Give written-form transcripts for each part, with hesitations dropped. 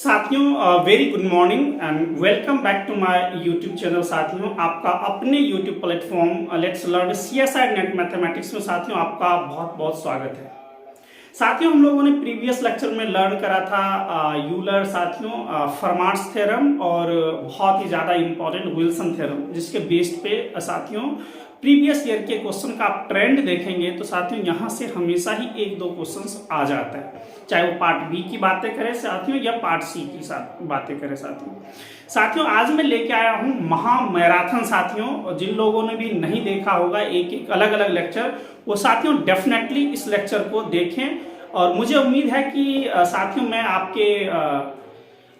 साथियों very good morning and welcome back to my YouTube channel. साथियों आपका अपने YouTube platform let's learn CSI NET mathematics में साथियों आपका बहुत बहुत स्वागत है। साथियों हम लोगों ने प्रीवियस लेक्चर में लर्न करा था यूलर साथियों फरमार्ट्स थ्योरम और बहुत ही ज़्यादा इंपॉर्टेंट विल्सन थ्योरम, जिसके बेस्ड पे साथियों प्रीवियस ईयर के क्वेश्चन का आप ट्रेंड देखेंगे तो साथियों यहाँ से हमेशा ही एक दो क्वेश्चंस आ जाता है, चाहे वो पार्ट बी की बातें करें साथियों या पार्ट सी की बातें करें साथियों आज मैं लेके आया हूँ महा मैराथन साथियों। जिन लोगों ने भी नहीं देखा होगा एक एक अलग अलग लेक्चर, वो साथियों डेफिनेटली इस लेक्चर को देखें और मुझे उम्मीद है कि साथियों मैं आपके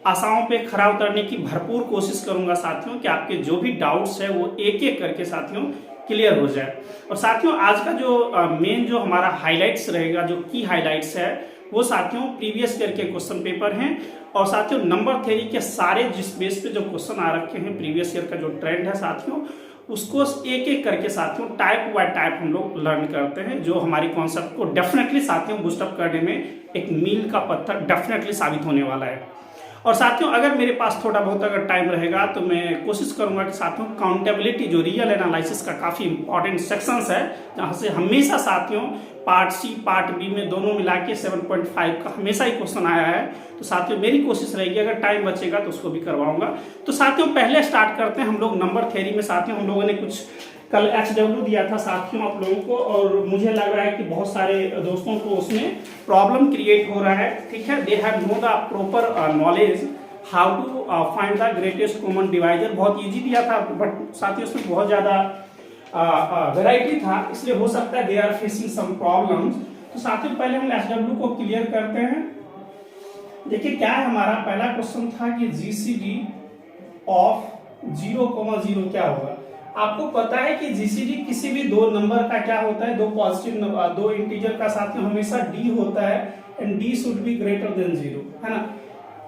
आशाओं पे खरा उतरने की भरपूर कोशिश करूंगा साथियों कि आपके जो भी डाउट्स है वो एक एक करके साथियों क्लियर हो जाए। और साथियों आज का जो मेन जो हमारा हाइलाइट्स रहेगा, जो की हाइलाइट्स है वो साथियों प्रीवियस ईयर के क्वेश्चन पेपर हैं और साथियों नंबर थ्योरी के सारे जिस बेस पे जो क्वेश्चन आ रखे हैं प्रीवियस ईयर का जो ट्रेंड है साथियों उसको एक एक करके साथियों टाइप बाय टाइप हम लोग लर्न करते हैं, जो हमारी कॉन्सेप्ट को डेफिनेटली साथियों बूस्टअप करने में एक मील का पत्थर डेफिनेटली साबित होने वाला है। और साथियों अगर मेरे पास थोड़ा बहुत अगर टाइम रहेगा तो मैं कोशिश करूंगा कि साथियों काउंटेबिलिटी जो रियल एनालिसिस का काफी इंपॉर्टेंट सेक्शंस है, जहां से हमेशा साथियों पार्ट सी पार्ट बी में दोनों मिला के 7.5 का हमेशा ही क्वेश्चन आया है, तो साथियों मेरी कोशिश रहेगी अगर टाइम बचेगा तो उसको भी करवाऊंगा। तो साथियों पहले स्टार्ट करते हैं हम लोग नंबर थ्योरी में। साथियों हम लोगों ने कुछ कल HW दिया था साथियों आप लोगों को, और मुझे लग रहा है कि बहुत सारे दोस्तों को उसमें प्रॉब्लम क्रिएट हो रहा है। ठीक है, they have know the proper knowledge how to find the greatest common divisor. बहुत इजी दिया था बट साथियों उसमें बहुत ज्यादा वेराइटी था, इसलिए हो सकता है they are facing some problems. तो साथियों पहले हम HW को क्लियर करते हैं। देखिए क्या है, हमारा पहला क्वेश्चन था कि GCD ऑफ 0,0 क्या होगा। आपको पता है कि जीसीडी किसी भी दो नंबर का क्या होता है, दो पॉजिटिव दो इंटीजर का साथियों हमेशा डी होता है and D should be greater than 0, है ना।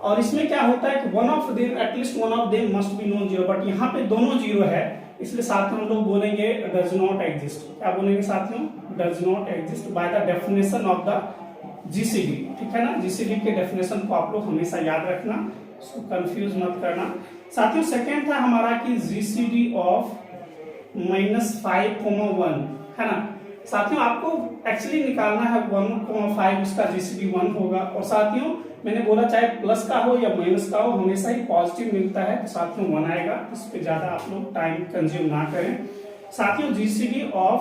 और इसमें क्या होता है कि one of them at least one of them must be non zero, but यहाँ पे दोनों जीरो है, इसलिए साथियों हम लोग बोलेंगे डज नॉट एग्जिस्ट। क्या बोलेंगे साथियों, does not exist by the definition of the GCD. ठीक है ना, जीसीडी के डेफिनेशन को आप लोग हमेशा याद रखना, उसको कंफ्यूज मत करना। साथियों सेकेंड था हमारा कि जीसीडी ऑफ -5,1 है ना। साथियों आपको एक्चुअली निकालना है 1,5, इसका जीसीडी 1 होगा। और साथियों मैंने बोला चाहे प्लस का हो या माइनस का हो हमेशा ही पॉजिटिव मिलता है, तो साथियों 1 आएगा। इस पे ज्यादा आप लोग टाइम कंज्यूम ना करें। साथियों जीसीडी ऑफ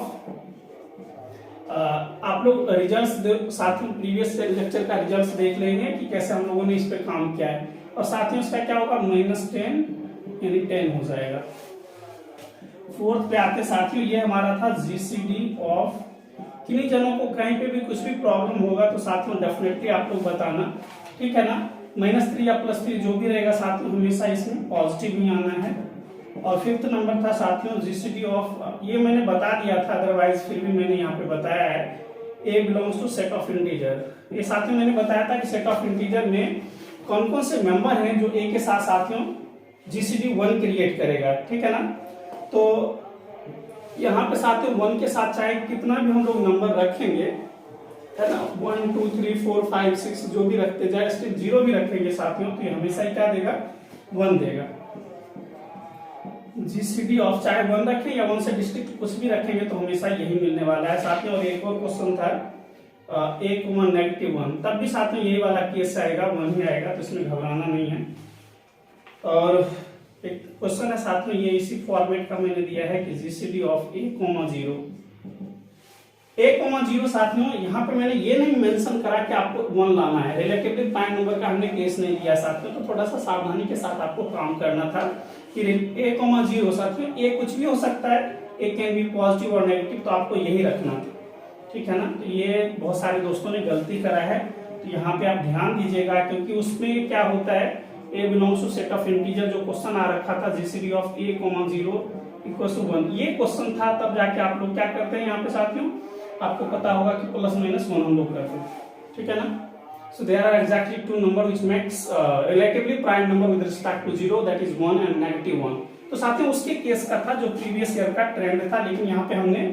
आप लोग रिजल्ट्स साथियों प्रीवियस लेक्चर का रिजल्ट्स देख लेंगे कि कैसे हम लोगों ने इस पे काम किया है। और साथियों इसका क्या होगा, -10 यानी 10 हो जाएगा। फोर्थ पे आते साथियों ये हमारा था जीसीडी ऑफ, किन्हीं जनों को कहीं पे भी कुछ भी प्रॉब्लम होगा तो साथियों डेफिनेटली आप लोग बताना, ठीक है ना। -3 या +3 जो भी रहेगा साथियों हमेशा इसमें पॉजिटिव ही आना है। और फिफ्थ नंबर था साथियों जीसीडी ऑफ, ये मैंने बता दिया था अदरवाइज फिर भी मैंने यहाँ पे बताया है, A belongs to set of integer. ये साथियों मैंने बताया था कि सेट ऑफ इंटीजर में कौन कौन से मेंबर हैं जो ए के साथ साथियों जीसीडी 1 क्रिएट करेगा, ठीक है ना। तो यहाँ पे साथियों 1 के साथ चाहे कितना भी हम लोग नंबर रखेंगे, है ना, 1 2 3 4 5 6 जो भी रखते जाए, स्टिल 0 भी रखेंगे साथियों तो ये हमेशा ही क्या देगा, 1 देगा। जीसीडी ऑफ चाहे 1 रखें या 1 से डिस्ट्रिक्ट कुछ भी रखेंगे तो हमेशा यही मिलने वाला है साथियों। और एक और क्वेश्चन था -1, तब भी साथियों यही वाला केस आएगा, 1 ही आएगा, तो इसमें घबराना नहीं है। और एक क्वेश्चन है साथियों ये इसी फॉर्मेट का मैंने दिया है कि जीसीडी ऑफ A,0 A,0 साथियों यहाँ पे मैंने ये नहीं मेंशन करा कि आपको 1 लाना है, रिलेटिवली प्राइम नंबर का हमने केस नहीं दिया साथियों, तो थोड़ा सा सावधानी के साथ आपको काम करना था कि A,0 साथियों A कुछ भी हो सकता है, A कैन बी पॉजिटिव और नेगेटिव, तो आपको यही रखना था, ठीक है ना। तो ये बहुत सारे दोस्तों ने गलती करा है, तो यहाँ पे आप ध्यान दीजिएगा क्योंकि उसमें क्या होता है, A belongs to set of integer जो क्वेश्चन आ रखा था GCD of A,0 equals to 1, ये क्वेश्चन था, तब जाके आप लोग क्या करते हैं यहाँ पे साथियों, आपको पता होगा कि +-1 हम लोग करते हैं, ठीक है ना। So there are exactly 2 number which makes relatively prime number with respect to 0, that is 1 and -1। तो साथियों उसके केस का था जो प्रीवियस ईयर का ट्रेंड था, लेकिन यहाँ पे हमने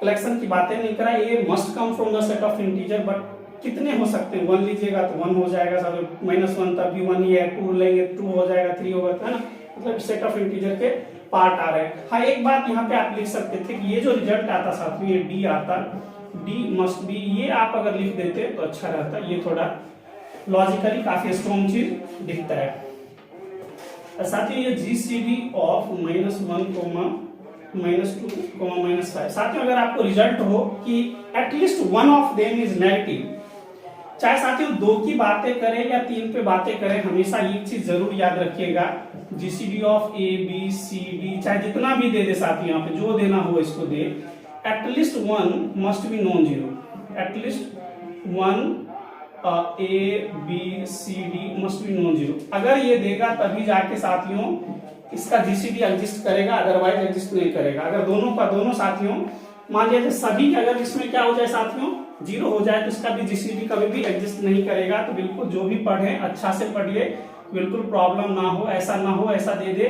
कलेक्शन की बातें नहीं करा। ये must come from the set of integer, but कितने हो सकते हैं, 1 लीजिएगा तो 1 हो जाएगा, सब -1 तब भी 1 ही है, 2 लेंगे 2 हो जाएगा, 3 होगा, है ना, मतलब सेट ऑफ इंटीजर के पार्ट आ रहे हैं। हाँ एक बात यहाँ पे आप लिख सकते थे कि ये जो रिजल्ट आता साथियों, ये डी आता, डी मस्ट बी, ये आप अगर लिख देते तो अच्छा रहता, ये थोड़ा लॉजिकली काफी स्ट्रॉन्ग चीज दिखता है। साथियों ये जीसीडी ऑफ -1, -2, -5, साथियों अगर आपको रिजल्ट हो कि at least one of them is negative, चाहे साथियों 2 की बातें करें या 3 पे बातें करें, हमेशा एक चीज जरूर याद रखिएगा, GCD of A B C D चाहे जितना भी दे दे साथियों, यहाँ पे जो देना हो इसको दे, at least 1 must be non zero, at least 1 A B C D must be non zero. अगर ये देगा तभी जाके साथियों इसका जीसीडी एग्जिस्ट करेगा, अदरवाइज एग्जिस्ट नहीं करेगा। अगर दोनों का दोनों साथियों मान लीजिए सभी अगर इसमें क्या हो जाए साथियों, 0 हो जाए, तो इसका भी जीसीडी कभी भी एग्जिस्ट नहीं करेगा। तो बिल्कुल जो भी पढ़े अच्छा से पढ़िए, बिल्कुल प्रॉब्लम ना हो, ऐसा ना हो ऐसा दे दे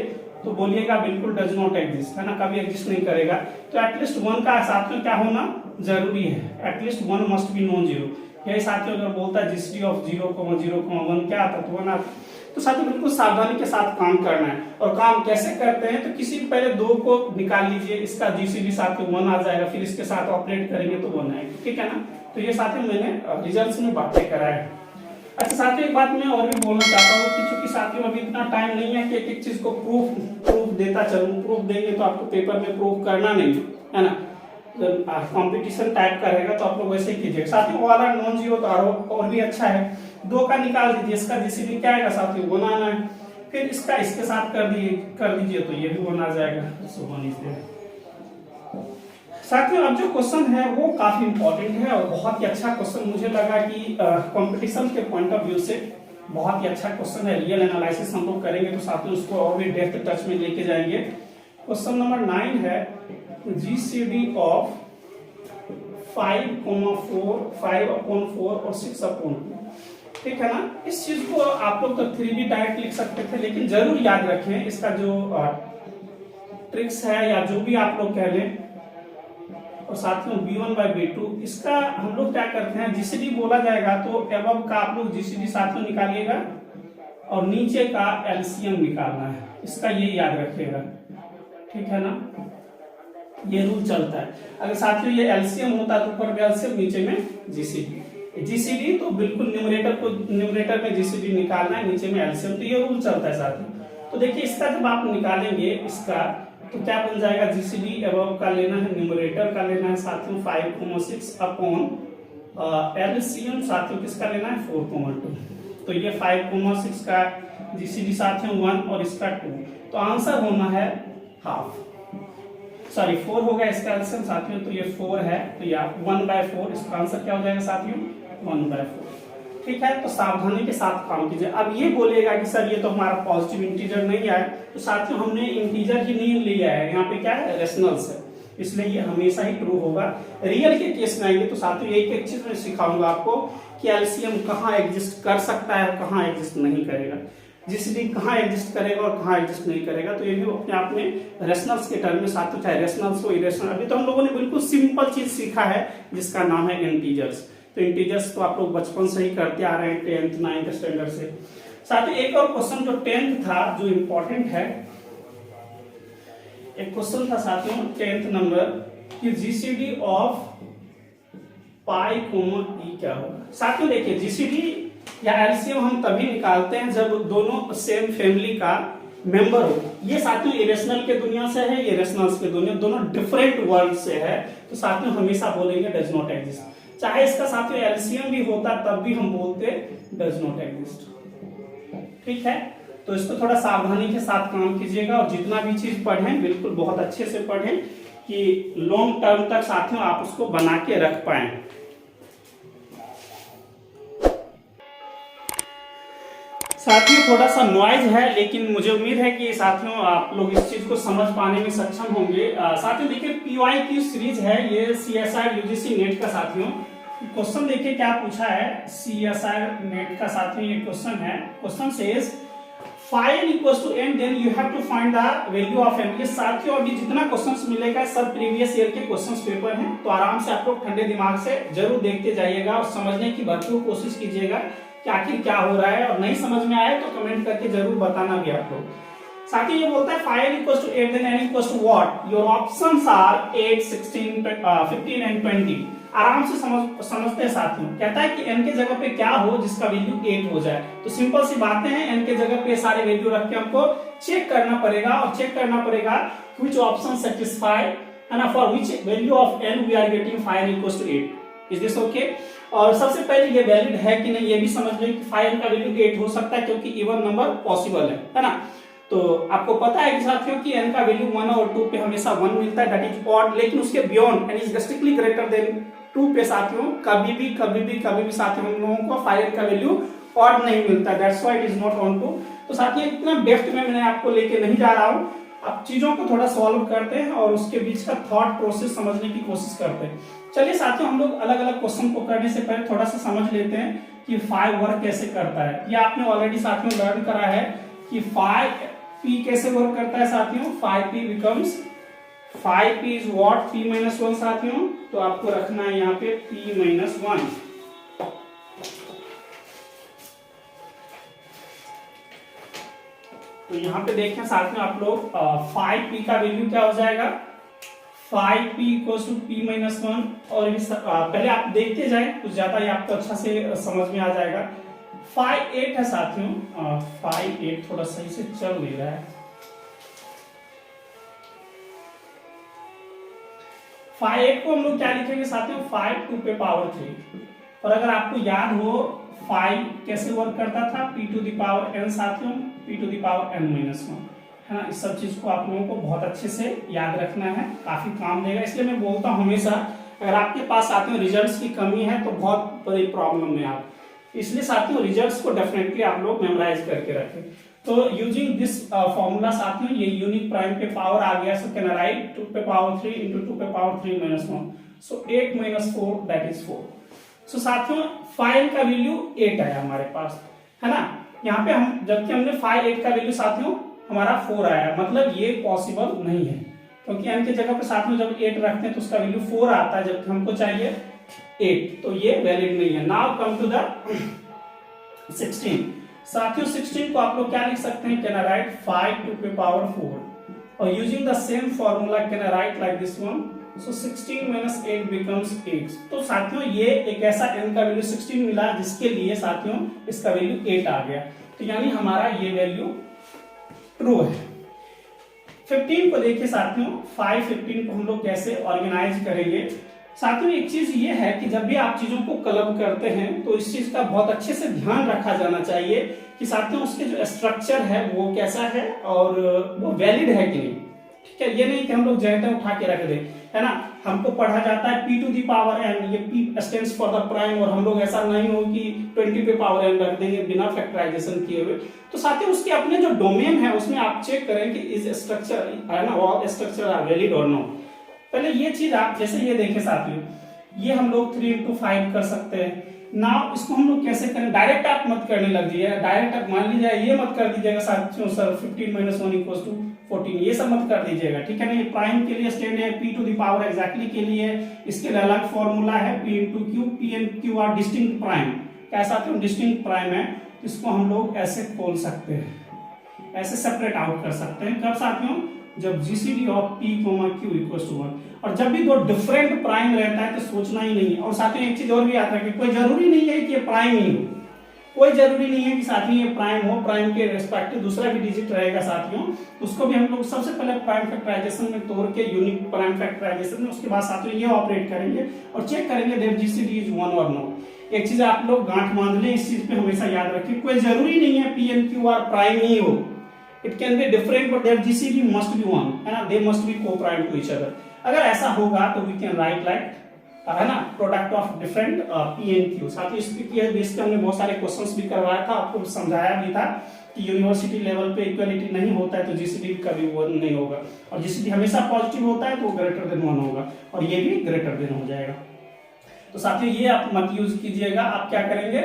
तो बोलिएगा बिल्कुल डज नॉट एग्जिस्ट, है ना, कभी एग्जिस्ट नहीं करेगा। तो एटलीस्ट 1 का साथियों क्या होना जरूरी है, at least 1 must be non zero. यही साथियों अगर बोलता है जीसीडी ऑफ 0,0,1 क्या आता तो 1 आता। तो साथियों बिल्कुल सावधानी के साथ काम करना है। और काम कैसे करते हैं, तो किसी पहले 2 को निकाल लीजिए, इसका जीसीडी साथियों 1 आ जाएगा, फिर इसके साथ ऑपरेट करेंगे तो 1 आएगा, ठीक है ना। तो ये साथियों मैंने रिजल्ट्स में बातें कराया। अच्छा साथियों एक बात मैं और भी बोलना चाहता हूँ कि चूंकि साथियों अभी इतना टाइम नहीं है कि एक एक चीज को प्रूफ देता चलूं, प्रूफ देंगे तो आपको पेपर में प्रूफ करना नहीं है ना, कंपटीशन टाइप का रहेगा तो आप लोग वैसे ही कीजिएगा। साथियों वाला नॉन जीरो तो और भी अच्छा है, 2 का निकाल दीजिए, इसका जीसीडी क्या आएगा साथियों 1 आना है, फिर इसका इसके साथ कर दीजिए तो ये भी 1 आ जाएगा। साथियों अब जो क्वेश्चन है वो काफी इंपॉर्टेंट है और बहुत ही अच्छा क्वेश्चन मुझे लगा कि कंपटीशन के पॉइंट ऑफ व्यू से बहुत ही अच्छा क्वेश्चन है। रियल एनालिसिस हम लोग करेंगे तो साथियों उसको और भी डेप्थ टच में लेके जाएंगे। क्वेश्चन नंबर 9 है जीसीडी ऑफ 5,4, 5/4 और 6/2, ठीक है ना। इस चीज को आप लोग तो 3 भी डायरेक्ट लिख सकते थे, लेकिन जरूर याद रखें इसका जो ट्रिक्स है या जो भी आप लोग कह लें, और साथियों b1/b2 इसका हम लोग क्या करते हैं, जीसीडी बोला जाएगा तो एबव का आप लोग जीसीडी साथियों निकालिएगा और नीचे का एलसीएम निकालना है, इसका ये याद रखिएगा, ठीक है ना, ये रूल चलता है। अगर साथियों ये एलसीएम होता तो ऊपर में एलसीएम नीचे में जीसीडी, जीसीडी तो बिल्कुल न्यूमरेटर में जीसीडी निकालना है, नीचे में एलसीएम, तो ये रूल चलता है साथियों। तो देखिए इसका जब आप निकालेंगे इसका तो क्या बन जाएगा, जीसीडी अबव का लेना है, न्यूमरेटर का लेना है साथियों 5,6 अपॉन एलसीएम साथियों किसका लेना है 4,2। तो ये 5,6 का जीसीडी साथियों 1 और इसका 2, तो आंसर होना है हाफ, सॉरी 4 हो गया इसका एलसीएम साथियों, तो ये 4 है, तो ये 1/4 इसका आंसर क्या हो जाएगा साथियों 1/4, ठीक है। तो सावधानी के साथ काम कीजिए। अब ये बोलेगा कि सर ये तो हमारा पॉजिटिव इंटीजर नहीं है, तो साथियों हमने इंटीजर ही नहीं लिया है, यहाँ पे क्या है रेशनल्स है, इसलिए ये हमेशा ही ट्रू होगा। रियल के केस में आएंगे तो साथियों एक एक चीज मैं सिखाऊंगा आपको कि एलसीएम कहाँ एग्जिस्ट कर सकता है, कहाँ एग्जिस्ट नहीं करेगा, जीसीडी कहाँ एग्जिस्ट करेगा और कहाँ एग्जिस्ट नहीं करेगा। तो ये भी अपने आप में रेशनल्स के टर्म में साथियों, चाहे रेशनल्स हो इरेशनल, अभी तो हम लोगों ने बिल्कुल सिंपल चीज सीखा है जिसका नाम है इंटीजर्स। तो इंटीजर्स तो आप लोग बचपन से ही करते आ रहे हैं 10th 9th स्टैंडर्ड से। साथ ही एक और क्वेश्चन जो 10th था जो इंपॉर्टेंट है, एक क्वेश्चन था साथियों 10th नंबर कि जीसीडी ऑफ पाई कोमा ई क्या होगा। साथियों देखिए जीसीडी या एलसीएम हम तभी निकालते हैं जब दोनों सेम फैमिली का मेंबर हो। ये साथियों इरेशनल के दुनिया से है, ये रेशनल्स के दुनिया, दोनों डिफरेंट वर्ल्ड से है, तो साथियों हमेशा बोलेंगे डज नॉट एग्जिस्ट। चाहे इसका साथियों एलसीएम भी होता तब भी हम बोलते डज नॉट एग्जिस्ट, ठीक है। तो इसको थोड़ा सावधानी के साथ काम कीजिएगा और जितना भी चीज पढ़ें बिल्कुल बहुत अच्छे से पढ़ें कि लॉन्ग टर्म तक साथियों आप उसको बना के रख पाए। साथियों थोड़ा सा नॉइज है, लेकिन मुझे उम्मीद है कि साथियों आप लोग इस चीज को समझ पाने में सक्षम होंगे। साथियों देखिए पीवाई की सीरीज है, ये सीएसआई यूजीसी नेट का साथियों क्वेश्चन देखिए क्या पूछा है। सीएसआई नेट का साथियों ये क्वेश्चन है, question says five equals to n, then you have to find the value of n। ये साथियों अभी जितना क्वेश्चंस मिलेगा सब प्रीवियस ईयर के क्वेश्चंस पेपर हैं, तो आराम से आप लोग ठंडे दिमाग से जरूर देखते जाइएगा और समझने की भरपूर कोशिश कीजिएगा कि आखिर क्या हो रहा है, और नहीं समझ में आए तो कमेंट करके जरूर बताना भी आप लोग। साथ ही ये बोलता है five equals to 8, then n equals to what, your options are 8, 16, 15 and 20। आराम से समझते हैं साथियों। कहता है कि n के जगह पे क्या हो जिसका वैल्यू 8 हो जाए, तो सिंपल सी बातें हैं, n के जगह पे सारे वैल्यू रख के हमको चेक करना पड़ेगा, और चेक करना पड़ेगा which option satisfy and for which value of n we are getting 5 equals to 8। is this okay? और सबसे पहले ये वैलिड है कि नहीं ये भी समझ लें कि 5 का वैल्यू 8 हो सकता है, क्योंकि इवन नंबर पॉसिबल है ना। तो आपको पता है कि साथियों कि n का वैल्यू 1 और 2 पे हमेशा 1 मिलता है, दैट इज ऑड, लेकिन उसके beyond and is strictly greater than 2 पे साथियों कभी भी साथियों हम लोगों को 5 का वैल्यू ऑड नहीं मिलता, that's why it is not on 2। तो साथियों इतना डेप्थ में मैं आपको लेके नहीं जा रहा हूं, अब चीजों को थोड़ा सॉल्व करते हैं और उसके बीच का थॉट प्रोसेस समझने की कोशिश करते हैं। चलिए साथियों हम लोग अलग अलग क्वेश्चन को करने से पहले थोड़ा सा समझ लेते हैं कि 5 वर्क कैसे करता है। ये आपने ऑलरेडी साथियों लर्न करा है कि 5p कैसे वर्क करता है साथियों। 5p becomes 5p is what, p minus 1 साथियों, तो आपको रखना है यहाँ पे p माइनस 1। तो यहाँ पे देखें साथियों आप लोग 5p का वैल्यू क्या हो जाएगा, 5p equals to p minus 1। और पहले आप देखते जाए, कुछ ज्यादा ये आपको अच्छा से समझ में आ जाएगा। 5 8 है साथियों, 5 8 थोड़ा सही से चल नहीं रहा है। 5 8 को हम लोग क्या लिखेंगे साथियों, 5 2 पे पावर 3। और अगर आपको याद हो 5 कैसे वर्क करता था, p to the power n साथियों, p to the power n minus 1, है ना। इस सब चीज को आप लोगों को बहुत अच्छे से याद रखना है, काफी काम देगा। इसलिए मैं बोलता हूँ हमेशा अगर आपके पास साथियों रिजल्ट्स की कमी है तो बहुत बड़ी प्रॉब्लम है आप, इसलिए साथियों रिजल्ट्स को डेफिनेटली आप लोग मेमोराइज करके रखें। तो यूजिंग दिस फॉर्मूला साथियों, ये यूनिक प्राइम पे पावर आ गया, सो कैन राइट 2 पे पावर 3 into 2 पे power 3 minus 1, so 8 minus 4 that is 4। सो साथियों 5 का वैल्यू 8 आया हमारे पास, है ना। यहाँ पे हम जबकि हमने 5 8 का वैल्यू साथियों हमारा 4 आया, मतलब ये पॉसिबल नहीं है, क्योंकि n की जगह पे साथियों जब 8 रखते हैं तो उसका वैल्यू 4 आता है, जबकि हमको चाहिए 8, तो ये वैलिड नहीं है। नाउ कम टू द 16 साथियों। 16 को आप लोग क्या लिख सकते हैं, कैन आई राइट 5 2 पे पावर 4, और using the same formula can I right like this one, so 16 minus 8 becomes 8। तो साथियों ये एक ऐसा n का वैल्यू 16 मिला जिसके लिए साथियों इसका वैल्यू 8 आ गया, तो यानी हमारा ये वैल्यू ट्रू है। 15 को देखिए साथियों, 5 15 को हम लोग कैसे ऑर्गेनाइज करेंगे साथियों। एक चीज ये है कि जब भी आप चीजों को क्लब करते हैं तो इस चीज का बहुत अच्छे से ध्यान रखा जाना चाहिए कि साथियों उसके जो स्ट्रक्चर है वो कैसा है और वो वैलिड है कि नहीं, ठीक है। ये नहीं कि हम लोग जैसे उठा के रख दें, है ना। हमको पढ़ा जाता है p to the power n, ये p stands for the prime, और हम लोग ऐसा नहीं हो कि 20 पे पावर n रख देंगे बिना फैक्टराइजेशन किए हुए। तो साथियों उसके अपने जो डोमेन है उसमें आप चेक करें कि इस स्ट्रक्चर है ना, ऑल स्ट्रक्चर आर वैलिड और नो। पहले ये चीज आप जैसे ये देखें साथियों, ये हम लोग 3 into 5 कर सकते हैं। नाउ इसको हम लोग कैसे करें, डायरेक्ट आप मत करने लग जाइए, डायरेक्ट आप मान लीजिए ये मत कर दीजिएगा साथियों सर 15 minus 1 equals to 14, ये सब मत कर दीजिएगा, ठीक है ना। ये प्राइम के लिए स्टैंड है, p to the power exactly के लिए इसके लिए अलग फॉर्मूला है, p into q, p and q are distinct prime. क्या साथियों डिस्टिंक्ट प्राइम है, इसको हम लोग ऐसे खोल सकते हैं, ऐसे सेपरेट आउट कर सकते हैं। कब साथियों, जब GCD of p, q equals to 1। और जब भी दो डिफरेंट प्राइम रहता है तो सोचना ही नहीं है। और साथियों एक चीज और भी याद रखें, कोई जरूरी नहीं है कि ये प्राइम ही हो, कोई जरूरी नहीं है कि साथियों ये प्राइम हो, प्राइम के रेस्पेक्टिव दूसरा भी डिजिट रहेगा साथियों, उसको भी हम लोग सबसे पहले प्राइम फैक्टराइजेशन में तोड़ के यूनिक प्राइम फैक्टराइजेशन में, उसके बाद साथियों ये ऑपरेट करेंगे और चेक करेंगे दैट जीसीडी इज 1 और नो। एक चीज आप लोग गांठ बांध लें, इस चीज पे हमेशा याद रखें, कोई जरूरी नहीं है p and q are prime ही हो, it can be different but their GCD must be 1, है ना, they must be coprime to each other. अगर ऐसा होगा तो वी कैन राइट लाइक, है ना, product of different p and q। साथ ही इसके बेस पे हमने बहुत सारे क्वेश्चंस भी करवाया था, आपको समझाया भी था कि यूनिवर्सिटी लेवल पे इक्वालिटी नहीं होता है तो जीसीडी कभी 1 नहीं होगा, और जीसीडी हमेशा पॉजिटिव होता है तो ग्रेटर देन 1 होगा, और ये भी ग्रेटर देन हो जाएगा। तो साथियों ये आप मत यूज कीजिएगा, आप क्या करेंगे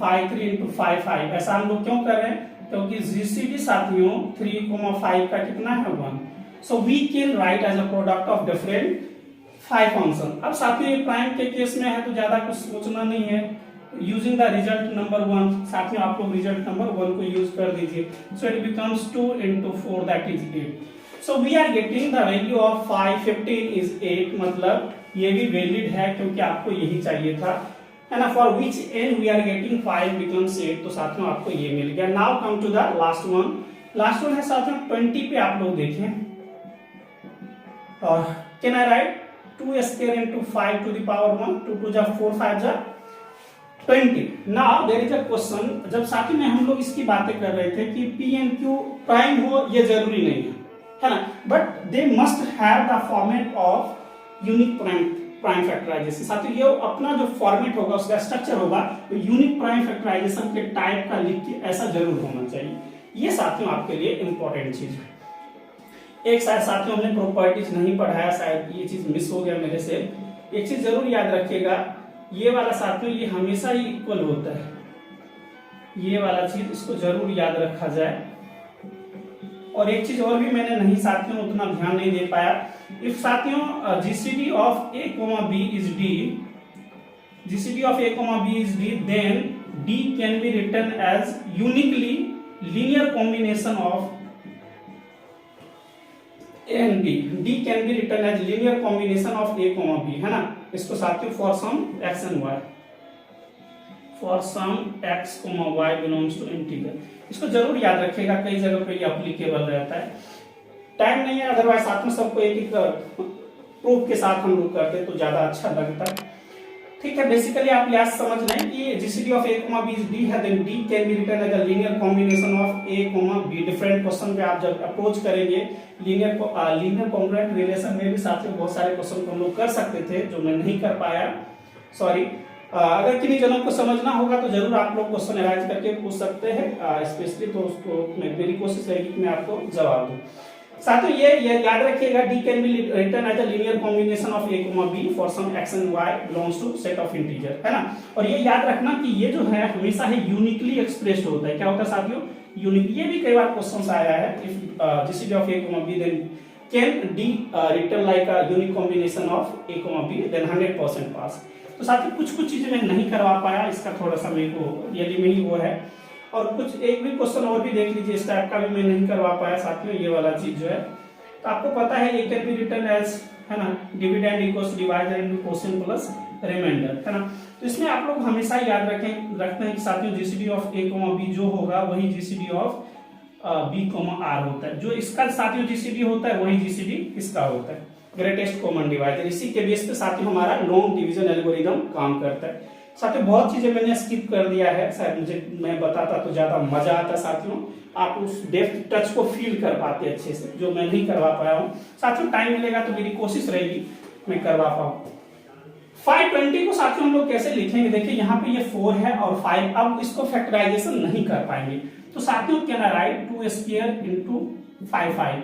5 3 into 5 5, ऐसा हम लोग क्यों कर रहे हैं, क्योंकि जीसीडी साथियों 3,5 का कितना है 1, so we can write as a product of different 5 function. अब साथियों ये प्राइम के केस में है तो ज्यादा कुछ सोचना नहीं है, यूजिंग द रिजल्ट नंबर 1, साथियों आप लोग रिजल्ट नंबर 1 को यूज कर दीजिए, so it becomes 2 into 4 that is 8। So we are getting the value of 5 15 is 8, मतलब ये भी वैलिड है क्योंकि आपको यही चाहिए था, है ना। For which N we are getting 5 becomes 8, तो साथियों आपको ये मिल गया। Now come to the last one. Last one है साथियों 20 पे, आप लोग देखें, और can I write 2 square into 5 to the power 1, 2 2 जा 4 5 जा 20। Now there is a question, जब साथी में हम लोग इसकी बातें कर रहे थे कि पी एंड क्यू प्राइम हो ये जरूरी नहीं है ना, but they must have the format of unique prime factorization. साथियों ये अपना जो फॉर्मेट होगा, उसका स्ट्रक्चर होगा, तो यूनिक प्राइम फैक्टराइजेशन के टाइप का लिख के ऐसा जरूर होना चाहिए। ये साथियों आपके लिए इंपॉर्टेंट चीज है। एक शायद साथियों हमने प्रॉपर्टीज नहीं पढ़ाया, शायद ये चीज मिस हो गया मेरे से। एक चीज जरूर याद रखिएगा, ये वाला साथियों ये हमेशा ही इक्वल होता है, ये वाला चीज इसको जरूर याद रखा जाए। और एक चीज और भी मैंने नहीं साथियों उतना ध्यान नहीं दे पाया, इफ साथियों GCD of A comma B is D, GCD of A comma B is D, then D can be written as uniquely linear combination of A and B. D can be written as linear combination of A, B, है ना। इसको साथियों for some x and y, for some x, y belongs to integer, इसको जरूर याद रखिएगा, कई जगह पे ये एप्लीकेबल रहता है। टाइम नहीं है, अदरवाइज साथियों सबको एक एक प्रूफ के साथ हम लोग करते तो ज्यादा अच्छा लगता है। ठीक है, बेसिकली आप यह समझ लें कि GCD of A comma B is D है, then D can be written as a linear combination of A comma B. Different question पे आप जब अप्रोच करेंगे लीनियर कॉन्ग्रुएंट रिलेशन में भी साथियों बहुत सारे क्वेश्चन को हम लोग कर सकते थे, जो मैं नहीं कर पाया, सॉरी। अगर किन्हीं जनों को समझना होगा तो जरूर आप लोग क्वेश्चन अरेंज करके पूछ सकते हैं, स्पेशली तो उसको मेरी कोशिश रहेगी कि मैं आपको जवाब दूं। साथियों ये याद रखिएगा, D can be written as a linear combination of A comma B for some X and Y belongs to set of integer, है ना। और ये याद रखना कि ये जो है हमेशा ही यूनिकली एक्सप्रेस्ड होता है। क्या होता है साथियों? यूनिक। ये भी कई बार क्वेश्चन आया है, if GCD of A comma B then can D written like a unique combination of A comma B, then 100% pass. तो साथियों कुछ चीजें मैं नहीं करवा पाया, इसका थोड़ा सा मेरे को रियली में ही वो है। और कुछ एक भी क्वेश्चन और भी देख लीजिए, इस टाइप का भी मैं नहीं करवा पाया साथियों, ये वाला चीज जो है। तो आपको पता है A can be written as, है ना, dividend equals divider into quotient plus remainder, है ना। तो इसमें आप लोग हमेशा याद रखते हैं कि साथियों GCD of A comma B जो होगा वही GCD of B comma R होता है। जो इसका साथियों जीसीडी होता है वही जीसीडी इसका होता है, ग्रेटेस्ट कॉमन डिवाइडर। इसी के बेस पे साथियों हमारा लॉन्ग डिवीजन एल्गोरिदम काम करता है। साथियों बहुत चीजें मैंने स्किप कर दिया है, शायद मुझे मैं बताता तो ज्यादा मजा आता साथियों, आप उस डेप्थ टच को फील कर पाते अच्छे से, जो मैं नहीं करवा पाया हूँ। साथियों टाइम मिलेगा तो मेरी कोशिश रहेगी मैं करवा पाऊँ। 520 को साथियों हम लोग कैसे लिखेंगे? देखिए यहाँ पे ये 4 है और 5, अब इसको फैक्टराइजेशन नहीं कर पाएंगे, तो साथियों can I write 2 square into 5,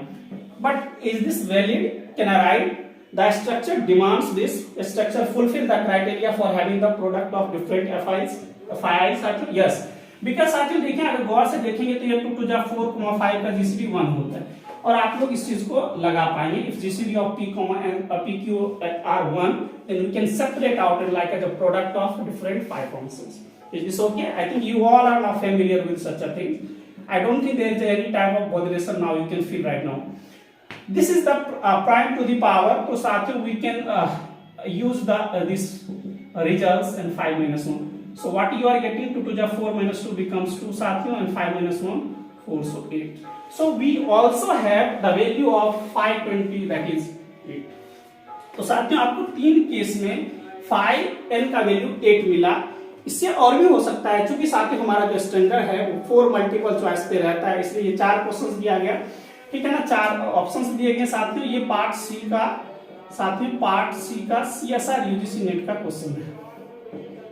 but is this valid? Can I right the structure demands this structure fulfill the criteria for having the product of different fi's साथियों? yes, because साथियों देखिए अगर गौर से देखेंगे तो ये 2 2 जा 4, 5 का जीसीडी 1 होता है, और आप लोग इस चीज को लगा पाएंगे। If GCD of p, and p q are 1, then we can separate out and like as a product of different 5 functions. Is this okay? I think you all are now familiar with such a thing. I don't think there is any type of botheration now you can feel right now. This is the prime to the power, तो साथियों we can use the this results and 5 minus 1. So what you are getting, 2 2 जा 4 minus 2 becomes 2 साथियों, and 5 minus 1 4, so 8. So we also have the value of 520, that is 8. तो साथियों आपको तीन case में 5n का वैल्यू 8 मिला। इससे और भी हो सकता है, क्योंकि साथियों हमारा जो स्टैंडर्ड है वो 4 मल्टीपल चॉइस पे रहता है, इसलिए ये 4 क्वेश्चंस दिया गया, ठीक है ना, 4 ऑप्शंस दिए गए साथियों। ये पार्ट सी का साथियों, पार्ट सी का सीएसआर यूजीसी नेट का क्वेश्चन है,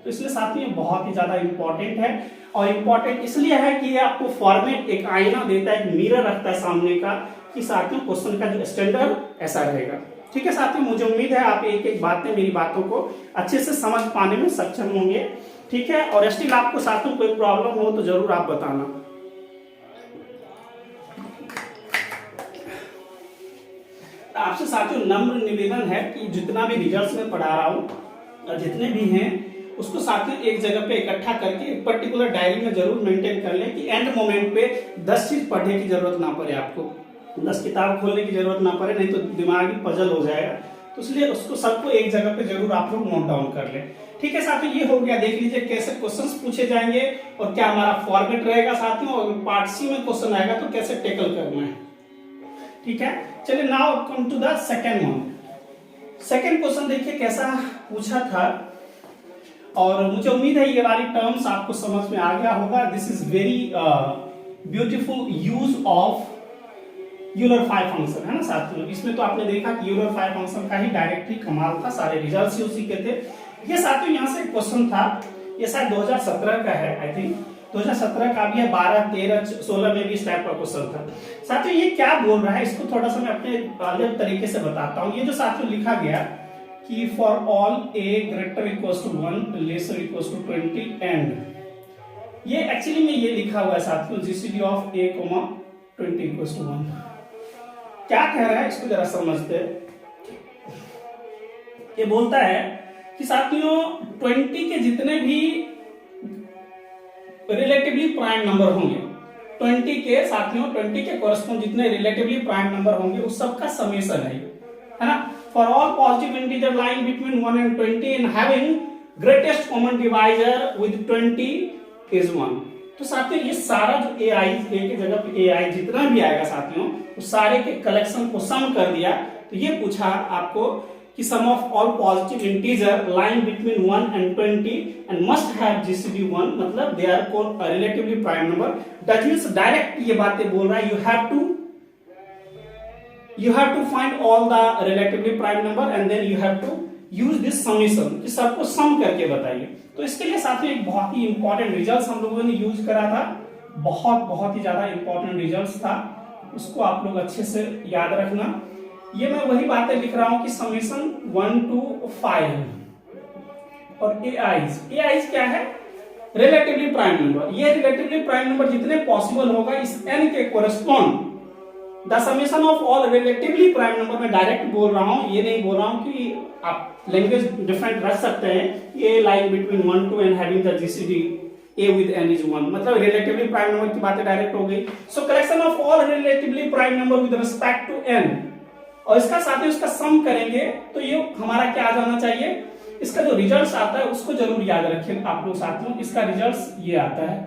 तो इसलिए साथियों बहुत ही ज्यादा इंपॉर्टेंट है। और इंपॉर्टेंट इसलिए है कि ये आपको फॉर्मेट एक आईना देता है, एक मिरर रखता है सामने का, कि साथियों क्वेश्चन का जो स्टैंडर्ड ऐसा रहेगा। ठीक है साथियों, मुझे उम्मीद है आप एक एक बातें मेरी बातों को अच्छे से समझ पाने में सक्षम होंगे। ठीक है, और स्टिल आपको साथियों कोई प्रॉब्लम हो तो जरूर आप बताना। आपसे साथियों नम्र निवेदन है कि जितना भी रिजल्ट्स में पढ़ा रहा हूँ, जितने भी हैं उसको साथियों एक जगह पे इकट्ठा करके एक पर्टिकुलर डायरी में जरूर मेंटेन कर लें कि एंड मोमेंट पे 10 चीज पढ़ने की जरूरत ना पड़े, आपको 10 किताब खोलने की जरूरत ना पड़े, नहीं तो दिमाग ही पजल हो जाएगा। तो इसलिए उसको सबको एक जगह पे जरूर आप लोग नोट डाउन कर लें। ठीक है साथियों, ये हो गया। देख लीजिए कैसे क्वेश्चंस पूछे जाएंगे और क्या हमारा फॉर्मेट रहेगा साथियों, और पार्ट सी में क्वेश्चन आएगा तो कैसे टैकल करना है। ठीक है, चलिए now come to the second one. Second question देखिए कैसा पूछा था, और मुझे उम्मीद है ये वाली टर्म्स आपको समझ में आ गया होगा। This is very beautiful use of Euler five function, है ना साथियों। इसमें तो आपने देखा कि यूलर फाइव फंक्शन का ही डायरेक्टली कमाल था, सारे रिजल्ट्स ही उसी के थे। ये साथियों यहाँ से क्वेश्चन था, ये शायद 2017 का है, आई थिंक 2017 का भी है, 12, 13, 16 में भी इस टाइप का क्वेश्चन था। साथियों ये क्या बोल रहा है, इसको थोड़ा सा मैं अपने अलग तरीके से बताता हूँ। ये जो साथियों लिखा गया कि for all A greater equals to 1 lesser equals to 20 and, ये एक्चुअली में ये लिखा हुआ है साथियों GCD of a, 20 equals to 1। क्या कह रहा है इसको जरा समझते हैं। ये बोलता है कि साथियों 20 के जितने भी रिलेटिवली प्राइम नंबर होंगे, 20 के साथियों 20 के कोरस्पॉन्ड जितने रिलेटिवली प्राइम नंबर होंगे उस सब का समेशन है ना। For all positive integer lying between 1 and 20 and having greatest common divisor with 20 is 1। तो साथियों ये सारा जो ai, a की जगह पे ai जितना भी आएगा साथियों उस सारे के कलेक्शन को सम कर दिया। तो ये पूछा आपको कि sum of all positive integer lying between 1 and 20 and must have GCD 1, मतलब they are called relatively prime number. That means direct ये बातें बोल रहा है, you have to find all the relatively prime number and then you have to use this summation, कि सबको सम करके बताइए। तो इसके लिए साथियों एक बहुत ही इंपॉर्टेंट रिजल्ट हम लोगों ने यूज करा था, बहुत ही ज्यादा इंपॉर्टेंट रिजल्ट था, उसको आप लोग अच्छे से याद रखना। ये मैं वही बातें लिख रहा हूं कि समेशन 1 to 5 और AIs क्या है, रिलेटिवली प्राइम नंबर। ये रिलेटिवली प्राइम नंबर जितने पॉसिबल होगा इस n के कोरेस्पॉन्ड the summation of all relatively prime number. मैं डायरेक्ट बोल रहा हूं, ये नहीं बोल रहा हूं कि आप लैंग्वेज डिफरेंट रख सकते हैं। ये line between 1 to n having the GCD a with n is 1, मतलब रिलेटिवली प्राइम नंबर की बातें डायरेक्ट हो गई। So collection of all relatively prime number with respect to n, और इसका साथ ही उसका सम करेंगे तो ये हमारा क्या आ जाना चाहिए, इसका जो रिजल्ट आता है उसको जरूर याद रखें आप लोग साथियों। इसका रिजल्ट ये आता है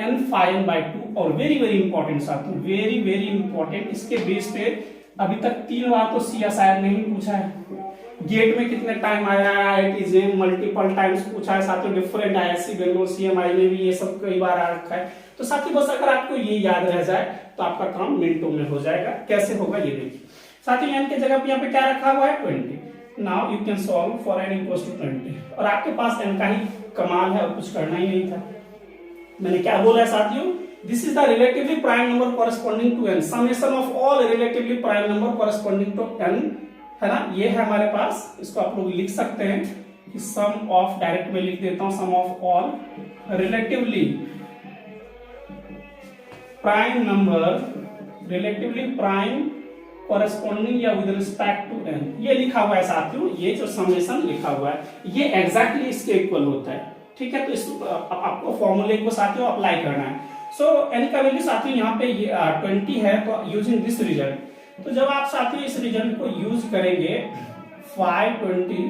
n phi n by 2, और वेरी इंपॉर्टेंट साथियों, वेरी इंपॉर्टेंट। इसके बेस पे अभी तक 3 बार तो CSIR नहीं पूछा है, गेट में कितने टाइम आया है, IIT JEE मल्टीपल टाइम्स पूछा है साथियों, डिफरेंट ISC बेंगलोर CMI में भी ये सब कई बार आ रखा है। तो साथियों बस अगर आपको ये याद रह जाए तो आपका काम मिनटों में हो जाएगा। कैसे होगा ये देखिए साथियों, n के जगह पे यहाँ पे क्या रखा हुआ है 20। Now you can solve for n equals to 20, और आपके पास n का ही कमाल है और कुछ करना ही नहीं था। मैंने क्या बोला है साथियों, this is the relatively prime number corresponding to n, summation of all relatively prime number corresponding to n, है ना। ये है हमारे पास, इसको आप लोग लिख सकते हैं कि सम ऑफ, डायरेक्ट में लिख देता हूं, sum of all relatively prime number, relatively prime corresponding या विद रिस्पेक्ट टू n, ये लिखा हुआ है साथियों। ये जो समेशन लिखा हुआ है ये एग्जैक्टली इसके इक्वल होता है। ठीक है, तो इस आपको फॉर्मूले को साथियों अप्लाई करना है। सो n का वैल्यू साथियों यहाँ पे 20 है, तो यूजिंग दिस रिजल्ट, तो जब आप साथियों इस रिजल्ट को यूज करेंगे 520,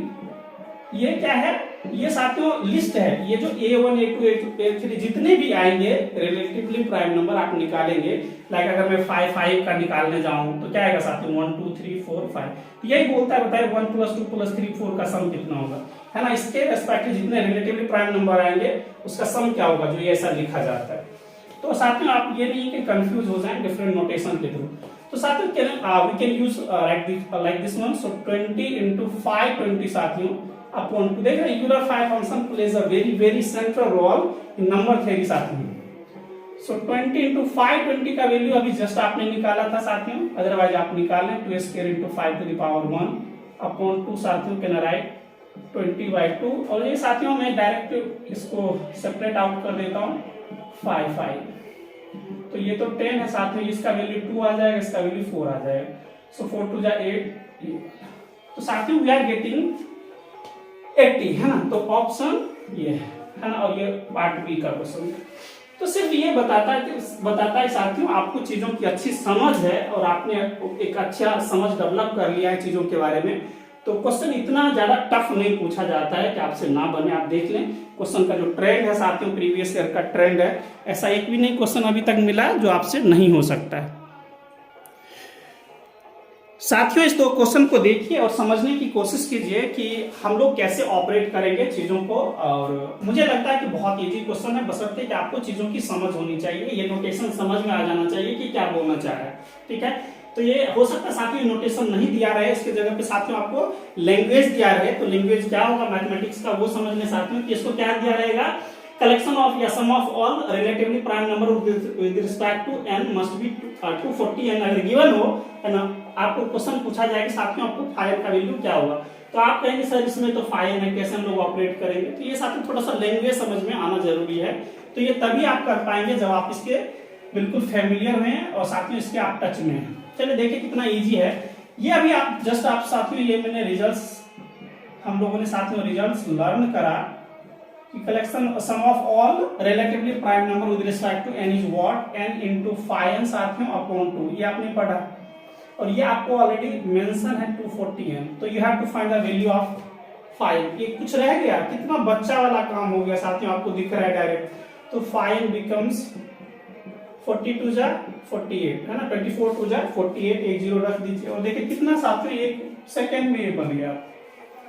ये क्या है, ये साथियों लिस्ट है, ये जो A1 A2 A3 जितने भी आएंगे रिलेटिवली प्राइम नंबर आप निकालेंगे। लाइक अगर मैं 5 का निकालने जाऊं तो क्या आएगा साथियों 1 2 3 4 5, यही बोलता है, बताइए 1 + 2 + 3 4 का सम कितना होगा, है ना। इसके रेस्पेक्टिव जितने रिलेटिवली प्राइम नंबर आएंगे उसका सम क्या होगा, जो ये ऐसा लिखा जाता है। तो साथियों आप ये नहीं कि कंफ्यूज हो जाएं डिफरेंट नोटेशन के थ्रू। तो साथियों we can use like this one. So 20 into 520 साथियों अपॉन 2, देख रहे हैं Euler five function plays a very central role in number theory साथियों। सो 20 into 520 का वैल्यू अभी जस्ट आपने निकाला था साथियों, अदरवाइज आप निकालें 2² into 5⁻1 अपॉन 2 साथियों, कैन राइट 20/2, और ये साथियों मैं डायरेक्ट इसको सेपरेट आउट कर देता हूँ 5 तो ये तो 10 है साथियों, इसका वैल्यू 2 आ जाएगा, इसका वैल्यू 4 आ जाएगा। सो 4 टू जा 8, तो साथियों वी आर गेटिंग 80 है ना। तो ऑप्शन ये है ना, और ये पार्ट बी का क्वेश्चन। तो सिर्फ ये बताता है साथियों आपको चीजों की अच्छी समझ है और आपने एक अच्छा समझ डेवलप कर लिया है चीजों के बारे में। तो क्वेश्चन इतना ज्यादा टफ नहीं पूछा जाता है कि आपसे ना बने। आप देख लें क्वेश्चन का जो ट्रेंड है साथियों, प्रीवियस ईयर का ट्रेंड है, ऐसा एक भी नहीं क्वेश्चन अभी तक मिला जो आपसे नहीं हो सकता है। साथियों इस दो क्वेश्चन को देखिए और समझने की कोशिश कीजिए कि हम लोग कैसे ऑपरेट करेंगे चीजों को। और मुझे लगता है कि बहुत इजी क्वेश्चन है, बशर्ते कि आपको चीजों की समझ होनी चाहिए, ये नोटेशन समझ में आ जाना चाहिए कि क्या बोलना चाह रहा है। ठीक है, तो ये हो सकता है साथियों नोटेशन नहीं दिया रहे, इसके जगह पे साथियों आपको लैंग्वेज दिया रहे। तो लैंग्वेज क्या होगा मैथमेटिक्स का वो समझ लें साथियों कि इसको क्या दिया रहेगा, कलेक्शन ऑफ या sum of all relatively prime number with respect to n must be 240 n अगर गिवन हो है ना। आपको क्वेश्चन पूछा जाएगा साथियों आपको फाइव का वैल्यू क्या होगा, तो आप कहेंगे सर इसमें तो फाइव है, कैसे हम लोग ऑपरेट करेंगे। तो ये साथियों थोड़ा सा लैंग्वेज समझ में आना जरूरी है। तो ये तभी आप कर पाएंगे जब आप इसके बिल्कुल फैमिलियर हैं और साथियों इसके आप टच में हैं। चलिए देखिए कितना इजी है ये। अभी आप जस्ट आप साथियों ये मैंने रिजल्ट्स हम लोगों ने साथियों रिजल्ट्स लर्न करा कि collection sum of all relatively prime number with respect to n is what n into 5n साथियों अपॉन 2, ये आपने पढ़ा और ये आपको ऑलरेडी मेंशन है 240n। तो you have to find the value of 5। ये कुछ रह गया, कितना बच्चा वाला काम हो गया साथियों, आपको दिख रहा है डायरेक्ट। तो 5 बिकम्स 42 जा 48 है ना, 24 टू जा 48, एक जीरो रख दीजिए और देखिए कितना साथियों एक सेकंड में ये बन गया।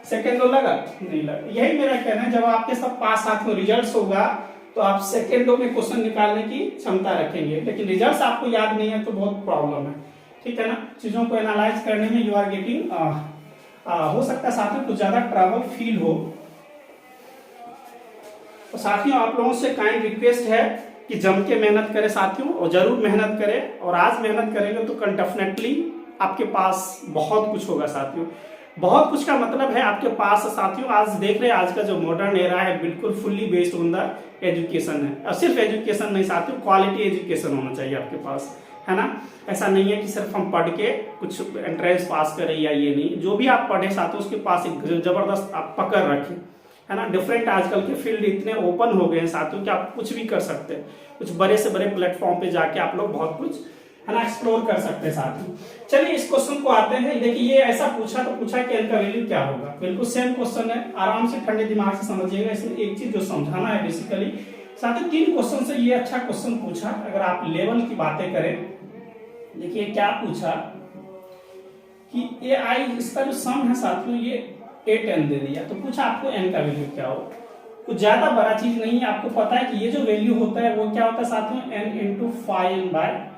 सेकंड तो लगा नहीं लगा, यही मेरा कहना है। जब आपके सब पास साथियों रिजल्ट्स होगा तो आप सेकंडों में क्वेश्चन निकालने की क्षमता रखेंगे, लेकिन रिजल्ट्स आपको याद नहीं है तो बहुत प्रॉब्लम है। ठीक है ना, चीजों को एनालाइज करने में यू आर गेटिंग हो सकता है साथियों कुछ ज्यादा ट्रबल फील हो। तो साथियों आप लोगों से काइंड रिक्वेस्ट है कि जम के मेहनत करें साथियों, और जरूर मेहनत करें। और आज मेहनत करेंगे तो डेफिनेटली आपके पास बहुत कुछ होगा साथियों। बहुत कुछ का मतलब है आपके पास साथियों, आज देख रहे हैं आज का जो मॉडर्न एरा है बिल्कुल fully based on the education है। और सिर्फ एजुकेशन नहीं साथियों, क्वालिटी एजुकेशन होना चाहिए आपके पास, है ना। ऐसा नहीं है कि सिर्फ हम पढ़ के कुछ एंट्रेंस पास करें या ये नहीं, जो भी आप पढ़े साथियों उसके पास एक जबरदस्त आप पकड़ रखें, है ना। डिफरेंट आजकल के फील्ड इतने ओपन हो गए हैं साथियों कि आप कुछ भी कर सकते हैं। कुछ बड़े से बड़े प्लेटफॉर्म पे जाके आप लोग बहुत कुछ है ना एक्सप्लोर कर सकते हैं साथियों। चलिए इस क्वेश्चन को आते हैं। देखिए ये ऐसा पूछा तो पूछा कि n का वैल्यू क्या होगा, बिल्कुल सेम क्वेश्चन है, आराम से ठंडे दिमाग से समझिएगा। इसमें एक चीज जो समझाना है बेसिकली साथियों, 3 क्वेश्चन से ये अच्छा क्वेश्चन पूछा। अगर आप लेवल की बातें करें, देखिए क्या पूछा कि ए आई इसका जो सम है साथियों ये 8n दे दिया, तो पूछा आपको n का वैल्यू क्या हो। कुछ ज्यादा बड़ा चीज नहीं है, आपको पता है कि ये जो वैल्यू होता है वो क्या होता है साथियों, n इंटू 5n/2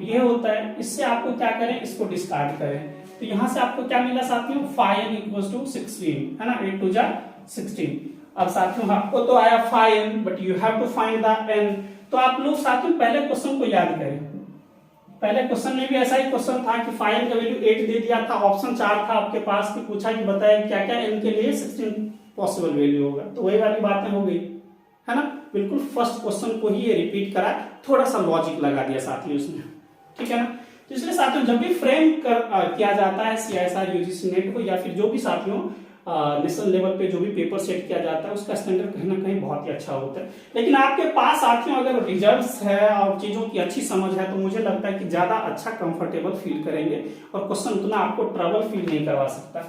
ये होता है। इससे आपको क्या करें, इसको डिस्कार्ड करें, तो यहां से आपको क्या मिला साथियों, 5n इक्वल्स टू 16 है ना, 8 टू जा 16। अब साथियों आपको तो आया 5n but you have to find the n। तो आप लोग साथियों पहले क्वेश्चन को याद करें। पहले क्वेश्चन में भी ऐसा ही क्वेश्चन था कि 5n का वैल्यू 8 दे दिया था, ऑप्शन 4 था आपके पास कि पूछा कि बताए क्या क्या n के लिए 16 पॉसिबल वैल्यू होगा। तो वही वाली बातें हो गई, है ना। बिल्कुल फर्स्ट क्वेश्चन को ही ये रिपीट करा, थोड़ा सा लॉजिक लगा दिया साथियों उसमें, ठीक है ना। तो इसलिए साथियों जब भी फ्रेम किया जाता है CISR UGC नेट को, या फिर जो भी साथियों नेशनल लेवल पे जो भी पेपर सेट किया जाता है, उसका स्टैंडर्ड कहीं ना कहीं बहुत ही अच्छा होता है। लेकिन आपके पास साथियों अगर रिजल्ट्स है और चीजों की अच्छी समझ है, तो मुझे लगता है कि ज्यादा अच्छा कंफर्टेबल फील करेंगे और क्वेश्चन उतना आपको ट्रबल फील नहीं करवा सकता।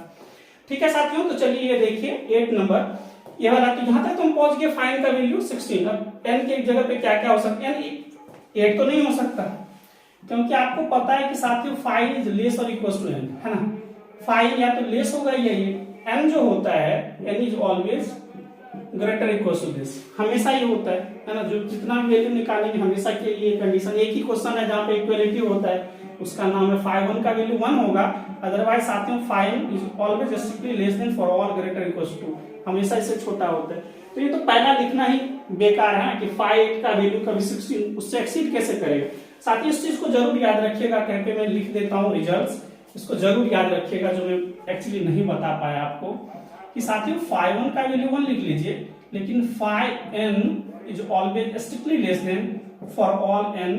ठीक है साथियों, तो चलिए ये देखिए 8 नंबर ये वाला, तो यहां तक तुम पहुंच गए, फाइन का वैल्यू 16। अब n के जगह पे क्या क्या हो सकता है, 8 तो नहीं हो सकता, क्योंकि आपको पता है कि साथियों 5 इज लेस और इक्वल टू n, है ना। 5 या तो लेस होगा या ये n जो होता है, n is always greater equal to this, हमेशा ये होता है ना। जो जितना भी वैल्यू निकालेंगे हमेशा के लिए कंडीशन, एक ही क्वेश्चन है जहाँ पे इक्वलिटी होता है, उसका नाम है 5 1 का वैल्यू 1 होगा। अदरवाइज साथियों 5 is always strictly less than for all greater equal to, हमेशा इससे छोटा होता है। तो ये तो पहला लिखना ही बेकार है कि 5 का वैल्यू कभी 16 उससे एक्सीड कैसे करेगा। साथियों इस चीज को जरूर याद रखिएगा, कहीं पे मैं लिख देता हूँ रिजल्ट्स, इसको जरूर याद रखिएगा जो मैं एक्चुअली नहीं बता पाया आपको, कि साथियों 5 का वैल्यू 1 लिख लीजिए, लेकिन 5n is always strictly less than for all n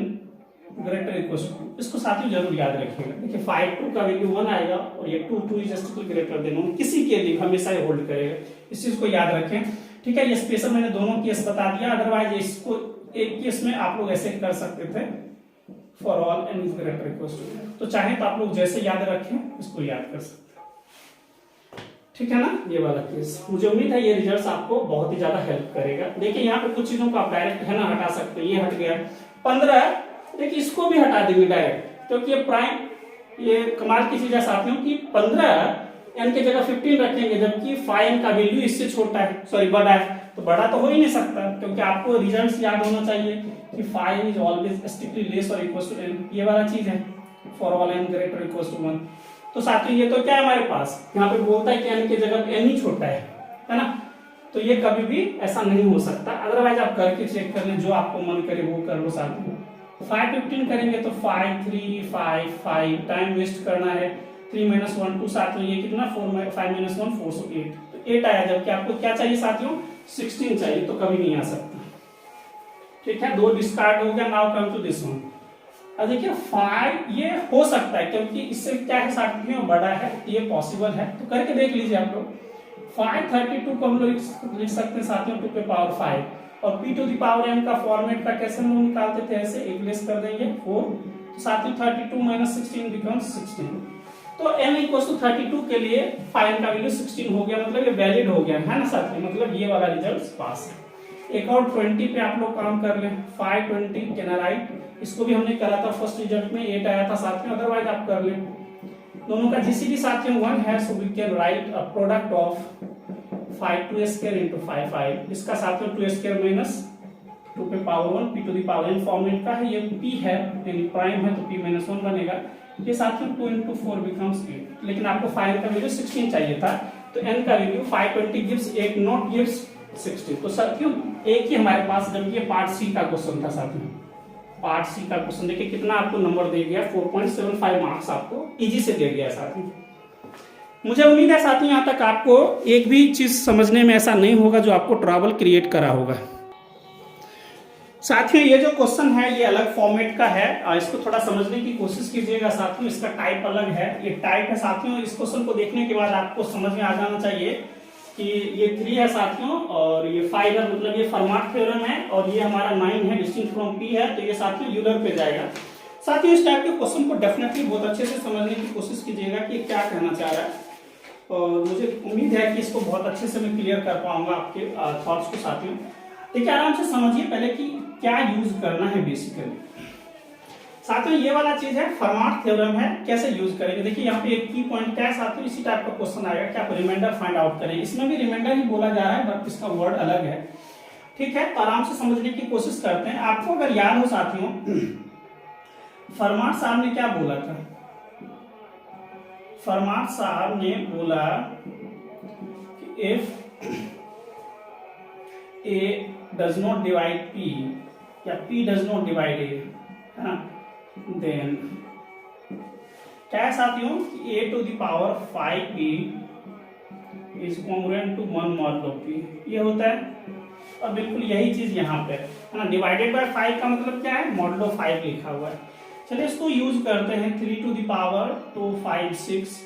greater equal to, इसको साथियों जरूर याद रखिएगा। देखिए फाइव टू का वैल्यू 1 आएगा और ये 2 इज स्टिल ग्रेटर देन 1, किसी के लिए हमेशा ये होल्ड करेगा, इस चीज को याद रखें। ठीक है, ये स्पेशल मैंने दोनों केस बता दिया, अदरवाइज इसको एक केस में आप लोग ऐसे कर सकते थे, for all N is greater equal to. तो चाहे तो आप लोग जैसे याद रखें इसको याद कर सकते हैं। ठीक है ना, ये वाला केस। मुझे उम्मीद है ये रिजल्ट्स आपको बहुत ही ज्यादा हेल्प करेगा। देखिए यहाँ पे कुछ चीजों को आप डायरेक्ट है ना हटा सकते हैं, ये हट गया 15, देखिए इसको भी हटा देंगे डायरेक्ट, क्योंकि ये प्राइम, ये कमाल की चीज है साथियों की 15 n की जगह 15 रखेंगे, जबकि 5n का वैल्यू इससे छोटा है, सॉरी बड़ा है, तो बड़ा तो हो ही नहीं सकता, क्योंकि आपको रिजल्ट्स याद होना चाहिए कि 5 इज ऑलवेज स्ट्रिक्टली लेस और इक्वल टू n, ये वाला चीज है, for all n greater equal to 1। तो साथियों ये तो क्या है हमारे पास, यहाँ पे बोलता है कि n की जगह n ही छोटा है ना, तो ये कभी भी ऐसा नहीं हो सकता। अदरवाइज आप करके चेक कर लें, जो आपको मन करे वो कर लो साथियों। 5 15 करेंगे तो 5 3 5 5, टाइम वेस्ट करना है, 3 - 1 2, साथियों ये कितना 4 5 - 1 4 so 8, तो 8 आया, जबकि आपको क्या चाहिए साथियों 16 चाहिए, तो कभी नहीं आ सकता। ठीक है, 2 डिस्कार्ड हो गया, now come to this one. अब देखिए 5 ये हो सकता है, क्योंकि इससे क्या है साथियों बड़ा है, ये पॉसिबल है, तो करके देख लीजिए आप लोग। 5 32 को हम लोग लिख सकते हैं साथियों 2 पे पावर 5, और p to the power n का फॉर्मेट का कैसे हम लोग निकालते थे, ऐसे एक लेस कर देंगे 4, तो साथियों 32 - 16 बिकम्स 16। तो n इक्वल टू 32 के लिए 5 का वैल्यू 16 हो गया, मतलब ये वैलिड हो गया है ना साथियों, मतलब ये वाला रिजल्ट पास है। एक और 20 पे आप लोग काम कर लें, 5 20 कैन आई राइट, इसको भी हमने करा था फर्स्ट रिजल्ट में 8 आया था साथियों, अदरवाइज आप कर लें। दोनों का जीसीडी साथियों 1 है, so we can write a product of 5 2 square into 5 5, इसका साथियों 2 स्क्वायर माइनस 2 पे power 1 p to the power n format का है, ये p है यानी प्राइम है, तो p - 1 बनेगा, ये साथियों 2 into 4 becomes 8, लेकिन आपको 5 का वैल्यू 16 चाहिए था, तो n का वैल्यू 520 gives 8 not gives 16। तो साथियों एक ही हमारे पास, जब ये पार्ट सी का क्वेश्चन था साथियों, पार्ट सी का क्वेश्चन देखिए कितना आपको नंबर दे दिया, 4.75 मार्क्स आपको इजी से दे दिया साथियों। मुझे उम्मीद है साथियों यहाँ तक आपको एक भी चीज समझने में ऐसा नहीं होगा जो आपको ट्रबल क्रिएट करा होगा। साथियों ये जो क्वेश्चन है ये अलग फॉर्मेट का है, इसको थोड़ा समझने की कोशिश कीजिएगा साथियों, इसका टाइप अलग है, ये टाइप है साथियों। इस क्वेश्चन को देखने के बाद आपको समझ में आ जाना चाहिए कि ये 3 है साथियों और ये 5 है, मतलब ये फर्माट थ्योरम है, और ये हमारा 9 है डिस्टिंक्ट फ्रॉम p है, तो ये साथियों यूलर पे जाएगा। साथियों इस टाइप के क्वेश्चन को डेफिनेटली बहुत अच्छे से समझने की कोशिश कीजिएगा कि क्या कहना चाह रहा है, और मुझे उम्मीद है कि इसको बहुत अच्छे से मैं क्लियर कर पाऊंगा आपके थॉट्स को साथियों। देखिए आराम से समझिए पहले कि क्या यूज करना है बेसिकली। साथियों ये वाला चीज है फर्माट थ्योरम है, कैसे यूज करेंगे। देखिए यहाँ पे एक की पॉइंट क्या है साथियों, इसी टाइप का क्वेश्चन आएगा कि आप रिमाइंडर फाइंड आउट करें, इसमें भी रिमाइंडर ही बोला जा रहा है बट इसका वर्ड अलग है। ठीक है, तो आराम से समझने की कोशिश करते हैं। आपको अगर याद हो साथियों फरमाट साहब ने क्या बोला था, फरमाट साहब ने बोला कि if a does not divide p या p does not divide a, है ना, then क्या है साथियों कि a to the power 5p is congruent to 1 modulo p, ये होता है। और बिल्कुल यही चीज यहाँ पे है ना, डिवाइडेड बाय 5 का मतलब क्या है, मॉडुलो 5 लिखा हुआ है। चलिए इसको यूज करते हैं 3 to the power 2 5 6,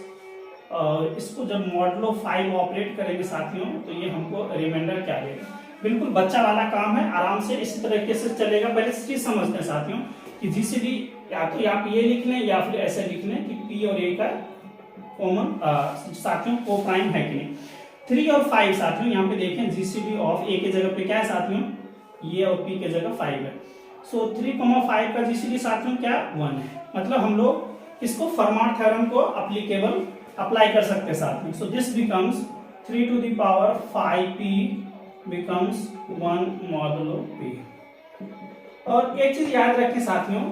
और इसको जब मॉडुलो 5 ऑपरेट करेंगे साथियों तो ये हमको रिमाइंडर क्या देगा। बिल्कुल बच्चा वाला काम है, आराम से इसी तरीके से चलेगा। पहले चीज समझते हैं साथियों कि जीसीडी या तो आप ये लिख लें या फिर ऐसे लिख लें कि पी और ए का कॉमन साथियों को प्राइम है कि नहीं। 3 और 5 साथियों यहाँ पे देखें जीसीडी ऑफ ए के जगह पे क्या है साथियों, ये और पी के जगह 5 है। सो 3,5 का जीसीडी साथियों क्या 1 है, मतलब हम लोग इसको फरमाट थ्योरम को एप्लीकेबल अप्लाई कर सकते हैं साथियों। So this becomes 3 to the power 5p becomes 1 modulo p। और एक चीज याद रखें साथियों,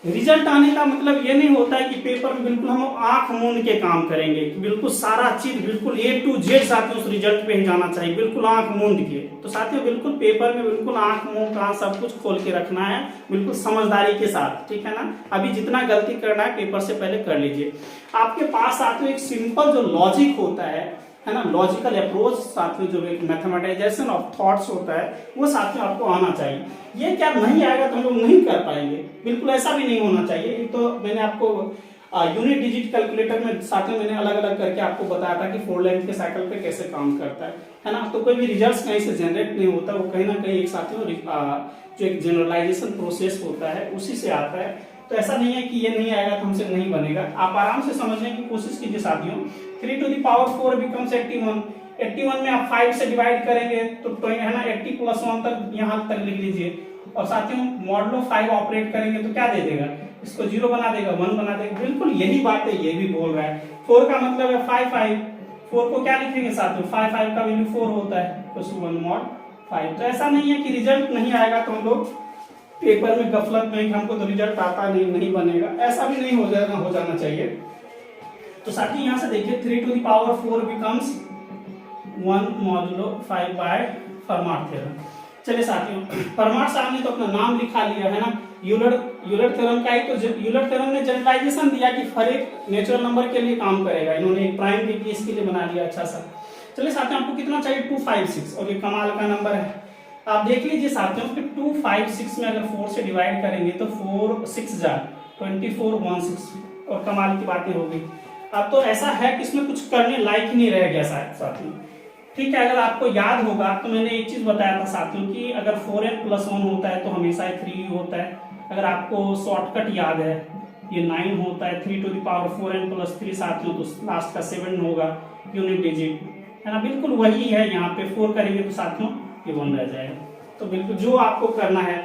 रिजल्ट आने का मतलब ये नहीं होता है कि पेपर में बिल्कुल हम आंख मूंद के काम करेंगे, बिल्कुल सारा चीज बिल्कुल A to Z साथियों उस रिजल्ट पे ही जाना चाहिए, बिल्कुल आंख मूंद के। तो साथियों बिल्कुल पेपर में बिल्कुल आंख मुंह कान सब कुछ खोल के रखना है, बिल्कुल समझदारी के साथ, ठीक है ना। अभी जितना गलती करना है पेपर से पहले कर लीजिए। आपके पास साथियों एक सिंपल जो लॉजिक होता है है ना, लॉजिकल अप्रोच, साथ में जो एक मैथमेटाइजेशन ऑफ थॉट्स होता है वो साथ में आपको आना चाहिए। ये क्या नहीं आएगा तो हम लोग नहीं कर पाएंगे, बिल्कुल ऐसा भी नहीं होना चाहिए। तो मैंने आपको यूनिट डिजिट कैलकुलेटर में साथ में मैंने अलग अलग करके आपको बताया था कि 4 लेंथ के साइकिल पे कैसे काम करता है ना। तो कोई भी रिजल्ट कहीं से जनरेट नहीं होता, वो कहीं ना कहीं एक साथियों जो एक जनरलाइजेशन प्रोसेस होता है उसी से आता है। तो ऐसा नहीं है कि ये नहीं आएगा तो हमसे नहीं बनेगा, आप आराम से समझने की कोशिश कीजिए साथियों। 3 टू द पावर 4 बिकम्स 81। 81 में आप 5 से डिवाइड करेंगे तो है ना 80 प्लस 1 तक यहाँ तक लिख लीजिए। और साथियों मॉडलो 5 ऑपरेट करेंगे तो क्या दे देगा, इसको 0 बना देगा, 1 बना देगा। बिल्कुल यही बात है, ये भी बोल रहा है। 4 का मतलब है 5 5, 4 को क्या लिखेंगे साथियों, 5 5 का वैल्यू 4 होता है, तो 1 mod 5। तो ऐसा नहीं है कि रिजल्ट नहीं आएगा तो हम लोग पेपर में गफलत में हमको तो रिजल्ट आता नहीं बनेगा, ऐसा भी नहीं हो जाना चाहिए। तो साथी यहाँ से देखिए 3 to the power 4 becomes 1 modulo 5 by Fermat theorem. चलिए साथियों, फर्माट साहब ने तो अपना नाम लिखा लिया है ना, यूलर थ्योरम का ही। तो यूलर थ्योरम ने जनरलाइजेशन दिया कि हर एक नेचुरल नंबर के लिए काम करेगा, इन्होंने एक प्राइम के केस के लिए बना लिया। अच्छा सा, चलिए साथियों आपको कितना चाहिए, 256, और ये कमाल का नंबर है। आप देख लीजिए साथियों कि 256 में अगर 4 से डिवाइड करेंगे तो 4 6 जा 24 16, और कमाल की बातें हो गई। अब तो ऐसा है कि इसमें कुछ करने लायक ही नहीं रह गया साथियों। ठीक है, अगर आपको याद होगा तो मैंने एक चीज बताया था साथियों कि अगर 4n + 1 होता है तो हमेशा 3 होता है। अगर आपको शॉर्टकट याद है, ये 9 होता है, 3 टू द पावर 4n + 3 साथियों, तो लास्ट का 7 होगा यूनिट डिजिट, है ना। बिल्कुल वही है, यहाँ पे 4 करेंगे तो साथियों ये 1 रह जाएगा। तो बिल्कुल जो आपको करना है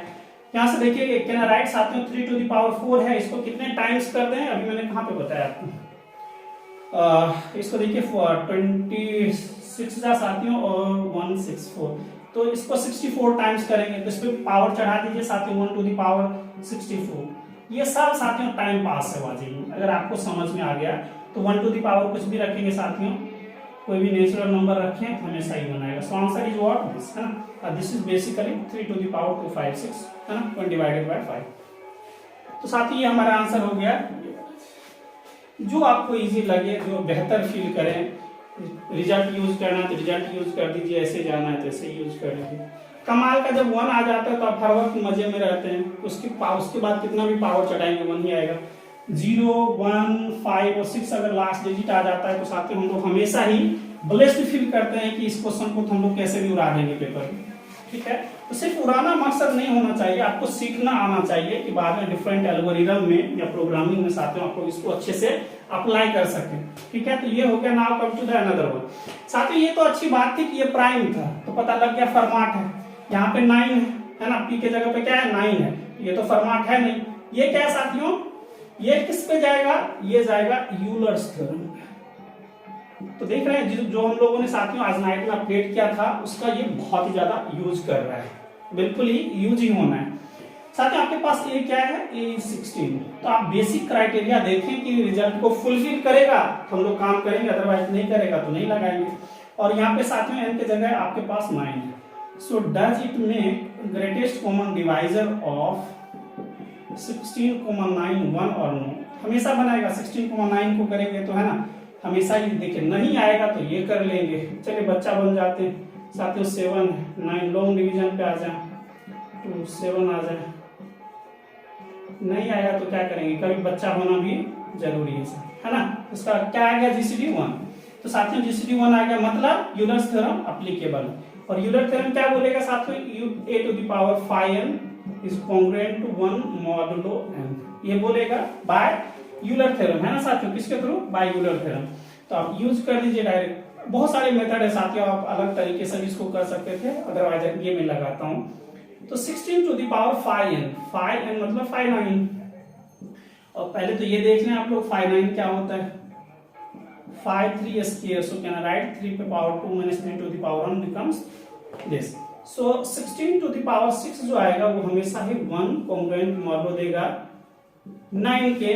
यहाँ से देखिए, कैन राइट साथियों 3 टू द पावर 4 है, इसको कितने टाइम्स कर दें, अभी मैंने कहाँ पे बताया आपको, इसको देखिए 26 जा साथियों और 164, तो इसको 64 टाइम्स करेंगे तो इस पे पावर चढ़ा दीजिए साथियों 1 टू द पावर 64। ये सब साथियों टाइम पास है वाजिब, अगर आपको समझ में आ गया तो 1 टू द पावर कुछ भी रखेंगे साथियों, कोई भी नेचुरल नंबर रखें तो हमेशा ही बनाएगा। So answer is what this, है ना, this is basically 3 to the power 256, है ना, 1 डिवाइडेड बाय 5। तो साथियों ये हमारा आंसर हो गया। जो आपको इजी लगे, जो बेहतर फील करें, रिजल्ट यूज करना है तो रिजल्ट यूज कर दीजिए, ऐसे जाना है तो ऐसे यूज कर लीजिए। कमाल का जब 1 आ जाता है तो आप हर वक्त मजे में रहते हैं, उसके बाद कितना भी पावर चढ़ाएंगे 1 ही आएगा। 0 1 5 और 6 अगर लास्ट डिजिट आ जाता है तो साथ में हम लोग हमेशा ही ब्लेस्ड फील करते हैं कि इस क्वेश्चन को हम लोग कैसे भी उड़ा देंगे पेपर में। ठीक है, तो सिर्फ उड़ाना मकसद नहीं होना चाहिए, आपको सीखना आना चाहिए कि बाद में डिफरेंट एल्गोरिदम में या प्रोग्रामिंग में साथ में आपको इसको अच्छे से अप्लाई कर सकें। ठीक है, तो ये हो गया। Now come to the another one. साथियों ये तो अच्छी बात थी कि ये प्राइम था, तो पता लग गया फर्माट है। यहाँ पे 9 है ना, पी के जगह पे क्या है 9 है, ये तो फर्माट है नहीं। ये क्या है साथियों, ये किस पे जाएगा, ये जाएगा यूलर्स थ्योरम। तो देख रहे हैं जो हम लोगों ने साथियों आज नाइट में अपडेट किया था उसका ये बहुत ही ज्यादा यूज कर रहा है, बिल्कुल ही यूज ही होना है। साथियों आपके पास ये क्या है, A16, तो आप बेसिक क्राइटेरिया देखें कि रिजल्ट को फुलफिल करेगा तो हम लोग काम करेंगे, अदरवाइज नहीं करेगा तो नहीं लगाएंगे। और यहाँ पे साथियों n के जगह आपके पास 9 है। So does it make greatest common divisor of 16,9 1 और नो, हमेशा बनाएगा। 16,9 को करेंगे तो है ना हमेशा ही, देखिए नहीं आएगा तो ये कर लेंगे। चलिए बच्चा बन जाते हैं साथियों, 7 9 लॉन्ग डिवीजन पे आ जाए, 2 7 आ जाए। नहीं आएगा तो क्या करेंगे, कभी बच्चा होना भी जरूरी है ना। उसका क्या आ गया, GCD 1। तो साथियों GCD 1 आ गया, मतलब यूलर्स थ्योरम एप्लीकेबल। और यूलर थ्योरम क्या बोलेगा साथियों, a to the power 5n is congruent to 1 modulo n, ये बोलेगा बाय यूलर थ्योरम, है ना साथियों, किसके थ्रू, बाय यूलर थ्योरम। तो आप यूज कर लीजिए डायरेक्ट। बहुत सारे मेथड है साथियों, आप अलग तरीके से इसको कर सकते थे, अदरवाइज ये मैं लगाता हूं। तो 16 टू द पावर 5n मतलब 5 9। और पहले तो ये देख लें आप लोग 5 9 क्या होता है, 5 3 square, so can I write 3 पे power 2 minus 3 to the power 1 becomes this. So 16 to the power 6 जो आएगा वो हमेशा ही 1 कॉन्ग्रुएंट मॉडुलो देगा 9 के,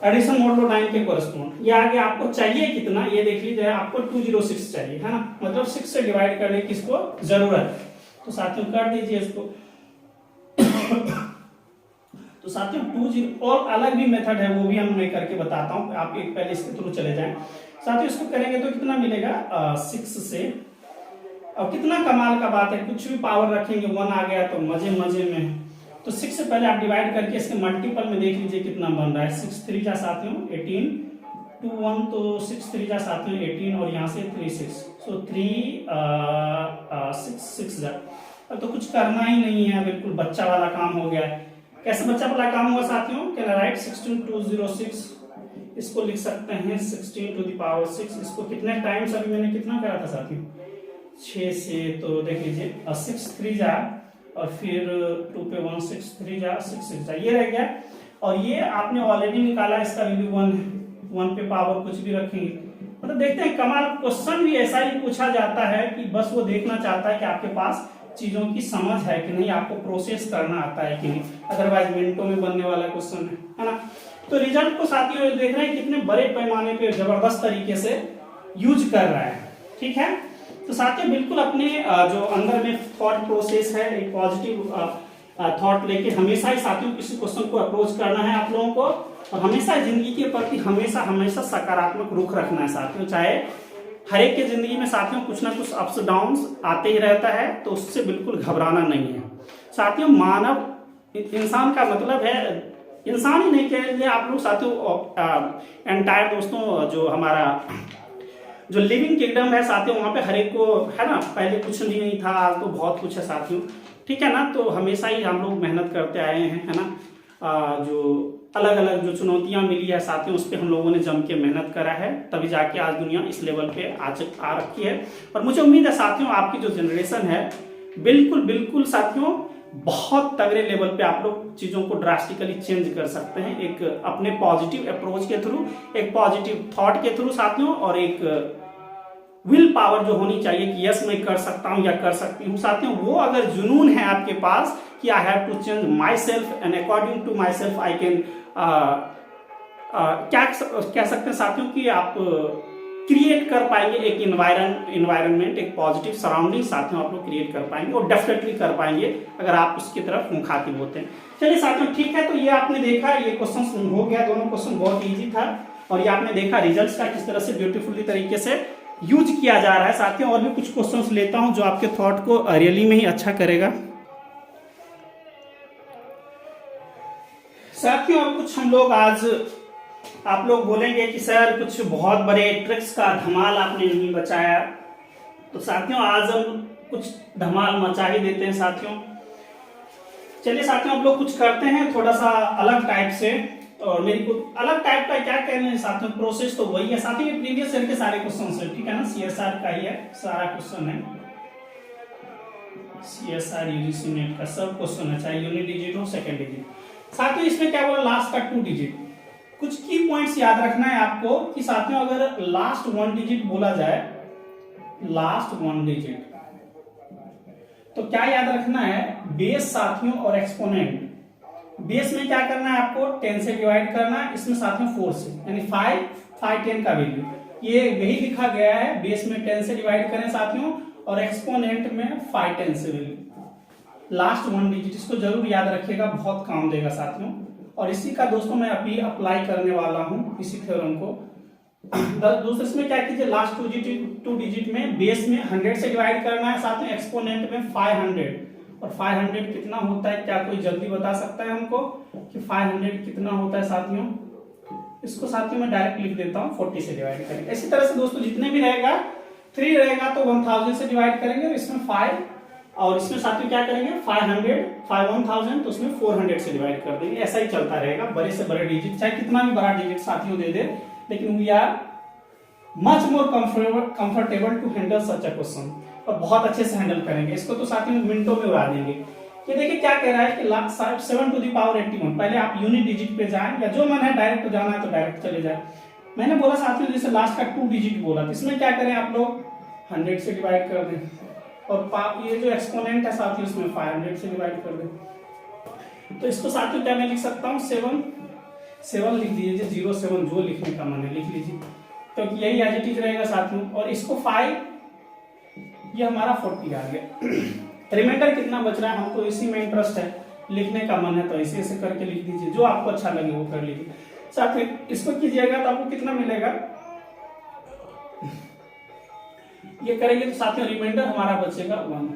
एडिशन मॉडुलो 9 के कोरिस्पोंड। ये आगे आपको चाहिए कितना, ये देख लीजिए, आपको 206 चाहिए, है ना, मतलब 6 से डिवाइड करने की इसको जरूरत है। तो साथियों कर दीजिए इसको। तो साथियों 20 और अलग भी मेथड है, वो भी हम मैं करके बताता हूं, आप एक पहले इसके थ्रू चले जाएं। साथियों इसको करेंगे तो कितना मिलेगा 6 से। अब कितना कमाल का बात है, कुछ भी पावर रखेंगे 1 आ गया तो मजे मजे में। तो 6 से पहले आप डिवाइड करके इसके मल्टीपल में देख लीजिए कितना बन रहा है। 6 3 जा साथियों 18, 2 1 तो 6 3 जा साथियों 18 और यहाँ से 3 6, सो 3 6 6 जा। अब तो कुछ करना ही नहीं है, बिल्कुल बच्चा वाला काम हो गया। कैसे बच्चा वाला काम हुआ साथियों? कैन आई राइट 16206, इसको लिख सकते हैं 16 टू द पावर 6। इसको कितने टाइम्स अभी मैंने कितना करा था साथियों? 6 से, तो देख लीजिए 6 3 जा और फिर 2 पे 1 6 3 जा 6 6 जा, ये रह गया। और ये आपने ऑलरेडी निकाला, इसका वैल्यू 1 पे पावर कुछ भी रखेंगे। मतलब देखते हैं कमाल, क्वेश्चन भी ऐसा ही पूछा जाता है कि बस वो देखना चाहता है कि आपके पास चीजों की समझ है कि नहीं, आपको प्रोसेस करना आता है कि नहीं, अदरवाइज मिनटों में बनने वाला क्वेश्चन है ना। तो रिजल्ट को साथियों देख रहे हैं कितने बड़े पैमाने पे जबरदस्त तरीके से यूज कर रहा है, ठीक है। तो साथियों बिल्कुल अपने जो अंदर में थॉट प्रोसेस है, एक पॉजिटिव थॉट लेके हमेशा ही साथियों किसी क्वेश्चन को अप्रोच करना है आप लोगों को, और हमेशा जिंदगी के प्रति हमेशा सकारात्मक रुख रखना है साथियों। चाहे हर एक के जिंदगी में साथियों कुछ ना कुछ अप्स डाउन्स आते ही रहता है, तो उससे बिल्कुल घबराना नहीं है साथियों। मानव इंसान का मतलब है, इंसान ही नहीं कह रहे आप लोग साथियों, एंटायर दोस्तों जो हमारा जो लिविंग किंगडम है साथियों, वहां पे हर एक को है ना, पहले कुछ भी नहीं था, आज तो बहुत कुछ है साथियों, ठीक है ना। तो हमेशा ही हम लोग मेहनत करते आए हैं, है ना। जो अलग अलग जो चुनौतियां मिली है साथियों, उस पर हम लोगों ने जम के मेहनत करा है, तभी जाके आज दुनिया इस लेवल पे आ रखी है। और मुझे उम्मीद है साथियों आपकी जो जनरेशन है बिल्कुल साथियों बहुत तगड़े लेवल पे आप लोग चीजों को ड्रास्टिकली चेंज कर सकते हैं, एक अपने पॉजिटिव अप्रोच के थ्रू, एक पॉजिटिव थॉट के थ्रू साथियों, और एक विल पावर जो होनी चाहिए कि यस मैं कर सकता हूं या कर सकती हूं साथियों। वो अगर जुनून है आपके पास कि I have to change myself and according to myself I can, क्या कह सकते हैं साथियों कि आप क्रिएट कर पाएंगे एक इन्वायरमेंट, एक पॉजिटिव सराउंडिंग साथियों आप लोग क्रिएट कर पाएंगे, और डेफिनेटली कर पाएंगे अगर आप उसकी तरफ मुखातिब होते हैं। चलिए साथियों ठीक है, तो ये आपने देखा, ये क्वेश्चन हो गया, दोनों क्वेश्चन बहुत इजी था, और ये आपने देखा रिजल्ट्स का किस तरह से ब्यूटीफुली तरीके से यूज किया जा रहा है साथियों। और भी कुछ क्वेश्चंस लेता हूं जो आपके थॉट को रियली में ही अच्छा करेगा साथियों। अब कुछ हम लोग आज, आप लोग बोलेंगे कि सर कुछ बहुत बड़े ट्रिक्स का धमाल आपने नहीं बचाया, तो साथियों आज हम कुछ धमाल मचा ही देते हैं साथियों। चलिए साथियों आप लोग कुछ करते हैं थोड़ा सा अलग टाइप से, और मेरी को अलग टाइप का क्या कहना है साथियों, प्रोसेस तो वही है साथियों, ये प्रीवियस ईयर के सारे क्वेश्चन है, ठीक है ना, सीएसआर का ही है सारा क्वेश्चन है, सीएसआर यूजीसी नेट का सब क्वेश्चन है, चाहे यूनिट डिजिट हो सेकंड डिजिट। साथियों इसमें क्या बोला, लास्ट का 2 डिजिट, कुछ की पॉइंट्स याद रखना है आपको कि साथियों अगर लास्ट 1 डिजिट बोला जाए, लास्ट 1 डिजिट, तो क्या याद रखना है, बेस साथियों और एक्सपोनेंट। बेस में क्या करना है आपको, 10 से डिवाइड करना है, इसमें साथियों 4 से, यानी 5 5 10 का वैल्यू, ये यही लिखा गया है, बेस में 10 से डिवाइड करें साथियों, और एक्सपोनेंट में 5 10 से वैल्यू, लास्ट 1 डिजिट, इसको जरूर याद रखिएगा, बहुत काम देगा साथियों। और इसी का दोस्तों मैं अभी अप्लाई करने वाला हूं इसी थ्योरम को। दोस्तों इसमें क्या कीजिए, लास्ट 2 डिजिट में बेस में 100 से डिवाइड करना है साथियों, एक्सपोनेंट में 500, और 500 कितना होता है, क्या कोई जल्दी बता सकता है हमको कि 500 कितना होता है साथियों? इसको साथियों मैं डायरेक्ट लिख देता हूँ, 40 से डिवाइड करेंगे। इसी तरह से दोस्तों जितने भी रहेगा, 3 रहेगा तो 1000 से डिवाइड करेंगे, इसमें 5, और इसमें साथियों क्या करेंगे, 1000 तो उसमें 400 से डिवाइड कर देंगे। ऐसा ही चलता रहेगा, बड़े से बड़े डिजिट, चाहे कितना भी बड़ा डिजिट साथियों दे दे, लेकिन we are much more comfortable to handle such a question, और बहुत अच्छे से हैंडल करेंगे इसको, तो साथियों मिनटों में उड़ा देंगे। ये देखिए क्या कह रहा है कि 7 टू द पावर 81, पहले आप यूनिट डिजिट पे जाएं, या जो मन है डायरेक्ट जाना है तो डायरेक्ट चले जाए। मैंने बोला साथियों जैसे लास्ट का 2 डिजिट बोला, तो इसमें क्या करें आप लोग 100 से डिवाइड कर दें, और ये जो एक्सपोनेंट है साथियों इसमें 500 से डिवाइड कर दें। तो इसको साथियों क्या मैं लिख सकता हूँ, 7 लिख दीजिए, 07 जो लिखने का मन है लिख लीजिए, क्योंकि यही एज इट इज रहेगा साथियों। और इसको 5, ये हमारा 40 आ गया। रिमाइंडर कितना बच रहा है, हमको इसी में इंटरेस्ट है, लिखने का मन है तो ऐसे ऐसे करके लिख दीजिए, जो आपको अच्छा लगे वो कर लीजिए। साथियों इसको कीजिएगा तो आपको कितना मिलेगा, ये करेंगे तो साथ में रिमाइंडर हमारा बचेगा 1,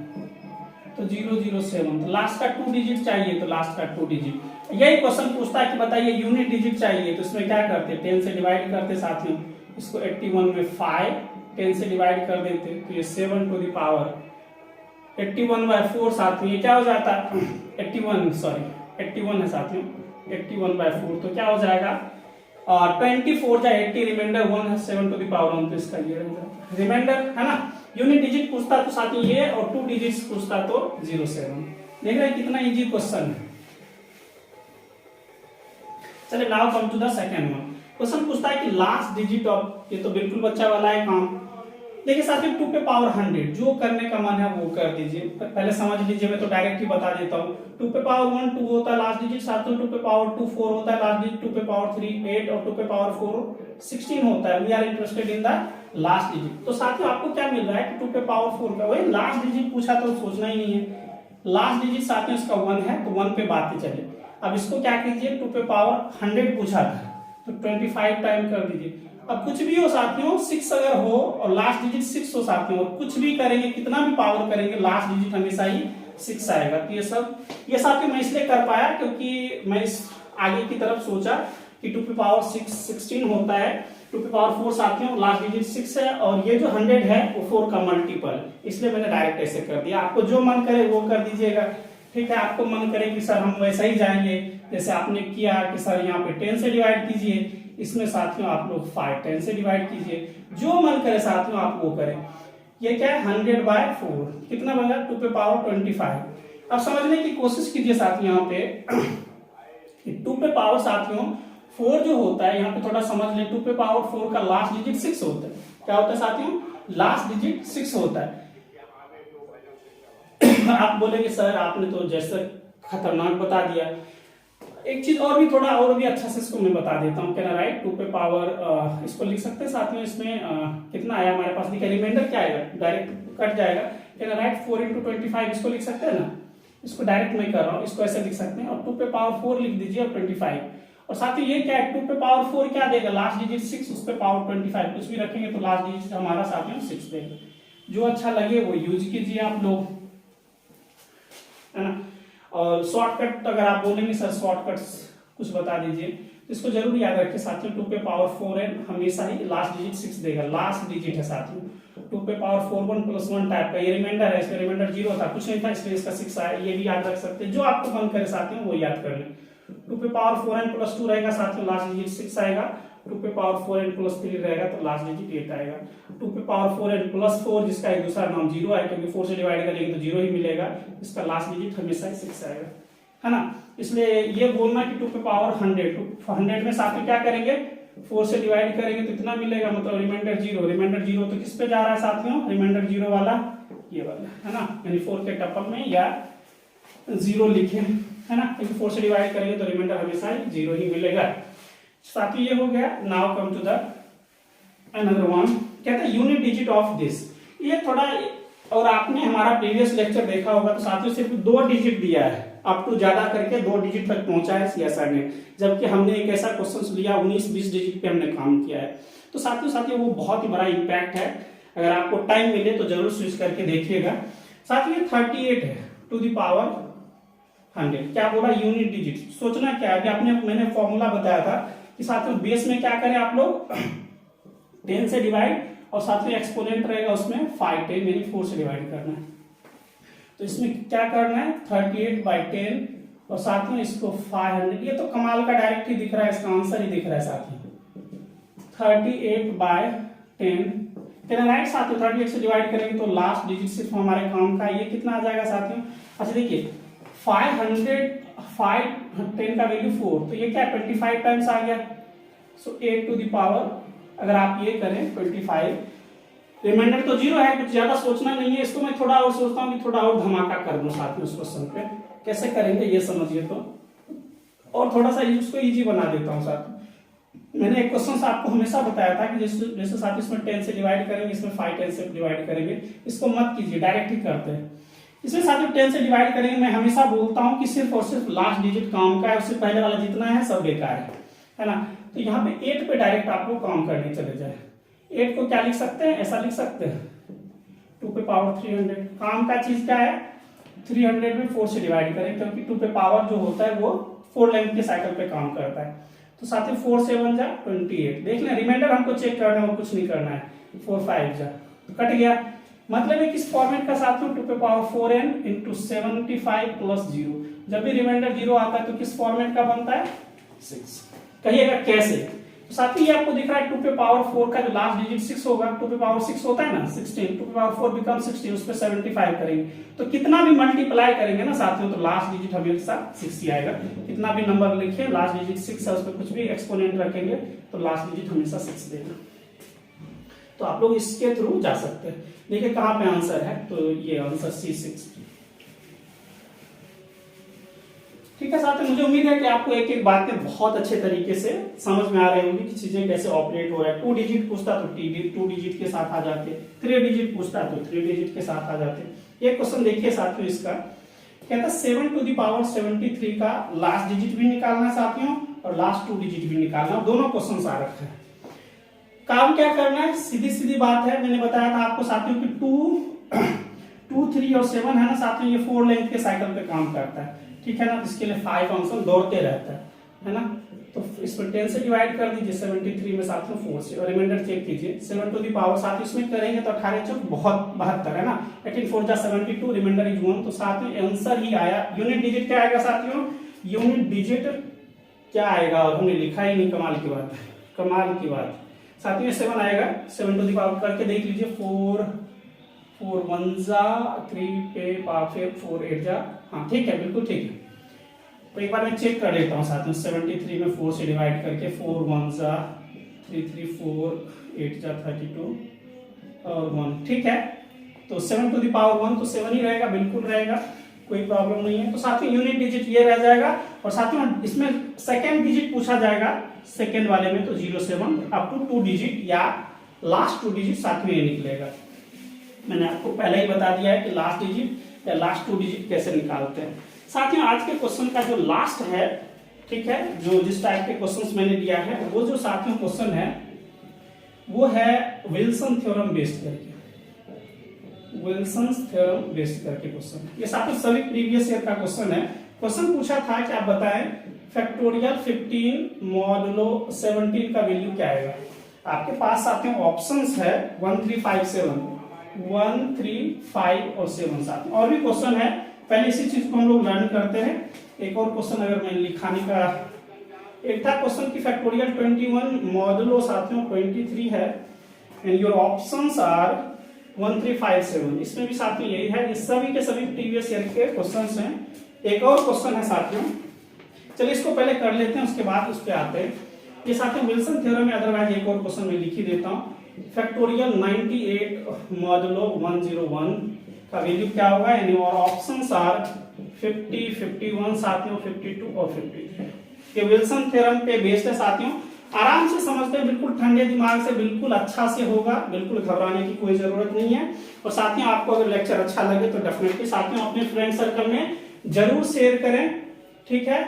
तो 007। तो लास्ट का 2 डिजिट चाहिए, तो लास्ट का 2 डिजिट। यही क्वेश्चन पूछता है कि बताइए यूनिट डिजिट चाहिए, तो इसमें क्या करते हैं 10 से डिवाइड करते साथियों, इसको 81 में 5 10 से डिवाइड कर देते, तो ये 7 टू द पावर 81/4 साथियों, ये क्या हो जाता है 81 है साथियों, 81/4, तो क्या हो जाएगा 24 जा 80, रिमाइंडर 1 है, 7 टू द पावर 1, तो इसका ये रिमाइंडर है ना। यूनिट डिजिट पूछता तो साथियों ये, और 2 डिजिट्स पूछता तो 07। देख रहे हैं कितना इजी क्वेश्चन है। चलिए now come to the second one. Question पूछता है कि लास्ट डिजिट ऑफ, ये तो बिल्कुल बच्चा वाला है काम। देखिए साथियों 2 पे पावर 100, जो करने का मन है वो कर दीजिए, पहले समझ लीजिए, मैं तो डायरेक्ट ही बता देता हूँ। 2 पे पावर 1 2 होता है लास्ट डिजिट साथियों, 2 पे पावर 2 4 होता है लास्ट डिजिट, 2 पे पावर 3 8 और 2 पे पावर 4 16 होता है। We are interested in the last digit. तो साथियों आपको क्या मिल रहा है कि 2 पे पावर 4 का वही लास्ट डिजिट पूछा तो सोचना ही नहीं है। लास्ट डिजिट साथियों इसका 1 है, तो 1 पे बात चले। अब इसको क्या कीजिए 2 पे पावर 100 पूछा था, तो 25 टाइम कर दीजिए। अब कुछ भी हो साथियों 6 अगर हो और लास्ट डिजिट 6 हो साथियों, और कुछ भी करेंगे कितना भी पावर करेंगे लास्ट डिजिट हमेशा ही 6 आएगा। तो ये साथियों मैं इसलिए कर पाया क्योंकि मैं इस आगे की तरफ सोचा कि 2 पे पावर 6 16 होता है, 2 पे पावर 4 साथियों लास्ट डिजिट 6 है, और ये जो 100 है वो 4 का मल्टीपल, इसलिए मैंने डायरेक्ट ऐसे कर दिया। आपको जो मन करे वो कर दीजिएगा, ठीक है। आपको मन करे कि सर हम वैसा ही जाएंगे जैसे आपने किया कि सर यहाँ पे 10 से डिवाइड कीजिए, इसमें साथियों आप लोग 5 10 से डिवाइड कीजिए, जो मन करे साथियों आप वो करें। ये क्या है 100/4, कितना बना 2 पे पावर 25। अब समझने की कोशिश कीजिए साथियों यहाँ पे 2 पे पावर साथियों 4 जो होता है, यहाँ पे थोड़ा समझ ले, 2 पे पावर 4 का लास्ट डिजिट 6 होता है। क्या होता है साथियों लास्ट डिजिट 6 होता है। आप बोलेंगे सर आपने तो जैसे खतरनाक बता दिया, एक चीज और भी थोड़ा और भी अच्छा से इसको मैं बता देता हूँ। क्या राइट 2 पे पावर इसको लिख सकते हैं साथियों, इसमें कितना आया हमारे पास, देखिए रिमाइंडर क्या आएगा डायरेक्ट कट जाएगा। क्या राइट 4 × 25 इसको लिख सकते हैं ना, इसको डायरेक्ट मैं कर रहा हूँ, इसको ऐसे लिख सकते हैं, और 2 पे पावर 4 लिख दीजिए और 25। और साथियों ये क्या है 2 पे पावर 4 क्या देगा लास्ट डिजिट 6, उस पे पावर 25 कुछ भी रखेंगे तो लास्ट डिजिट हमारा साथियों 6 देगा। जो अच्छा लगे वो यूज कीजिए आप लोग, है ना। और शॉर्टकट अगर आप बोलेंगे सर शॉर्टकट कुछ बता दीजिए, तो इसको जरूर याद रखिए साथियों 2 पे पावर 4 है हमेशा ही लास्ट डिजिट 6 देगा, लास्ट डिजिट है साथियों। 2 पे पावर 4 1 + 1 टाइप का ये रिमाइंडर है, इसमें रिमाइंडर 0 था, कुछ नहीं था, इसलिए इसका 6 आया। ये भी याद रख सकते हैं, जो आपको मन करे साथियों वो याद कर लें। 2 पे पावर 4n + 2 रहेगा साथियों, लास्ट डिजिट 6 आएगा। 2 पे पावर 4n + 3 रहेगा तो लास्ट डिजिट 8 आएगा। 2 पे पावर 4n + 4 जिसका एक दूसरा नाम 0 है, क्योंकि 4 से डिवाइड करेंगे तो 0 ही मिलेगा, इसका लास्ट डिजिट हमेशा 6 आएगा, है ना। इसलिए ये बोलना कि 2 पे पावर 100 में साथ में क्या करेंगे 4 से डिवाइड करेंगे तो कितना मिलेगा, मतलब रिमाइंडर 0, रिमाइंडर 0 तो किस पे जा रहा है साथियों, रिमाइंडर 0 वाला ये वाला, है ना, यानी 4 के टपल में या 0 लिखे, है ना, क्योंकि 4 से डिवाइड करेंगे तो रिमाइंडर हमेशा 0 ही मिलेगा। साथियों ये हो गया। Now come to the another one, कहता है यूनिट डिजिट ऑफ दिस। ये थोड़ा, और आपने हमारा प्रीवियस लेक्चर देखा होगा तो साथियों सिर्फ 2 डिजिट दिया है, अप टू ज्यादा करके 2 डिजिट तक पहुंचा है सीएसआर ने, जबकि हमने एक ऐसा क्वेश्चन लिया 19-20 डिजिट पे हमने काम किया है। तो साथियों वो बहुत ही बड़ा इंपैक्ट है, अगर आपको टाइम मिले तो जरूर स्विच करके देखिएगा। साथियों 38 है टू द पावर 100, क्या बोला यूनिट डिजिट। सोचना क्या है, आपने मैंने फॉर्मूला बताया था कि साथियों बेस में क्या करें आप लोग 10 से डिवाइड, और साथ में एक्सपोनेंट रहेगा उसमें 5 10 यानी 4 से डिवाइड करना है। तो इसमें क्या करना है 38/10 और साथ में इसको 500, ये तो कमाल का डायरेक्ट ही दिख रहा है, इसका आंसर ही दिख रहा है साथियों 38/10। कहना राइट साथियों 38 से डिवाइड करेंगे तो लास्ट डिजिट सिर्फ हमारे काम का, ये कितना आ जाएगा साथियों। अच्छा देखिए 510 का वैल्यू 4, तो ये क्या 25 टाइम्स आ गया, सो 8 टू द पावर, अगर आप ये करें 25, रिमाइंडर तो 0 है, कुछ ज्यादा सोचना नहीं है। इसको मैं थोड़ा और सोचता हूँ कि थोड़ा और धमाका कर दूं साथियों इस क्वेश्चन पे, कैसे करेंगे ये समझिए तो, और थोड़ा सा इसको इजी बना देता हूँ साथियों। मैंने एक क्वेश्चन आपको हमेशा बताया था कि जैसे साथियों इसमें 10 से डिवाइड करेंगे, इसमें 5 10 से डिवाइड करेंगे, इसको मत कीजिए, डायरेक्ट ही करते हैं। इसमें साथियों 10 से डिवाइड करेंगे, मैं हमेशा बोलता हूँ कि सिर्फ और सिर्फ लास्ट डिजिट काम का है, उससे पहले वाला जितना है सब बेकार है ना। तो यहाँ पे 8 पे डायरेक्ट आपको काम करने चले जाए। 8 को क्या लिख सकते हैं, ऐसा लिख सकते हैं 2 पे पावर 300। काम का चीज क्या है, 300 में 4 से डिवाइड करें, क्योंकि 2 पे पावर जो होता है वो 4 लेंथ के साइकिल पे काम करता है। तो साथ ही 4 से 1 जा 28। देख लें, रिमाइंडर हमको चेक करना है, वो कुछ नहीं करना है। 4 5 जा कट गया। मतलब है किस फॉर्मेट का साथ में, 2 पे पावर 4n इंटू 75 प्लस 0। जब भी रिमाइंडर 0 आता है तो किस फॉर्मेट का बनता है, 6। कहिएगा कैसे। तो साथ ही ये आपको दिख रहा है 2 पे पावर 4 का जो लास्ट डिजिट 6 होगा, 2 पे पावर 6 होता है ना 16, 2 पे पावर 4 बिकम 16, उस पे 75 करेंगे तो कितना भी मल्टीप्लाई करेंगे ना साथियों तो लास्ट डिजिट हमेशा 6 ही आएगा। कितना भी नंबर लिखे, लास्ट डिजिट 6 है, उस पर कुछ भी एक्सपोनेंट रखेंगे तो लास्ट डिजिट हमेशा 6 देगा। तो आप लोग इसके थ्रू जा सकते हैं। देखिए कहां पे आंसर है, तो ये आंसर C6। ठीक है साथियों, मुझे उम्मीद है कि आपको एक एक बात में बहुत अच्छे तरीके से समझ में आ रही होगी कि चीजें कैसे ऑपरेट हो रहा है। 2 डिजिट पूछता तो 2 डिजिट के साथ आ जाते, 3 डिजिट पूछता तो 3 डिजिट के साथ आ जाते। ये क्वेश्चन देखिए साथियों, इसका कहता 7 टू द पावर 73 का लास्ट डिजिट भी निकालना साथियों और लास्ट 2 डिजिट भी निकालना, दोनों क्वेश्चन आ रखे हैं। काम क्या करना है, सीधी सीधी बात है, मैंने बताया था आपको साथियों की 2 3 और 7 है ना साथियों, ये 4 लेंथ के साइकिल पे काम करता है। ठीक है ना, इसके लिए 5 फंक्शन दौड़ते रहता है ना। तो इस पर 10 से डिवाइड कर दीजिए 73 में साथियों 4 से, और रिमाइंडर चेक कीजिए 7 टू द पावर साथ इसमें करेंगे तो 18 चौक बहुत 72 है ना, 18 4 जा 72, रिमाइंडर इज 1। तो साथियों आंसर ही आया। यूनिट डिजिट क्या आएगा साथियों, यूनिट डिजिट क्या आएगा, और हमने लिखा ही नहीं, कमाल की बात, कमाल की बात साथियों 7 आएगा। 7 टू द पावर करके देख लीजिए, 4 1 जा 3 पे पावर 4 8 जा, हाँ ठीक है, बिल्कुल ठीक है। तो एक बार मैं चेक कर लेता हूँ साथियों, 73 में 4 से डिवाइड करके 4 1 जा 3 3 4 8 जा 32 और 1, ठीक है। तो 7 टू द पावर 1 तो 7 ही रहेगा, बिल्कुल रहेगा, कोई प्रॉब्लम नहीं है। तो साथियों यूनिट डिजिट ये रह जाएगा, और साथियों इसमें सेकेंड डिजिट पूछा जाएगा, सेकेंड वाले में तो 07 अप टू 2 डिजिट या लास्ट 2 डिजिट साथियों ये निकलेगा। मैंने आपको पहले ही बता दिया है कि लास्ट डिजिट या लास्ट 2 डिजिट कैसे निकालते हैं। साथियों आज के क्वेश्चन का जो लास्ट है, ठीक है, जो जिस टाइप के क्वेश्चंस मैंने दिया है, वो जो साथियों क्वेश्चन है वो है विल्सन थ्योरम बेस्ड करके, विल्सन थ्योरम बेस्ड करके क्वेश्चन। ये साथियों सभी प्रीवियस ईयर का क्वेश्चन है। क्वेश्चन पूछा था कि आप बताएं फैक्टोरियल 15 मॉडुलो 17 का वैल्यू क्या आएगा। आपके पास साथियों ऑप्शंस है 1 3 5 7, 1 3 5 और 7 साथियों। और भी क्वेश्चन है, पहले इसी चीज को हम लोग लर्न करते हैं। एक और क्वेश्चन अगर मैं लिखाने का, एक था क्वेश्चन की फैक्टोरियल 21 मॉडुलो साथियों 23 है, एंड योर ऑप्शंस आर 1 3 5 7। इसमें भी साथियों यही है, ये सभी के सभी प्रीवियस ईयर के क्वेश्चंस हैं। एक और क्वेश्चन है साथियों, चलिए इसको पहले कर लेते हैं, उसके बाद उस पर आते हैं। ये साथियों विल्सन थ्योरम में, अदरवाइज एक और क्वेश्चन मैं लिख ही देता हूँ। फैक्टोरियल 98 मॉडुलो 101 का वैल्यू क्या होगा, यानी और ऑप्शंस आर 50 51 साथियों 52 और 53। ये विल्सन थ्योरम पे बेस्ड है साथियों, आराम से समझते हैं, बिल्कुल ठंडे दिमाग से, बिल्कुल अच्छा से होगा, बिल्कुल घबराने की कोई जरूरत नहीं है। और साथियों आपको अगर लेक्चर अच्छा लगे तो डेफिनेटली साथियों अपने फ्रेंड सर्कल में जरूर शेयर करें, ठीक है।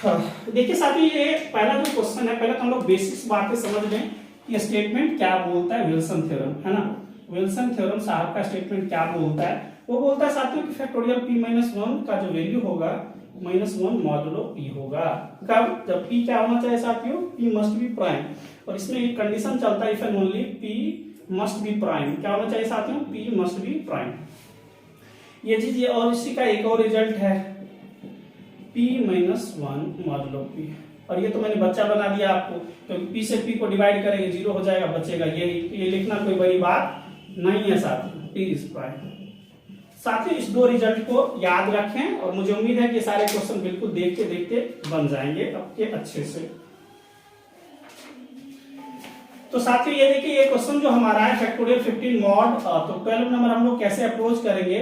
देखिए साथियों ये पहला जो क्वेश्चन है, पहले तो हम लोग बेसिक्स बातें समझ लें कि स्टेटमेंट क्या बोलता है विल्सन थ्योरम, है ना। विल्सन थ्योरम साहब का स्टेटमेंट क्या बोलता है, वो बोलता है साथियों कि फैक्टोरियल p-1 का जो वैल्यू होगा -1 मॉडुलो p होगा। कब, जब p क्या होना चाहिए साथियों, p मस्ट बी प्राइम। और इसमें एक कंडीशन चलता है, if and only p must be prime. क्या होना चाहिए साथियों, p मस्ट बी प्राइम। ये चीज ये, और इसी का एक और रिजल्ट है p-1 मॉडुलो p। और ये तो मैंने बच्चा बना दिया आपको, तो p से p को डिवाइड करेंगे 0 हो जाएगा, बचेगा ये लिखना कोई बड़ी बात नहीं है साथियों, p इज प्राइम। साथियों इस दो रिजल्ट को याद रखें, और मुझे उम्मीद है कि सारे क्वेश्चन बिल्कुल देखते देखते बन जाएंगे आपके अच्छे से। तो साथियों ये देखिए, ये क्वेश्चन जो हमारा है फैक्टोरियल 15 मॉड, तो 12 नंबर हम लोग कैसे अप्रोच करेंगे,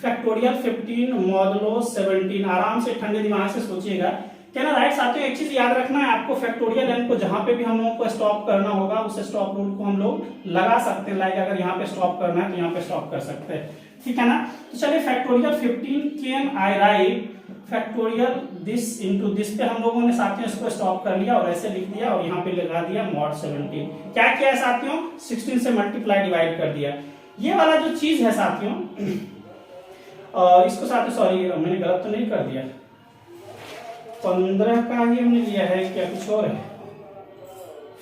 फैक्टोरियल 15 मॉडुलो 17। आराम से ठंडे दिमाग से सोचिएगा, क्या ना राइट साथियों। एक चीज याद रखना है आपको, फैक्टोरियल n को जहां पे भी हम लोगों को स्टॉप करना होगा, उस स्टॉप रूल को हम लोग लगा सकते हैं। लाइक अगर यहाँ पे स्टॉप करना है तो यहाँ पे स्टॉप कर सकते हैं, ठीक है ना। तो चलिए factorial 15 can I right factorial this into this पे हम लोगों ने साथियों इसको स्टॉप कर लिया और ऐसे लिख दिया और यहाँ पे लगा दिया मॉड 17। क्या किया है साथियों, 16 से मल्टीप्लाई डिवाइड कर दिया। ये वाला जो चीज है साथियों, इसको साथियों सॉरी मैंने गलत तो नहीं कर दिया, 15 का ही हमने लिया है क्या कुछ और है,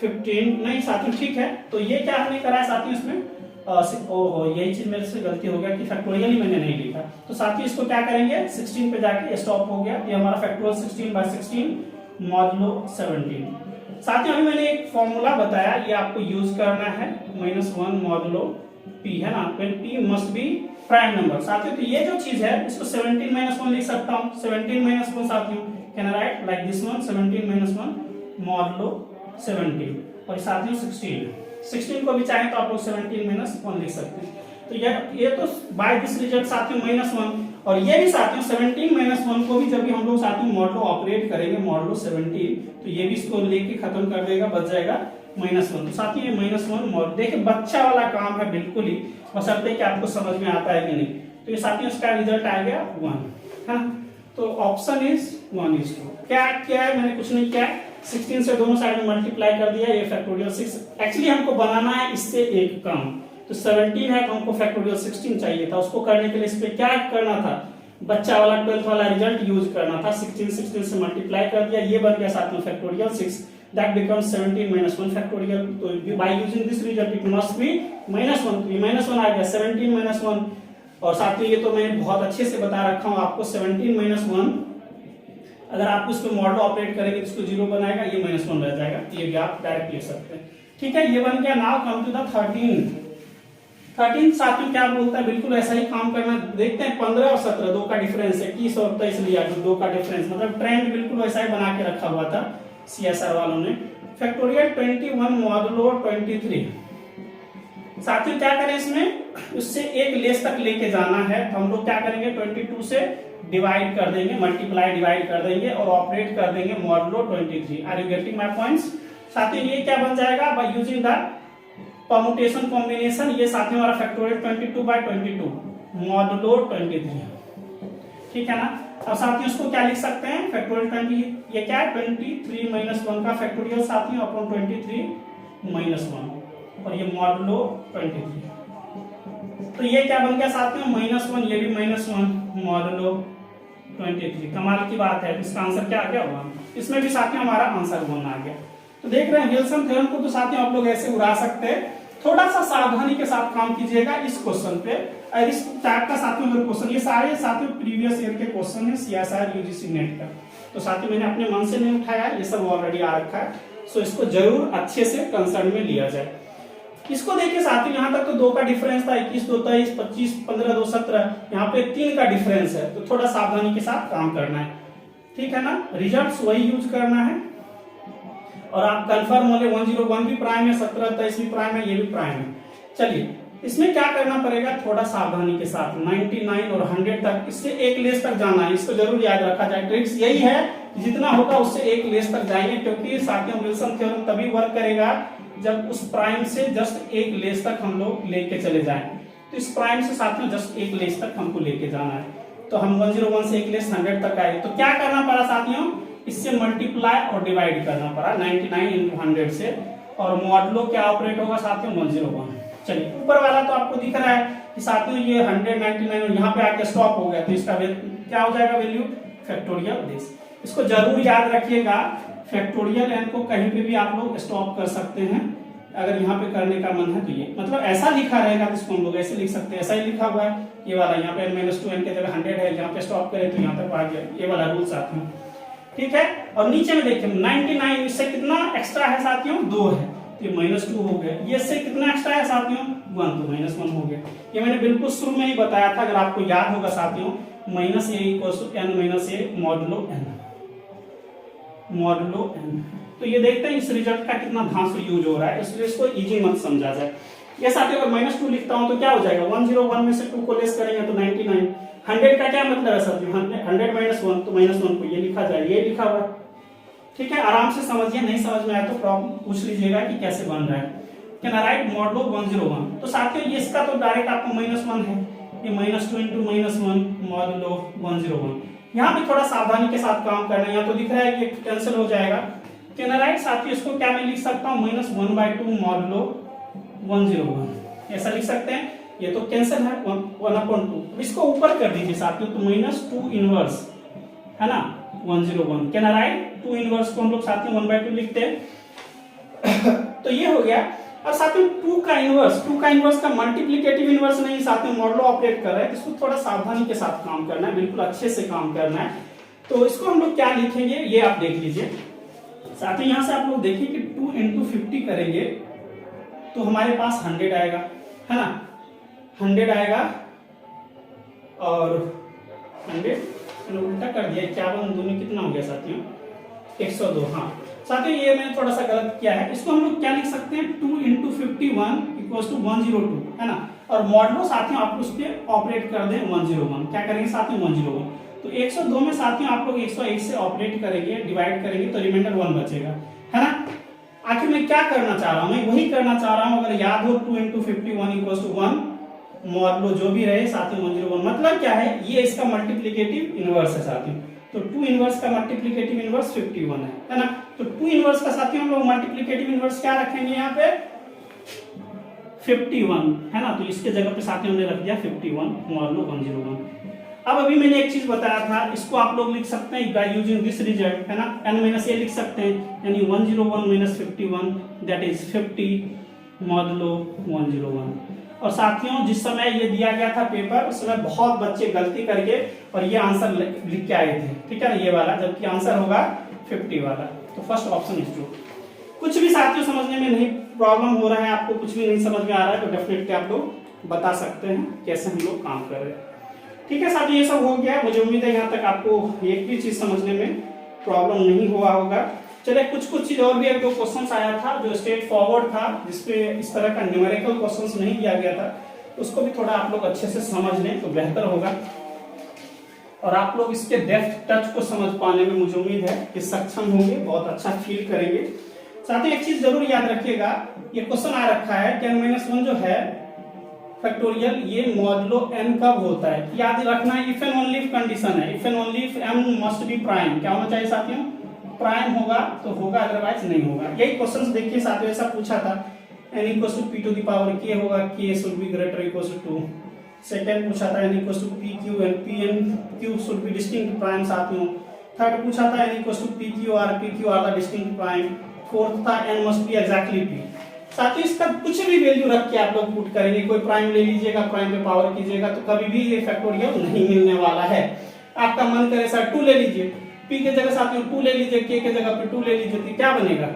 15 नहीं साथियों ठीक है। तो ये क्या हमने करा है साथियों इसमें, ओहो यही चीज मेरे से गलती हो गया कि फैक्टोरियल ही मैंने नहीं लिखा। तो साथियों इसको क्या करेंगे, 16 पे जाके स्टॉप हो गया, ये हमारा फैक्टोरियल 16/16 मॉडुलो 17। साथियों अभी मैंने एक फॉर्मूला बताया, ये आपको यूज करना है, -1 मॉडुलो p है ना, p must be prime number. साथियों तो ये जो चीज है इसको 17-1 लिख सकता हूँ, 17-1 साथियों can I right like this one, 17-1 modulo 17 और साथियों 16 को भी चाहे तो आप लोग 17-1 लिख सकते हैं। तो ये तो बाय दिस रिजल्ट साथियों -1 और ये भी साथियों 17-1 को भी जब भी हम लोग साथियों मॉडुलो ऑपरेट करेंगे मॉडुलो 17 तो ये भी इसको लेके खत्म कर देगा, बच जाएगा -1। तो साथियों ये -1 मॉडुलो देखिए बच्चा वाला काम है बिल्कुल ही, बशर्ते कि आपको समझ में आता है कि नहीं। तो ये साथियों इसका रिजल्ट आ गया 1 है। तो ऑप्शन इज 1:2। क्या किया है मैंने, कुछ नहीं किया है, 16 से दोनों साइड में मल्टीप्लाई कर दिया, ये फैक्टोरियल 6 एक्चुअली हमको बनाना है इससे एक कम, तो 17 है तो हमको फैक्टोरियल 16 चाहिए था, उसको करने के लिए इस पे क्या करना था, बच्चा वाला 12th वाला रिजल्ट यूज करना था। 16 से मल्टीप्लाई कर दिया, ये बन गया साथ में फैक्टोरियल 6 दैट बिकम्स 17-1 फैक्टोरियल। तो by using this result it must be -1, तो ये -1 आ गया 17-1 और साथ में ये तो मैं बहुत अच्छे से बता रखा हूं आपको 17-1 अगर आप उसको मॉडल ऑपरेट करेंगे तो इसको 0 बनाएगा, ये -1 रह जाएगा, ये भी आप डायरेक्ट लिख सकते हैं। ठीक है ये बन गया। नाउ कम टू द 13 साथ में क्या बोलता है, बिल्कुल ऐसा ही काम करना। देखते हैं 15 और 17 दो का डिफरेंस है, 21 और 23 लिया तो 2 का डिफरेंस, मतलब ट्रेंड बिल्कुल वैसा ही बना के रखा हुआ था सीएसआर वालों ने। फैक्टोरियल 21 मॉडुलो 23 साथियों क्या करें इसमें, उससे एक लेस तक लेके जाना है तो हम लोग क्या करेंगे 22 से डिवाइड कर देंगे, मल्टीप्लाई डिवाइड कर देंगे और ऑपरेट कर देंगे modulo 23। Are you getting my points साथियों। ये क्या बन जाएगा by using the permutation combination, ये साथियों हमारा फैक्टोरियल 22/22 मॉडुलो 23 ठीक है ना। अब साथियों इसको क्या लिख सकते हैं फैक्टोरियल 20, ये क्या है 23-1 का फैक्टोरियल साथियों अपॉन 23-1 और ये मॉडुलो 23। तो ये क्या बन गया साथियों -1, ये भी -1 मॉडुलो 23। कमाल की बात है, इसका आंसर क्या आ गया 1। इसमें भी साथियों हमारा आंसर 1 आ गया। तो देख रहे हैं विल्सन थ्योरम को तो साथियों आप लोग ऐसे उड़ा सकते हैं, थोड़ा सा सावधानी के साथ काम कीजिएगा इस क्वेश्चन पे। और इस टाइप का साथियों मेरे क्वेश्चन ये सारे साथियों प्रीवियस ईयर के क्वेश्चन है सीएसआर यूजीसी नेट का। तो साथियों मैंने अपने मन से नहीं उठाया, ये सब ऑलरेडी आ रखा है, सो इसको जरूर अच्छे से कंसर्न में लिया जाए। इसको देखिए साथियों यहाँ तक तो 2 का डिफरेंस था, 21 2 23 25 15 2 17, यहाँ पे 3 का डिफरेंस है, तो थोड़ा सावधानी के साथ काम करना है ठीक है ना। रिजल्ट्स वही यूज करना है और आप कंफर्म होंगे 101 भी प्राइम है, 17 23 भी प्राइम है, ये भी प्राइम है। चलिए इसमें क्या करना पड़ेगा, थोड़ा सावधानी के साथ 99 और 100 तक, इससे एक लेस तक जाना है, इसको जरूर याद रखा जाए। ट्रिक्स यही है जितना होगा उससे एक लेस तक जाएंगे, क्योंकि साथियों विल्सन थ्योरम तभी वर्क करेगा जब उस प्राइम से जस्ट एक लेस तक हम लोग लेके चले जाएं। तो इस प्राइम से साथियों जस्ट एक लेस तक हमको लेके जाना है, तो हम 101 से एक लेस 100 तक आए, तो क्या करना पड़ा साथियों, इससे मल्टीप्लाई और डिवाइड करना पड़ा 99 into 100 से, और मॉडुलो क्या ऑपरेट होगा साथियों 101। चलिए ऊपर वाला तो आपको दिख रहा है कि साथियों ये 199 और यहाँ पे आके स्टॉप हो गया, तो इसका क्या हो जाएगा वैल्यू फैक्टोरियल दिस। इसको जरूर याद रखिएगा, फैक्टोरियल एन को कहीं पे भी आप लोग स्टॉप कर सकते हैं अगर यहाँ पे करने का मन है तो। ये मतलब ऐसा लिखा रहेगा तो इसको हम लोग ऐसे लिख सकते हैं, ऐसा ही लिखा हुआ है ये वाला, यहाँ पे n-2 के जगह 100 है, यहाँ पे स्टॉप करें तो यहाँ तक आ गया, ये वाला रूल साथियों ठीक है। और नीचे में देखिए 99 इससे कितना एक्स्ट्रा है साथियों 2 है, ये -2 हो गया, ये इससे कितना एक्स्ट्रा है साथियों 1, तो -1 हो गया। ये मैंने बिल्कुल शुरू में ही बताया था, अगर आपको याद होगा साथियों -a मॉडुलो n। तो ये देखते हैं इस रिजल्ट का कितना धांसू यूज हो रहा है, इसलिए इसको इजी मत समझा जाए। ये साथियों अगर -2 लिखता हूं तो क्या हो जाएगा, 101 में से 2 को लेस करेंगे तो 99। 100 का क्या मतलब है साथियों 100 -1 तो -1 को ये लिखा जाए, ये लिखा हुआ ठीक है। आराम से समझिए, नहीं समझ में आया तो प्रॉब्लम पूछ लीजिएगा कि कैसे बन रहा है। कैन आई राइट मॉडुलो 101, तो साथियों ये इसका तो डायरेक्ट आपको -1 है, ये -2 into -1 मॉडुलो 101, यहाँ पे थोड़ा सावधानी के साथ काम करना है। यहाँ तो दिख रहा है कि कैंसिल हो जाएगा। कैन आई राइट साथियों, इसको क्या मैं लिख सकता हूँ -1/2 मॉडुलो 101, ऐसा लिख सकते हैं। ये तो कैंसिल है 1/2, इसको ऊपर कर दीजिए साथियों, तो -2 इनवर्स है ना 101। कैन आई राइट 2 इनवर्स को हम लोग साथियों 1/2 लिखते हैं। तो ये हो गया। और साथियों 2 का इनवर्स का मल्टीप्लिकेटिव इनवर्स नहीं साथियों मॉडुलो ऑपरेट कर रहा है, तो इसको थोड़ा सावधानी के साथ काम करना है, बिल्कुल अच्छे से काम करना है। तो इसको हम लोग क्या लिखेंगे ये आप देख लीजिए साथियों। यहां से आप लोग देखिए कि 2 × 50 करेंगे तो हमारे पास 100 आएगा, है ना 100 आएगा। और 100 उल्टा कर दिया, 51 दूनी कितना हो गया साथियों 102। हाँ साथियों ये मैंने थोड़ा सा गलत किया है, इसको हम लोग क्या लिख सकते हैं 2 × 51 = 102, है ना। और मॉडुलो साथियों आप उस पे ऑपरेट कर दें 101, क्या करेंगे साथियों 101। तो 102 में साथियों आप लोग 101 से ऑपरेट करेंगे, डिवाइड करेंगे तो रिमाइंडर 1 बचेगा, है ना। आखिर मैं क्या करना चाह रहा हूं, मैं वही करना चाह रहा हूं। अगर याद हो 2 × 51 = 1, मॉडुलो जो भी रहे साथियों 101, मतलब क्या है ये इसका मल्टीप्लिकेटिव इनवर्स है साथियों। तो 2 इनवर्स का मल्टीप्लिकेटिव इनवर्स 51 है ना। तो 2 इनवर्स का साथियों हम लोग मल्टीप्लिकेटिव इनवर्स क्या रखेंगे यहाँ पे 51, है ना। तो इसके जगह पे साथियों हमने रख दिया 51 मॉडुलो 101। अब अभी मैंने एक चीज बताया था, इसको आप लोग लिख सकते हैं बाय यूजिंग दिस रिजल्ट, है ना। n-a लिख सकते हैं, यानी 101 - 51 दैट इज 50 मॉडुलो 101। और साथियों जिस समय ये दिया गया था पेपर, उस समय बहुत बच्चे गलती करके और ये आंसर लिख के आए थे, ठीक है ना, ये वाला, जबकि आंसर होगा 50 वाला। तो फर्स्ट ऑप्शन इज ट्रू। कुछ भी साथियों समझने में नहीं प्रॉब्लम हो रहा है, आपको कुछ भी नहीं समझ में आ रहा है, तो डेफिनेटली आप लोग बता सकते हैं कैसे हम लोग काम कर रहे हैं। ठीक है साथियों, ये सब हो गया। मुझे उम्मीद है यहाँ तक आपको एक भी चीज समझने में प्रॉब्लम नहीं हुआ होगा। चलिए कुछ चीज और भी एक दो क्वेश्चंस आया था जो स्ट्रेट फॉरवर्ड था, जिसपे इस तरह का न्यूमेरिकल क्वेश्चंस नहीं दिया गया था, उसको भी थोड़ा आप लोग अच्छे से समझ लें तो बेहतर होगा। और आप लोग इसके डेप्थ टच को समझ पाने में मुझे उम्मीद है कि सक्षम होंगे, बहुत अच्छा फील करेंगे। साथ ही एक चीज जरूर याद रखिएगा, ये क्वेश्चन आ रखा है कि n-1 जो है फैक्टोरियल, ये मॉडुलो n कब होता है। याद रखना है if and only if condition है, if and only if m must be prime. क्या होना चाहिए साथियों, प्राइम होगा तो होगा, अदरवाइज नहीं होगा। यही क्वेश्चन देखिए साथियों, ऐसा पूछा था n = p⁴ होगा, k should be greater equal to 2। Second पूछा था n = pq and pn should be distinct prime साथियों। थर्ड पूछा था n = pq are the distinct prime. Fourth था n must be exactly p। साथियों इसका कुछ भी वैल्यू रख के आप लोग पुट करेंगे, कोई प्राइम ले लीजिएगा, प्राइम पे पावर कीजिएगा, तो कभी भी ये फैक्टोरियल नहीं मिलने वाला है। आपका मन करे सर 2 ले लीजिए, p के जगह साथियों 2 ले लीजिए, k के जगह पे 2 ले लीजिए, तो क्या बनेगा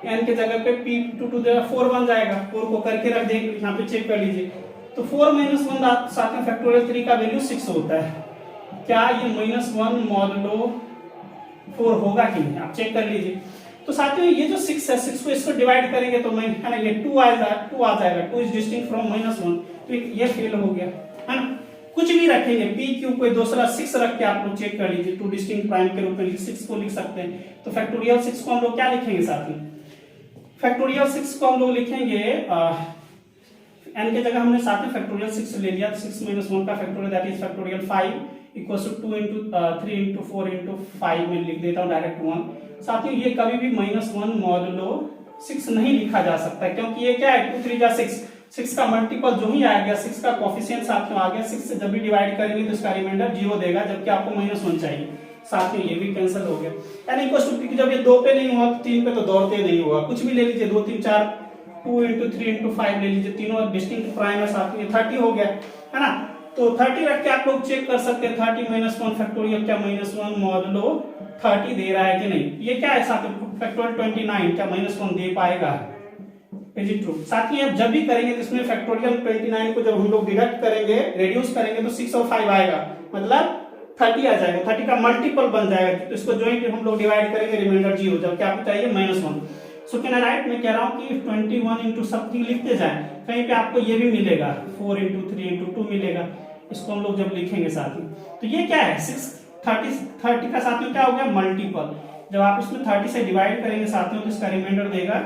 n के जगह पे p 2 4 बन जाएगा। 4 को करके रख देंगे, यहाँ पे चेक कर लीजिए। तो 4 - 1 साथियों फैक्टोरियल 3 का वैल्यू 6 होता है। क्या ये -1 मॉडुलो 4 होगा कि नहीं, आप चेक कर लीजिए। तो साथियों ये जो 6 है, 6 को इसको डिवाइड करेंगे तो मैं, है ना, ये 2 आ जाएगा। 2 इज डिस्टिंक्ट फ्रॉम -1, तो ये फेल हो गया, है ना। कुछ भी रखेंगे, p q कोई दूसरा 6 रख के आप लोग चेक कर लीजिए, 2 डिस्टिंक्ट प्राइम के रूप में 6 को लिख सकते हैं। तो फैक्टोरियल 6 को हम लोग क्या लिखेंगे साथियों, फैक्टोरियल 6 को हम लोग लिखेंगे n के जगह हमने साथियों फैक्टोरियल 6 ले लिया, 6 - 1 का फैक्टोरियल दैट इज फैक्टोरियल 5 = 2 × 3 × 4 × 5 में लिख देता हूं डायरेक्ट 1। साथियों ये कभी भी -1 मॉडुलो 6 नहीं लिखा जा सकता, क्योंकि ये क्या है 2 3 जा 6, 6 का मल्टीपल जो ही आ गया, 6 का कोफिशिएंट साथियों आ गया, 6 से जब भी डिवाइड करेंगे तो इसका रिमाइंडर 0 देगा, जबकि आपको -1 चाहिए। साथियों ये भी कैंसिल हो गया। यानी कि जब ये 2 पे नहीं हुआ तो 3 पे तो दौड़ते नहीं होगा। कुछ भी ले लीजिए, 2 3 4 2 × 3 × 5 ले लीजिए, तीनों डिस्टिंक्ट प्राइम है साथियों, 30 हो गया, है ना। तो 30 रख के आप लोग चेक कर सकते हैं 30 - 1 फैक्टोरियल, क्या -1 मॉडुलो 30 दे रहा है कि नहीं। ये क्या है साथियों फैक्टोरियल 29, क्या -1 दे पाएगा, इज इट ट्रू। साथियों अब जब भी करेंगे तो इसमें फैक्टोरियल 29 को जब हम लोग डिडक्ट करेंगे, रिड्यूस करेंगे, तो 6 और 5 आएगा, मतलब 30 आ जाएगा, 30 का मल्टीपल बन जाएगा। तो इसको ज्वाइंट हम लोग डिवाइड करेंगे, रिमाइंडर 0, जबकि आपको चाहिए -1। सो कैन आई राइट, मैं कह रहा हूं कि 21 × समथिंग लिखते जाएं, कहीं पे आपको ये भी मिलेगा 4 × 3 × 2 मिलेगा। इसको हम लोग जब लिखेंगे साथियों, तो ये क्या है 30 का साथियों क्या हो गया मल्टीपल। जब आप इसमें 30 से डिवाइड करेंगे साथियों तो इसका रिमाइंडर देगा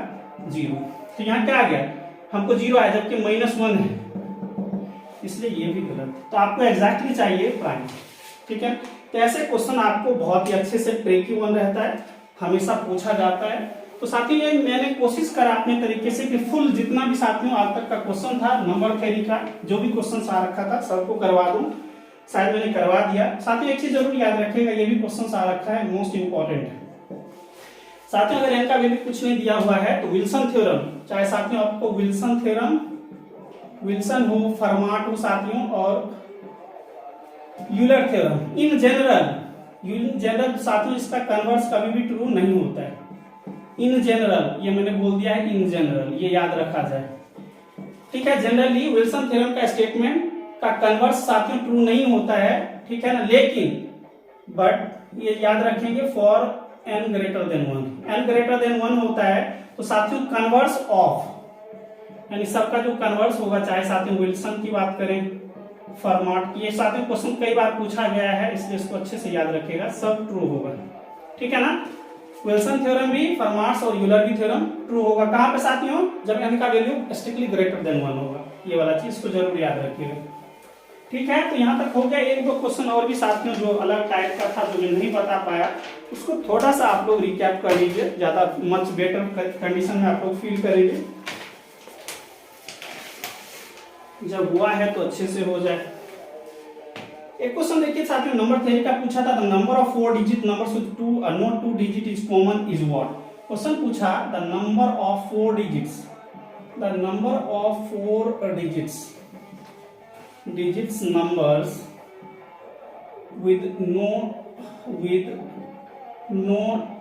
0। तो यहाँ क्या आ गया, हमको 0 आया, जबकि -1 है, इसलिए ये भी गलत। तो आपको एग्जैक्टली चाहिए प्राइम, ठीक है। तो ऐसे क्वेश्चन आपको बहुत ही अच्छे से ट्रिकी रहता है, हमेशा पूछा जाता है। तो साथियों ये मैंने कोशिश करा अपने तरीके से कि फुल जितना भी साथियों आज तक का क्वेश्चन था नंबर थ्योरी का जो भी क्वेश्चन आ रखा था सबको करवा दूं, शायद मैंने करवा दिया। साथियों एक चीज जरूर याद रखिएगा, ये भी क्वेश्चन आ रखा है, मोस्ट इंपॉर्टेंट है साथियों। अगर इनका वैल्यू कुछ नहीं दिया हुआ है तो विल्सन थ्योरम, चाहे साथियों आपको विल्सन थ्योरम, विल्सन हो, फरमाट हो साथियों, और यूलर थ्योरम, इन जनरल साथियों इसका कन्वर्स कभी भी ट्रू नहीं होता है। इन जनरल, ये मैंने बोल दिया है इन जनरल, ये याद रखा जाए, ठीक है। जनरली विल्सन थ्योरम का स्टेटमेंट का कन्वर्स साथियों ट्रू नहीं होता है, ठीक है ना, लेकिन बट ये याद रखेंगे for n greater than 1, n greater than 1 होता है तो साथियों कन्वर्स ऑफ, यानी सबका जो कन्वर्स होगा, चाहे साथियों विल्सन की बात करें, फरमाट की, ये साथियों क्वेश्चन कई बार पूछा गया है इसलिए इसको अच्छे से याद रखिएगा, सब ट्रू होगा, ठीक है ना। विल्सन थ्योरम भी, फरमाट्स और यूलर भी थ्योरम ट्रू होगा, कहां पे साथियों, जब n का वैल्यू स्ट्रिक्टली ग्रेटर देन 1 होगा, ये वाला चीज को जरूर याद रखिएगा, ठीक है। तो यहाँ तक हो गया। एक दो क्वेश्चन और भी साथियों जो अलग टाइप का था जो मैं नहीं बता पाया उसको थोड़ा सा आप लोग रिकैप कर लीजिए, ज्यादा मच बेटर कंडीशन में आप लोग फील करेंगे, जब हुआ है तो अच्छे से हो जाए। एक क्वेश्चन देखिए साथियों, नंबर थ्योरी का पूछा था, the number of 4 digit numbers with not 2 digit is common is what. Question पूछा the number of 4 digits, the number of 4 digits numbers with no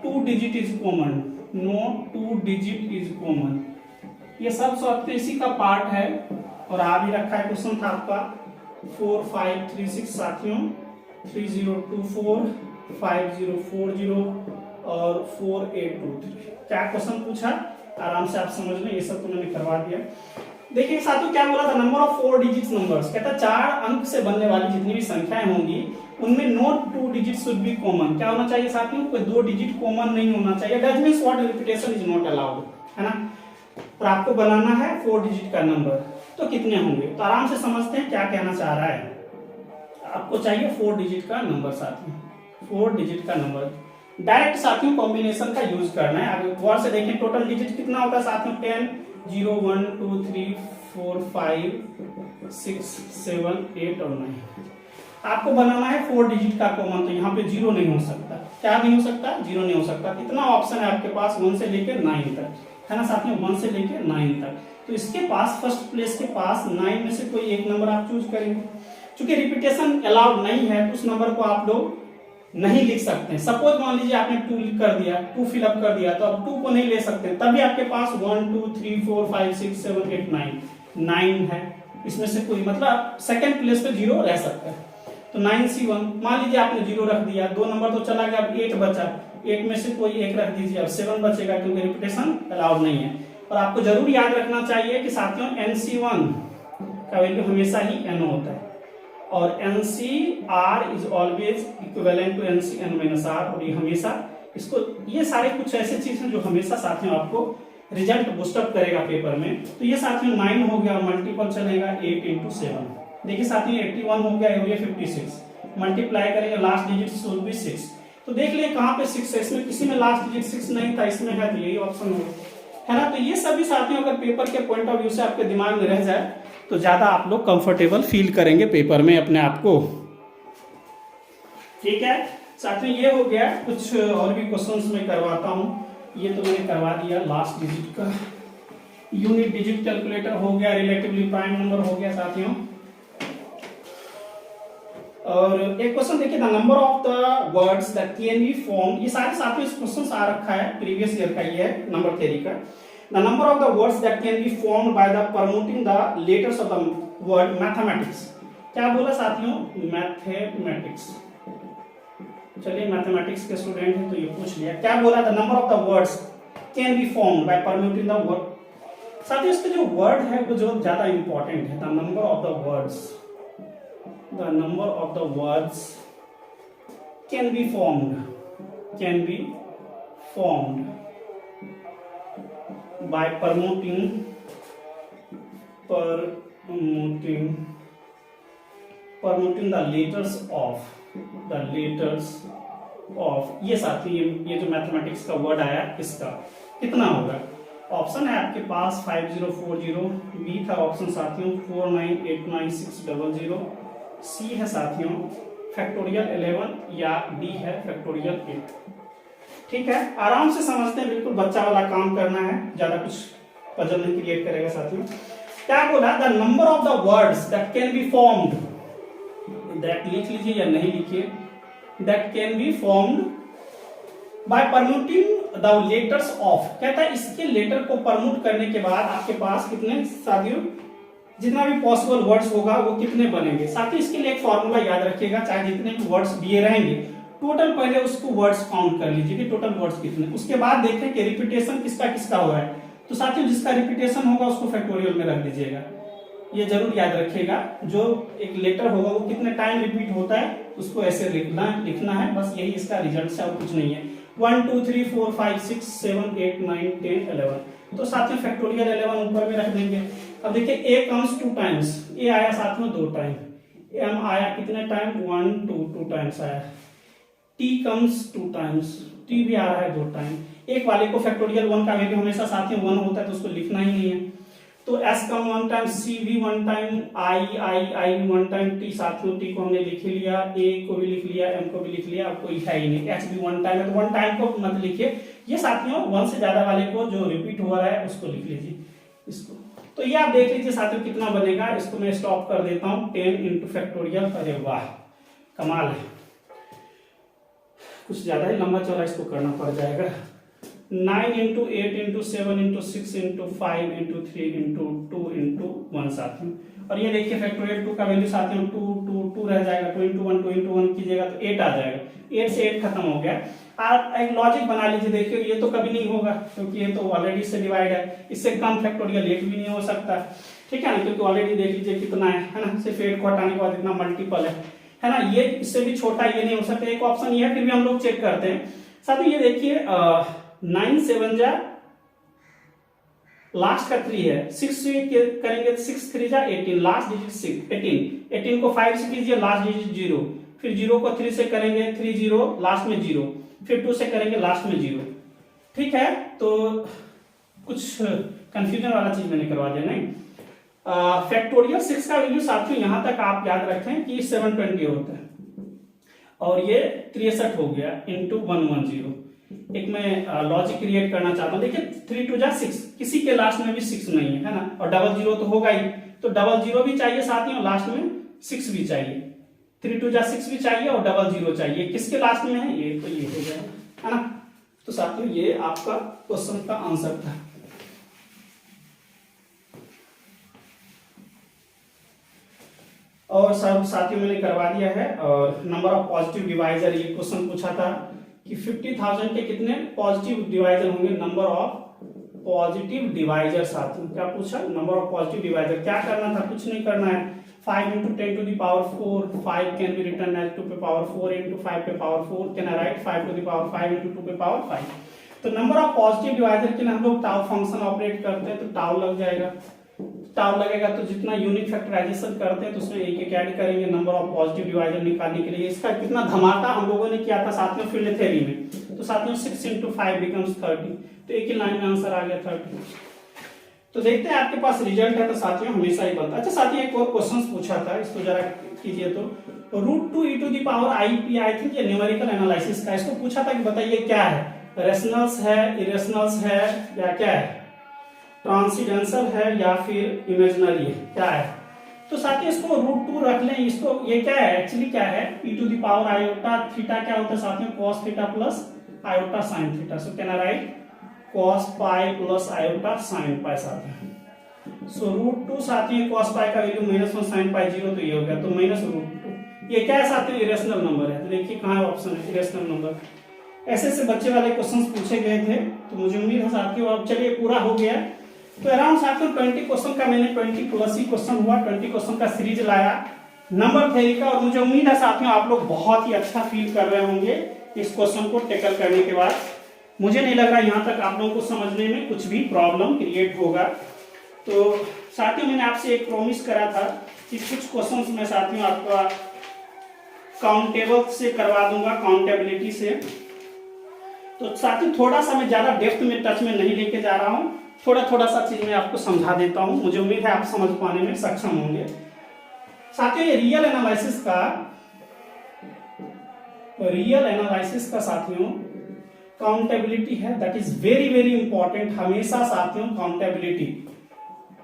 2 digit is common, no 2 digit is common, ये सब तो इसी का part है और आ भी रखा है। क्वेश्चन था आपका 4536 साथियों, 3024, 5040 और 4823। क्या क्वेश्चन पूछा आराम से आप समझ लें, ये सब तो मैंने करवा दिया। देखिए साथियों क्या बोला था, नंबर ऑफ 4 डिजिट्स नंबर्स, कहता 4 अंक से बनने वाली जितनी भी संख्याएं होंगी उनमें not 2 digit should be common. क्या होना चाहिए साथियों, कोई 2 डिजिट कॉमन नहीं होना चाहिए। That means what, repetition is not allowed, है ना। और आपको बनाना है 4 डिजिट का नंबर, तो कितने होंगे, तो आराम से समझते हैं क्या कहना चाह रहा है। आपको चाहिए 4 डिजिट का नंबर साथियों, 4 डिजिट का नंबर। डायरेक्ट साथियों कॉम्बिनेशन का यूज करना है। अगर गौर से देखें टोटल डिजिट कितना होता है साथियों, 10, 0, 1, 2, 3, 4, 5, 6, 7, 8 और 9। आपको बनाना है 4 डिजिट का कॉमन, तो यहाँ पे 0 नहीं हो सकता। क्या नहीं हो सकता, 0 नहीं हो सकता। कितना ऑप्शन है आपके पास, 1 से लेकर 9 तक, है ना साथियों, 1 से लेकर 9 तक। तो इसके पास फर्स्ट प्लेस के पास 9 में से कोई एक नंबर आप चूज करेंगे। चूंकि रिपीटेशन अलाउड नहीं है तो उस नंबर को आप लोग नहीं लिख सकते। सपोज मान लीजिए आपने 2 कर दिया, 2 फिलअप कर दिया, तो अब 2 को नहीं ले सकते, तभी आपके पास 1, 2, 3, 4, 5, 6, 7, 8, 9 है। इसमें से कोई मतलब सेकंड प्लेस पे 0 रह सकता है, तो 9C1 मान लीजिए आपने 0 रख दिया, 2 नंबर तो चला गया, अब 8 बचा, 8 में से कोई एक रख दीजिए, अब 7 बचेगा क्योंकि रिपीटेशन अलाउड नहीं है। और आपको जरूर याद रखना चाहिए कि साथियों NC1 का वैल्यू हमेशा ही n होता है और NCR is always equivalent to NCN-R, और ये हमेशा इसको, ये सारे कुछ ऐसे चीज हैं जो हमेशा साथियों आपको रिजल्ट बूस्टअप करेगा पेपर में। तो ये साथियों 9 हो गया, मल्टीपल चलेगा 8 × 7। देखिए साथियों 81 हो गया, ये 56, मल्टीप्लाई करेंगे लास्ट डिजिट शुड बी 6। तो देख लिए कहाँ पे 6 है, इसमें किसी में लास्ट डिजिट 6 नहीं था, इसमें है, तो यही ऑप्शन है ना। तो ये सभी साथियों अगर पेपर के पॉइंट ऑफ व्यू से आपके दिमाग में रह जाए तो ज्यादा आप लोग कंफर्टेबल फील करेंगे पेपर में अपने आप को, ठीक है साथियों। ये हो गया, कुछ और भी क्वेश्चंस मैं करवाता हूं। ये तो मैंने करवा दिया लास्ट डिजिट का, यूनिट डिजिट कैलकुलेटर हो गया, रिलेटिवली प्राइम नंबर हो गया साथियों। और एक क्वेश्चन देखिए, the number of the words that can B form, ये सारे साथियों क्वेश्चन आ रखा है प्रीवियस ईयर का, ये है नंबर थ्योरी का। The number of the words that can be formed by the permuting the letters of the word mathematics। क्या बोला साथियों, मैथमेटिक्स। चलिए मैथमेटिक्स के स्टूडेंट हैं तो ये पूछ लिया, क्या बोला, the number of the words can be formed by permuting the word. साथियों इसका जो वर्ड है वो जो ज्यादा इंपॉर्टेंट है, the number of the words, the number of the words can be formed, can be formed by permuting the letters of the letters of, ये साथियों ये जो मैथमेटिक्स का वर्ड आया इसका कितना होगा। ऑप्शन है आपके पास 5040, बी था ऑप्शन साथियों 4989600, सी है साथियों फैक्टोरियल 11 या डी है फैक्टोरियल 8। ठीक है, आराम से समझते हैं, बिल्कुल बच्चा वाला काम करना है, ज्यादा कुछ पजल नहीं क्रिएट करेगा साथियों। क्या बोला, the number of the words that can be formed, that लिख लीजिए या नहीं लिखिए, that can be formed by permuting the letters of, कहता है इसके लेटर को परम्यूट करने के बाद आपके पास कितने साथियों, जितना भी पॉसिबल वर्ड्स होगा वो कितने बनेंगे। साथियों इसके लिए एक फॉर्मूला याद रखिएगा, चाहे जितने भी वर्ड्स दिए रहेंगे टोटल पहले उसको वर्ड्स काउंट कर लीजिए कि टोटल वर्ड्स कितने, उसके बाद देखें कि रिपीटेशन किसका किसका हो रहा है। तो साथियों जिसका रिपीटेशन होगा उसको फैक्टोरियल में रख दीजिएगा, ये जरूर याद रखिएगा। जो एक लेटर होगा वो कितने टाइम रिपीट होता है उसको ऐसे लिखना है, बस यही इसका रिजल्ट है और कुछ नहीं है। 1 2 3 4 5 6 7 8 9 10 11, तो साथियों फैक्टोरियल 11 ऊपर में रख देंगे। अब देखिए a कम्स 2 टाइम्स, a आया साथ में 2 टाइम, m आया कितने टाइम 1 2 टाइम्स आया, t कम्स 2 टाइम्स, t भी आ रहा है 2 टाइम। एक वाले को फैक्टोरियल 1 का वैल्यू हमेशा साथियों 1 होता है तो उसको लिखना ही नहीं है, तो s कम 1 टाइम, c भी 1 टाइम, i 1 टाइम, t साथियों t को हमने लिख लिया, a को भी लिख लिया, m को भी लिख लिया, अब कोई है ही नहीं, h भी 1 टाइम है तो 1 टाइम को मत लिखिए, ये साथियों 1 से ज्यादा वाले को जो रिपीट हो रहा है उसको लिख लीजिए इसको। तो ये आप देख लीजिए साथियों कितना बनेगा, इसको मैं स्टॉप कर देता हूं 10 इंटू फैक्टोरियल, अरे वाह कमाल है, कुछ ज्यादा ही लंबा चौड़ा इसको करना पड़ जाएगा। 9 into 8 into 7 into 6 into 5 into 3 into 2 into 1 साथियों, और ये देखिए फैक्टोरियल 2 का वैल्यू साथियों 2 रह जाएगा, 2 इंटू 1 कीजिएगा तो 8 आ जाएगा, 8 से 8 खत्म हो गया। आप एक लॉजिक बना लीजिए, देखिए ये तो कभी नहीं होगा क्योंकि ये तो ऑलरेडी से डिवाइड है, इससे कम फैक्टोरियल 8 भी नहीं हो सकता, ठीक है ना, क्योंकि ऑलरेडी देख लीजिए कितना है ना, सिर्फ 8 को हटाने के बाद इतना मल्टीपल है ना, ये इससे भी छोटा ये नहीं हो सकता, एक ऑप्शन ये है, फिर भी हम लोग चेक करते हैं। साथ ये देखिए 9 7 जा लास्ट का 3 है, 6 से करेंगे तो 6 3 जा 18, लास्ट डिजिट 6 18 को 5 से कीजिए लास्ट डिजिट 0, फिर 0 को 3 से करेंगे 3 0 लास्ट में 0, फिर 2 से करेंगे लास्ट में 0, ठीक है। तो कुछ कंफ्यूजन वाला चीज मैंने करवा दिया नहीं। फैक्टोरियल 6 का वैल्यू साथियों यहां तक आप याद रखें कि 720 होता है और ये 63 हो गया इंटू 110। एक मैं लॉजिक क्रिएट करना चाहता हूं, देखिए 3 2 जा 6, किसी के लास्ट में भी 6 नहीं है ना, और डबल 0 तो होगा ही, तो डबल 0 भी चाहिए साथियों, लास्ट में 6 भी चाहिए, 3 2 जा 6 भी चाहिए और डबल 0 चाहिए, किसके लास्ट में है, ये तो ये हो जाएगा है ना। तो साथियों ये आपका क्वेश्चन का आंसर था। और सब साथियों मैंने करवा दिया है। और नंबर ऑफ पॉजिटिव डिवाइजर, ये क्वेश्चन पूछा था कि 50,000 के कितने पॉजिटिव डिवाइजर होंगे, नंबर ऑफ पॉजिटिव डिवाइजर साथियों क्या पूछा, नंबर ऑफ पॉजिटिव डिवाइजर। क्या करना था, कुछ नहीं करना है, 5 into 10 to the power 4, 5 can be written as 2 पे पावर 4 into 5 पे power 4, can I write 5 to the power 5 into 2 पे पावर 5। तो नंबर ऑफ पॉजिटिव डिवाइजर के लिए हम लोग टाउ फंक्शन ऑपरेट करते हैं, तो टाउ लग जाएगा, टाउ लगेगा तो जितना यूनिक फैक्टराइजेशन करते हैं तो उसमें एक ऐड करेंगे नंबर ऑफ पॉजिटिव डिवाइजर निकालने के लिए। इसका कितना धमाका हम लोगों ने किया था साथियों फील्ड थ्योरी में, तो साथियों 6 into 5 becomes 30, तो एक ही लाइन में आंसर आ गया 30। तो देखते हैं आपके पास रिजल्ट है तो साथियों हमेशा ही बनता है। अच्छा साथियों एक और क्वेश्चन पूछा था, इसको जरा कीजिए, तो √2 e to the power i, I think ये न्यूमेरिकल एनालिसिस का, इसको पूछा था कि बताइए क्या है, रेशनल्स है, इरेशनल्स है या क्या है, ट्रांसीडेंशियल है या फिर इमेजिनरी है, क्या है। तो साथियों इसको √2 रख लें, इसको ये क्या है, एक्चुअली क्या है, e to the power iota, theta क्या होता है साथियों, cos theta plus iota sin theta, so can I right cos pi plus iota sin पाई साथियों। सो √2 साथियों cos पाई का वैल्यू -1 sin पाई 0, तो ये हो गया, तो -√2। ये क्या है साथियों, इरेशनल नंबर है, तो देखिए कहाँ है ऑप्शन है, इरेशनल नंबर। ऐसे ऐसे बच्चे वाले क्वेश्चंस पूछे गए थे, तो मुझे उम्मीद है साथियों अब चलिए पूरा हो गया। तो अराउंड साथियों 20 क्वेश्चन का मैंने 20 प्लस ही क्वेश्चन हुआ, 20 क्वेश्चन का सीरीज लाया नंबर थ्योरी का, और मुझे उम्मीद है साथियों आप लोग बहुत ही अच्छा फील कर रहे होंगे इस क्वेश्चन को टैकल करने के बाद। मुझे नहीं लग रहा यहाँ तक आप लोगों को समझने में कुछ भी प्रॉब्लम क्रिएट होगा। तो साथियों मैंने आपसे एक प्रॉमिस करा था कि कुछ क्वेश्चंस में साथियों आपका काउंटेबल से करवा दूंगा, काउंटेबिलिटी से। तो साथियों थोड़ा सा मैं ज्यादा डेप्थ में टच में नहीं लेके जा रहा हूँ, थोड़ा थोड़ा सा चीज मैं आपको समझा देता हूँ, मुझे उम्मीद है आप समझ पाने में सक्षम होंगे। साथियों ये रियल एनालिसिस का साथियों काउंटेबिलिटी है, that is very very important. हमेशा साथियों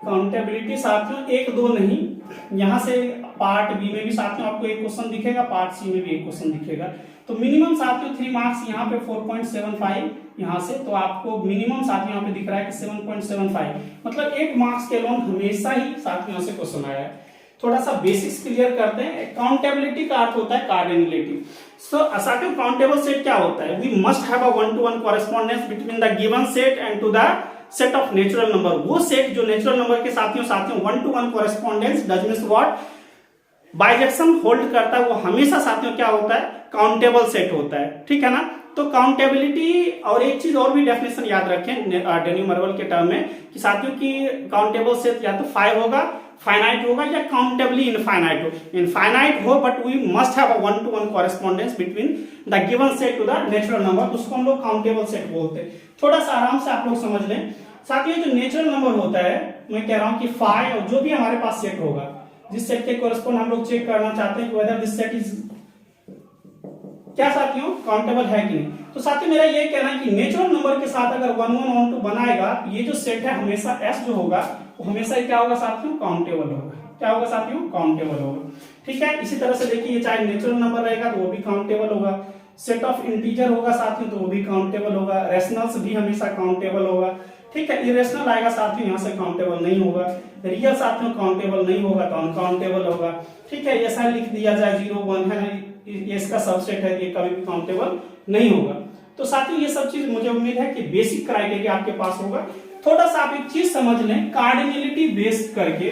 काउंटेबिलिटी साथियों एक दो नहीं, यहां से पार्ट बी में भी साथियों आपको एक क्वेश्चन दिखेगा, पार्ट सी में भी एक क्वेश्चन दिखेगा। तो मिनिमम साथियों 3 मार्क्स यहाँ पे 4.75 यहाँ से, तो आपको मिनिमम साथियों यहाँ पे दिख रहा है कि 7.75, मतलब 8 मार्क्स के लोन हमेशा ही साथियों से क्वेश्चन आया है। थोड़ा सा बेसिक्स क्लियर करते हैं। काउंटेबिलिटी का अर्थ होता है कार्डिनलिटी। सो साथियों काउंटेबल सेट क्या होता है? We must have a 1-to-1 correspondence between the given set and to the set of natural number. वो सेट जो नेचुरल नंबर के साथियों 1-to-1 correspondence does means what, bijection hold करता है, वो हमेशा साथियों क्या होता है? काउंटेबल सेट होता है, ठीक है ना। तो काउंटेबिलिटी, और एक चीज और भी डेफिनेशन याद रखें डेन्यू मर्वल के टर्म में कि साथियों की काउंटेबल सेट या तो 5 होगा, फाइनाइट होगा, या काउंटेबली इनफाइनाइट हो। इनफाइनाइट हो but we must have a 1-to-1 correspondence between the given set to the natural number, उसको हम लोग काउंटेबल सेट बोलते हैं। थोड़ा सा आराम से आप लोग समझ लें। साथियों जो नेचुरल नंबर होता है, मैं कह रहा हूं कि 5 और जो भी हमारे पास सेट होगा, जिस सेट के कॉरेस्पॉन्ड हम लोग चेक करना चाहते हैं कि वेदर दिस सेट इज क्या साथियों काउंटेबल है कि नहीं। तो साथियों मेरा ये कहना है कि नेचुरल नंबर के साथ अगर 1-1-1-2 बनाएगा, ये जो सेट है हमेशा एस जो होगा वो हमेशा ही क्या होगा साथियों? काउंटेबल होगा। क्या होगा साथियों? काउंटेबल होगा, ठीक है। इसी तरह से देखिए, चाहे नेचुरल नंबर रहेगा तो वो भी काउंटेबल होगा, सेट ऑफ इंटीजर होगा साथियों तो वो भी काउंटेबल होगा, रेशनल्स भी हमेशा काउंटेबल होगा, ठीक है। इरेशनल आएगा साथियों यहाँ से काउंटेबल नहीं होगा, रियल साथियों काउंटेबल नहीं होगा तो अनकाउंटेबल होगा, ठीक है। ऐसा लिख दिया जाए 0-1 है, ये इसका सबसेट है, ये कभी भी काउंटेबल नहीं होगा। तो साथियों ये सब चीज मुझे उम्मीद है कि बेसिक क्राइटेरिया आपके पास होगा। थोड़ा सा आप एक चीज समझ लें, कार्डिनलिटी बेस्ड करके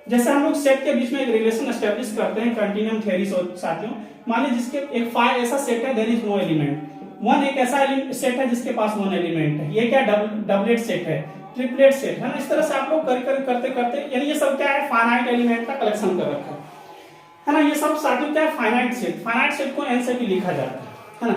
जैसे हम लोग सेट के बीच में एक रिलेशन एस्टेब्लिश करते हैं कंटिन्यूम थ्योरी साथियों। मान लीजिए जिसके एक 5 ऐसा सेट है, देयर इज नो एलिमेंट। 1 एक ऐसा सेट है जिसके पास 1 एलिमेंट है, ये क्या डबलेट सेट है, ट्रिपलेट सेट है ना। इस तरह से आप लोग करते करते यानी ये सब क्या है? फाइनाइट एलिमेंट का कलेक्शन कर रखा है ना। ये सब साथियों क्या है? फाइनाइट सेट को एन से भी लिखा जाता है ना।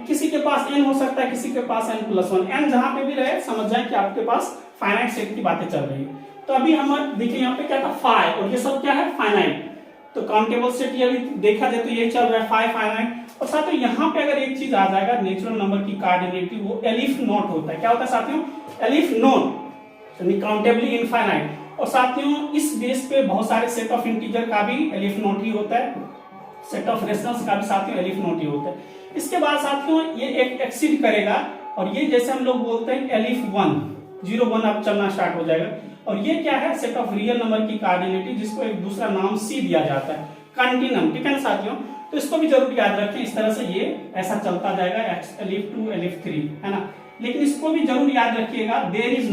किसी के पास एन हो सकता है, किसी के पास n+1, एन जहां पे भी रहे समझ जाए कि आपके पास फाइनाइट सेट की बातें चल रही है। तो अभी हम देखिए यहाँ पे क्या था? 5, और ये सब क्या है? फाइनाइट। तो काउंटेबल सेट ये अभी देखा जाए तो ये चल रहा है 5 फाइनाइट। और साथियों यहाँ पे अगर एक चीज आ जाएगा नेचुरल नंबर की कार्डिनलिटी, वो एलिफ नोट होता है। क्या होता है साथियों? एलिफ नोट, यानी काउंटेबली इनफाइनाइट। और साथियों इस बेस पे बहुत सारे सेट ऑफ इंटीजर का भी एलिफ नोट ही होता है, सेट ऑफ रेशनल्स का भी साथियों एलिफ नोट ही होता है। इसके बाद साथियों ये एक एक्सीड करेगा, और ये जैसे हम लोग बोलते हैं एलिफ 1, 0-1 अब चलना स्टार्ट हो जाएगा। और ये क्या है? सेट ऑफ रियल नंबर की कार्डिनलिटी, जिसको एक दूसरा नाम सी दिया जाता है, कंटिन्यूम, ठीक है ना साथियों। तो इसको भी जरूर याद रखें। इस तरह से ये ऐसा चलता जाएगा, एलिफ 2 एलिफ 3 है ना। लेकिन इसको भी जरूर याद रखिएगा, there is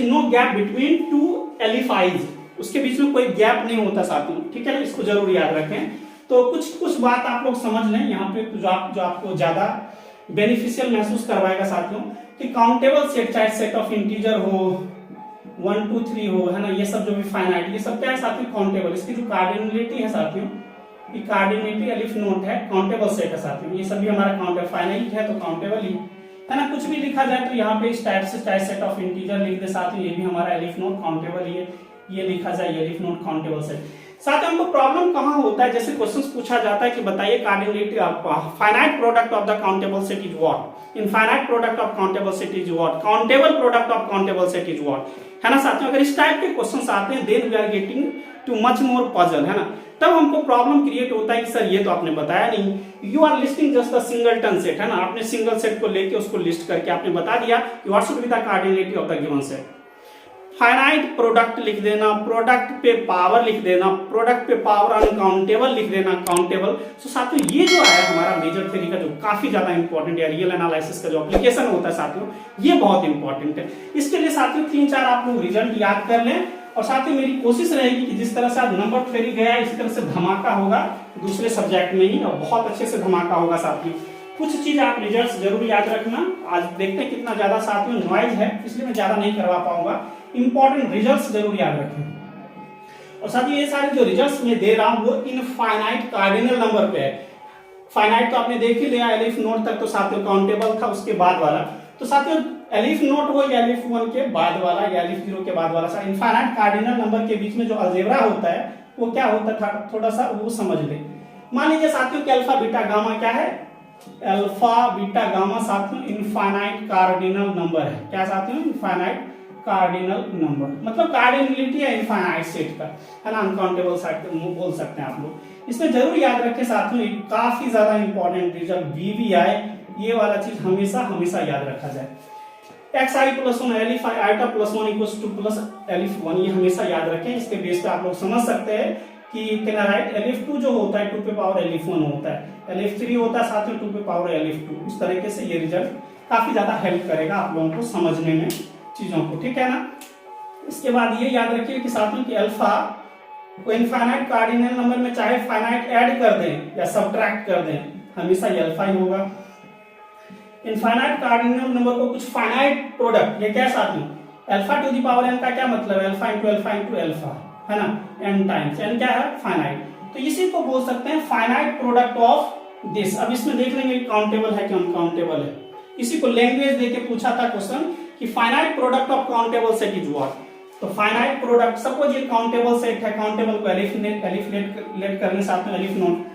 no gap between 2 एलिफाइज, उसके बीच में कोई गैप नहीं होता साथियों, ठीक है ना। इसको जरूर याद रखें। तो कुछ बात आप लोग समझ लें यहाँ पे, जो आपको ज्यादा बेनिफिशियल महसूस करवाएगा साथियों, कि काउंटेबल सेट, चाहे सेट ऑफ इंटीजर हो, 1 2 3 हो, है ना, ये सब जो भी फाइनाइट, ये सब क्या है साथियों? काउंटेबल। इसकी जो कार्डिनलिटी है साथियों, ये कार्डिनलिटी एलिफ नोट है, काउंटेबल सेट है साथियों। ये सब भी हमारा काउंटेबल, फाइनाइट है तो काउंटेबल ही है ना। कुछ भी लिखा जाए तो यहाँ पे इस टाइप से, चाहे सेट ऑफ इंटीजर लिख दे साथियों, ये भी हमारा एलिफ नोट काउंटेबल ही है। ये लिखा जाए एलिफ नोट काउंटेबल सेट। साथ ही हमको प्रॉब्लम कहाँ होता है? जैसे क्वेश्चंस पूछा जाता है कि बताइए cardinality of finite product of the countable set is what, infinite product of countable set is what, countable product of countable set is what, है ना साथियों। अगर इस टाइप के क्वेश्चंस आते हैं, then we are getting too much more puzzle, है ना। तब हमको प्रॉब्लम क्रिएट होता है कि सर ये तो आपने बताया नहीं, you are listing just the singleton set, है ना। आपने सिंगल सेट को लेके उसको लिस्ट करके आपने बता दिया कि what should be the cardinality of the given set. Finite product लिख देना, प्रोडक्ट पे पावर लिख देना, प्रोडक्ट पे पावर अनकाउंटेबल लिख देना, काउंटेबल। सो साथियों ये जो है हमारा मेजर थ्योरी का जो काफी ज्यादा इंपॉर्टेंट है, रियल एनालिसिस का जो एप्लीकेशन होता है साथियों, ये बहुत इंपॉर्टेंट है। इसके लिए साथियों 3-4 आप लोग रिजल्ट याद कर लें। और साथ ही मेरी कोशिश रहेगी कि जिस तरह से आज नंबर थ्योरी गया है, इसी तरह से धमाका होगा दूसरे सब्जेक्ट में ही, और बहुत अच्छे से धमाका होगा साथियों। कुछ चीज आप रिजल्ट्स जरूर याद रखना। आज देखते हैं कितना ज्यादा साथियों नॉइज है, इसलिए मैं ज्यादा नहीं करवा पाऊंगा। इंपॉर्टेंट रिजल्ट्स जरूर याद रखें। और साथियों ये सारे जो रिजल्ट्स मैं दे रहा हूँ वो इनफाइनाइट कार्डिनल नंबर पे है। फाइनाइट तो आपने देख ही लिया, एलिफ नोट तक तो साथियों काउंटेबल था, उसके बाद वाला तो साथियों एलिफ नोट हो या एलिफ 1 के बाद वाला या एलिफ 0 के बाद वाला, इनफाइनाइट कार्डिनल नंबर के बीच में जो अलजेब्रा होता है वो क्या होता था, थोड़ा सा वो समझ ले। मान लीजिए साथियों कि अल्फा बीटा गामा क्या है, अल्फा बीटा गामा साथियों इनफाइनाइट कार्डिनल नंबर है। क्या साथियों, इनफाइनाइट कार्डिनल नंबर, मतलब कार्डिनलिटी है इनफाइनाइट सेट का, है ना, अनकाउंटेबल सेट बोल सकते हैं आप लोग। इसमें जरूर याद रखें साथियों, काफी ज्यादा इंपॉर्टेंट रिजल्ट वीवीआई, ये वाला चीज हमेशा हमेशा याद रखा जाए। X i plus one aleph eta plus one equals two plus aleph one, ये हमेशा याद रखें। इसके बेस पे आप लोग समझ सकते हैं कि कैन राइट एलिफ 2 जो होता है 2 पे पावर एलिफ 1 होता है, एलिफ 3 होता है साथ में 2 पे पावर एलिफ 2। इस तरीके से ये रिजल्ट काफी ज्यादा हेल्प करेगा आप लोगों को समझने में चीजों को, ठीक है ना। इसके बाद ये याद रखिए कि साथ में कि अल्फा को इनफाइनाइट कार्डिनल नंबर में चाहे फाइनाइट ऐड कर दें या सब्ट्रैक्ट कर दें, हमेशा ये अल्फा ही होगा। इनफाइनाइट कार्डिनल नंबर को कुछ फाइनाइट प्रोडक्ट, ये क्या साथ में alpha two the power n का क्या मतलब है, अल्फा इंटू अल्फा, है ना, n टाइम्स, n क्या है फाइनाइट, तो इसी को बोल सकते हैं फाइनाइट प्रोडक्ट ऑफ दिस। अब इसमें देख लेंगे काउंटेबल है कि अनकाउंटेबल है। इसी को लैंग्वेज देके पूछा था क्वेश्चन कि finite product of countable set is what. तो फाइनाइट प्रोडक्ट, सपोज ये काउंटेबल सेट है, काउंटेबल को एलिफ लेट करने साथ में एलिफ नोट,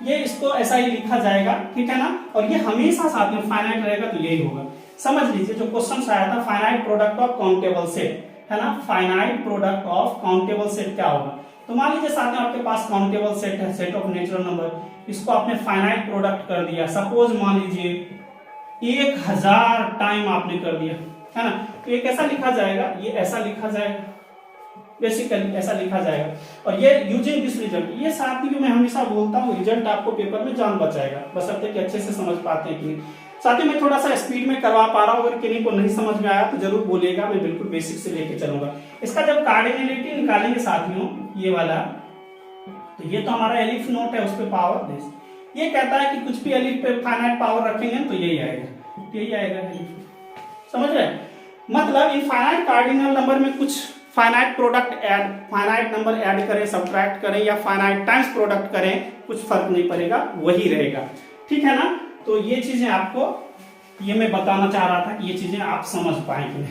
ये इसको ऐसा ही लिखा जाएगा, ठीक है ना। और ये हमेशा साथ में फाइनाइट रहेगा, तो यही होगा। समझ लीजिए जो क्वेश्चन आया था finite product of countable set, है ना, finite product of countable set क्या होगा। तो मान लीजिए साथ में आपके पास काउंटेबल सेट है, सेट ऑफ नेचुरल नंबर, इसको आपने फाइनाइट प्रोडक्ट कर दिया। सपोज मान लीजिए 1000 टाइम आपने कर दिया, है ना, तो ये कैसा लिखा जाएगा, ये ऐसा लिखा जाएगा, बेसिकली ऐसा लिखा जाएगा। और ये यूजिंग दिस रिजल्ट, ये साथियों मैं हमेशा बोलता हूँ रिजल्ट आपको पेपर में जान बचाएगा, बशर्ते कि अच्छे से समझ पाते हैं कि नहीं। साथियों मैं थोड़ा सा स्पीड में करवा पा रहा हूँ, अगर किसी को नहीं समझ में आया तो जरूर बोलिएगा, मैं बिल्कुल बेसिक से लेके चलूंगा। इसका जब कार्डिनलिटी निकालेंगे साथियों ये वाला, तो ये तो हमारा एलिफ नोट है, उस पर पावर दिस, ये कहता है कि कुछ भी एलिफ पे फाइनाइट पावर रखेंगे तो यही आएगा, यही आएगा एलिफ, समझ रहे। मतलब इनफाइनाइट कार्डिनल नंबर में कुछ finite product add, finite number add करें, सब्ट्रैक्ट करें या फाइनाइट टाइम्स प्रोडक्ट करें, कुछ फर्क नहीं पड़ेगा, वही रहेगा, ठीक है ना। तो ये चीजें आपको, ये मैं बताना चाह रहा था कि ये चीजें आप समझ पाएंगे,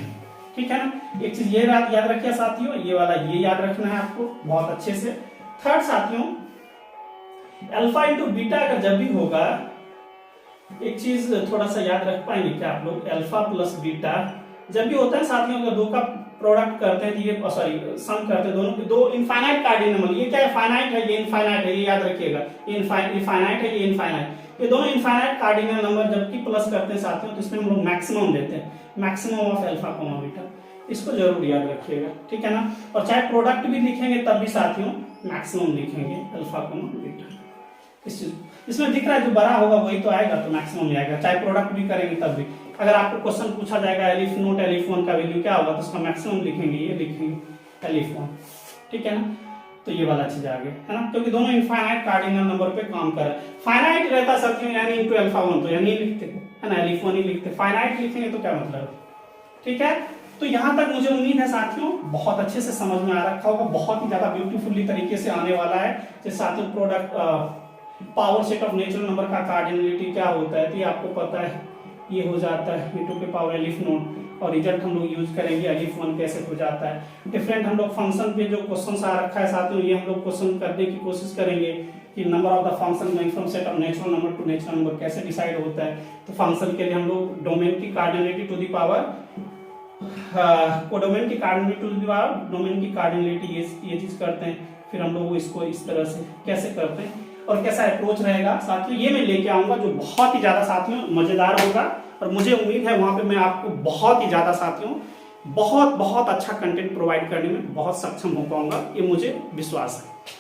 ठीक है ना। एक चीज ये याद रखिए साथियों, ये वाला ये याद रखना है आपको बहुत अच्छे से। थर्ड साथियों, अल्फा इंटू बीटा अगर जब भी होगा, एक चीज थोड़ा सा याद रख पाएंगे क्या आप लोग, अल्फा प्लस बीटा जब भी होता है साथियों, अगर दो का प्रोडक्ट करते हैं तो ये सॉरी सम करते हैं दोनों के, दो इनफाइनाइट कार्डिनल नंबर, ये क्या है फाइनाइट है, ये इनफाइनाइट है, ये याद रखिएगा, ये इनफाइनाइट है, ये इनफाइनाइट, ये दोनों इनफाइनाइट कार्डिनल नंबर जबकि प्लस करते हैं साथियों, तो इसमें हम लोग मैक्सिमम लेते हैं, maximum of alpha comma beta, इसको जरूर याद रखिएगा, ठीक है ना। और चाहे प्रोडक्ट भी लिखेंगे तब भी साथियों मैक्सिमम लिखेंगे अल्फा कॉमा बीटा। इसमें दिख रहा है जो बड़ा होगा वही तो आएगा, तो मैक्सिमम आएगा, चाहे प्रोडक्ट भी करेंगे तब भी। अगर आपको क्वेश्चन पूछा जाएगा एलिफ नोट एलिफ 1 का वैल्यू क्या होगा, तो उसका मैक्सिमम लिखेंगे, ये लिखेंगे एलिफ 1, ठीक है ना। तो ये वाला चीज आ गया, है ना, क्योंकि दोनों इनफाइनाइट कार्डिनल नंबर पे काम कर रहे हैं। फाइनाइट रहता साथियों यानी इनटू अल्फा 1, तो यानी लिखते, है ना, एलिफ 1 ही लिखते, फाइनाइट लिखेंगे तो क्या मतलब, ठीक है। तो यहाँ तक मुझे उम्मीद है साथियों बहुत अच्छे से समझ में आ रखा होगा, बहुत ही ज्यादा ब्यूटीफुली तरीके से आने वाला है। जैसे साथियों product power set of natural number का कार्डिनलिटी क्या होता है, तो ये आपको पता है, ये हो जाता है टू पे पावर एलिफ नोट, और रिजल्ट हम लोग यूज करेंगे एलिफ 1 कैसे हो जाता है। डिफरेंट हम लोग फंक्शन पे जो क्वेश्चन आ रखा है साथियों, ये हम लोग क्वेश्चन करने की कोशिश करेंगे कि number of the function going from set of natural number two natural number कैसे डिसाइड होता है। तो फंक्शन के लिए हम लोग डोमेन की cardinality to the power codomain की cardinality to the power domain की कार्डिनलिटी, ये चीज करते हैं। फिर हम लोग इसको इस तरह से कैसे करते हैं और कैसा अप्रोच रहेगा साथियों, ये मैं लेके आऊंगा जो बहुत ही ज्यादा साथियों मजेदार होगा। और मुझे उम्मीद है वहां पे मैं आपको बहुत ही ज्यादा साथियों बहुत अच्छा कंटेंट प्रोवाइड करने में बहुत सक्षम हो पाऊंगा, ये मुझे विश्वास है।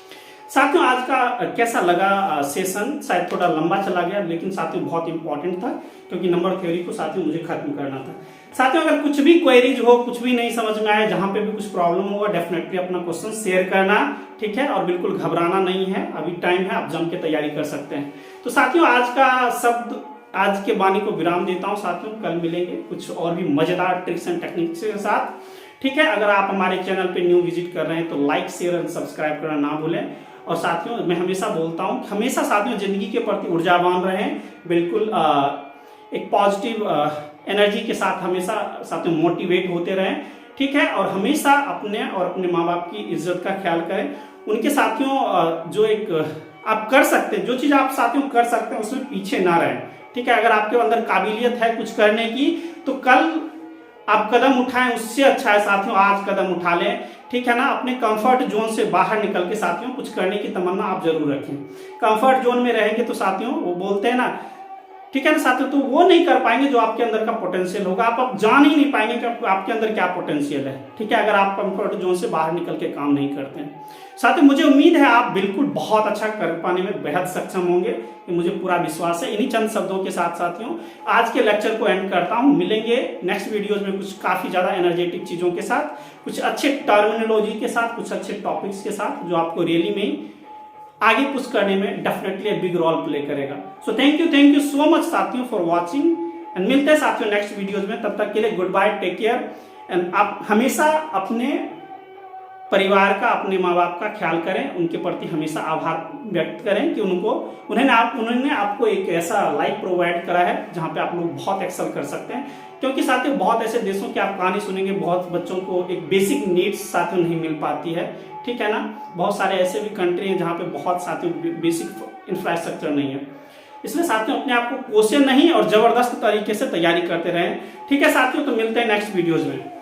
साथियों आज का कैसा लगा सेशन, शायद थोड़ा लंबा चला गया, लेकिन साथियों बहुत इंपॉर्टेंट था, क्योंकि नंबर थ्योरी को साथियों मुझे खत्म करना था। साथियों अगर कुछ भी क्वेरीज हो, कुछ भी नहीं समझ में आए, जहां पे भी कुछ प्रॉब्लम होगा, डेफिनेटली अपना क्वेश्चन शेयर करना, ठीक है। और बिल्कुल घबराना नहीं है, अभी टाइम है, आप जम के तैयारी कर सकते हैं। तो साथियों आज के वाणी को विराम देता हूं साथियों, कल मिलेंगे कुछ और भी मजेदार ट्रिक्स एंड टेक्निक्स के साथ, ठीक है, अगर आप हमारे चैनल पे न्यू विजिट कर रहे हैं तो लाइक शेयर एंड सब्सक्राइब करना ना भूलें। और साथियों मैं हमेशा बोलता हूँ, हमेशा साथियों जिंदगी के प्रति ऊर्जावान रहें, बिल्कुल एक पॉजिटिव एनर्जी के साथ हमेशा साथियों मोटिवेट होते रहें, ठीक है। और हमेशा अपने और अपने माँ बाप की इज्जत का ख्याल करें। उनके साथियों जो एक आप कर सकते हैं, जो चीज़ आप साथियों कर सकते हैं उसमें पीछे ना रहें, ठीक है। अगर आपके अंदर काबिलियत है कुछ करने की तो कल आप कदम उठाएं, उससे अच्छा है साथियों आज कदम उठा लें, ठीक है ना। अपने कंफर्ट जोन से बाहर निकल के साथियों कुछ करने की तमन्ना आप जरूर रखें। कंफर्ट जोन में रहेंगे तो साथियों वो बोलते हैं ना, ठीक है ना साथियों, तो वो नहीं कर पाएंगे जो आपके अंदर का पोटेंशियल होगा। आप अब जान ही नहीं पाएंगे कि आपके अंदर क्या पोटेंशियल है, ठीक है, अगर आप कंफर्ट जोन से बाहर निकल के काम नहीं करते हैं। साथियों मुझे उम्मीद है आप बिल्कुल बहुत अच्छा कर पाने में बेहद सक्षम होंगे, ये मुझे पूरा विश्वास है। इन्हीं चंद शब्दों के साथ साथियों आज के लेक्चर को एंड करता हूँ। मिलेंगे नेक्स्ट वीडियोज में कुछ काफी ज्यादा एनर्जेटिक चीजों के साथ, कुछ अच्छे टर्मिनोलॉजी के साथ, कुछ अच्छे टॉपिक्स के साथ जो आपको रियली में आगे पुश करने में डेफिनेटली बिग रोल प्ले करेगा। So thank you so much साथियों फॉर वाचिंग एंड मिलते हैं साथियों नेक्स्ट वीडियोज में। तब तक के लिए goodbye, take care and आप हमेशा अपने परिवार का, अपने माँ बाप का ख्याल करें, उनके प्रति हमेशा आभार व्यक्त करें कि उन्होंने आपको एक ऐसा लाइफ प्रोवाइड करा है जहाँ पे आप लोग बहुत एक्सेल कर सकते हैं। क्योंकि साथियों बहुत ऐसे देशों की आप कहानी सुनेंगे, बहुत बच्चों को एक बेसिक नीड्स साथियों नहीं मिल पाती है, ठीक है ना। बहुत सारे ऐसे भी कंट्री हैं जहाँ पे बहुत साथियों बेसिक इंफ्रास्ट्रक्चर नहीं है। इसलिए साथियों अपने आप को कोसे नहीं और जबरदस्त तरीके से तैयारी करते रहें, ठीक है साथियों। तो मिलते हैं नेक्स्ट वीडियोज में।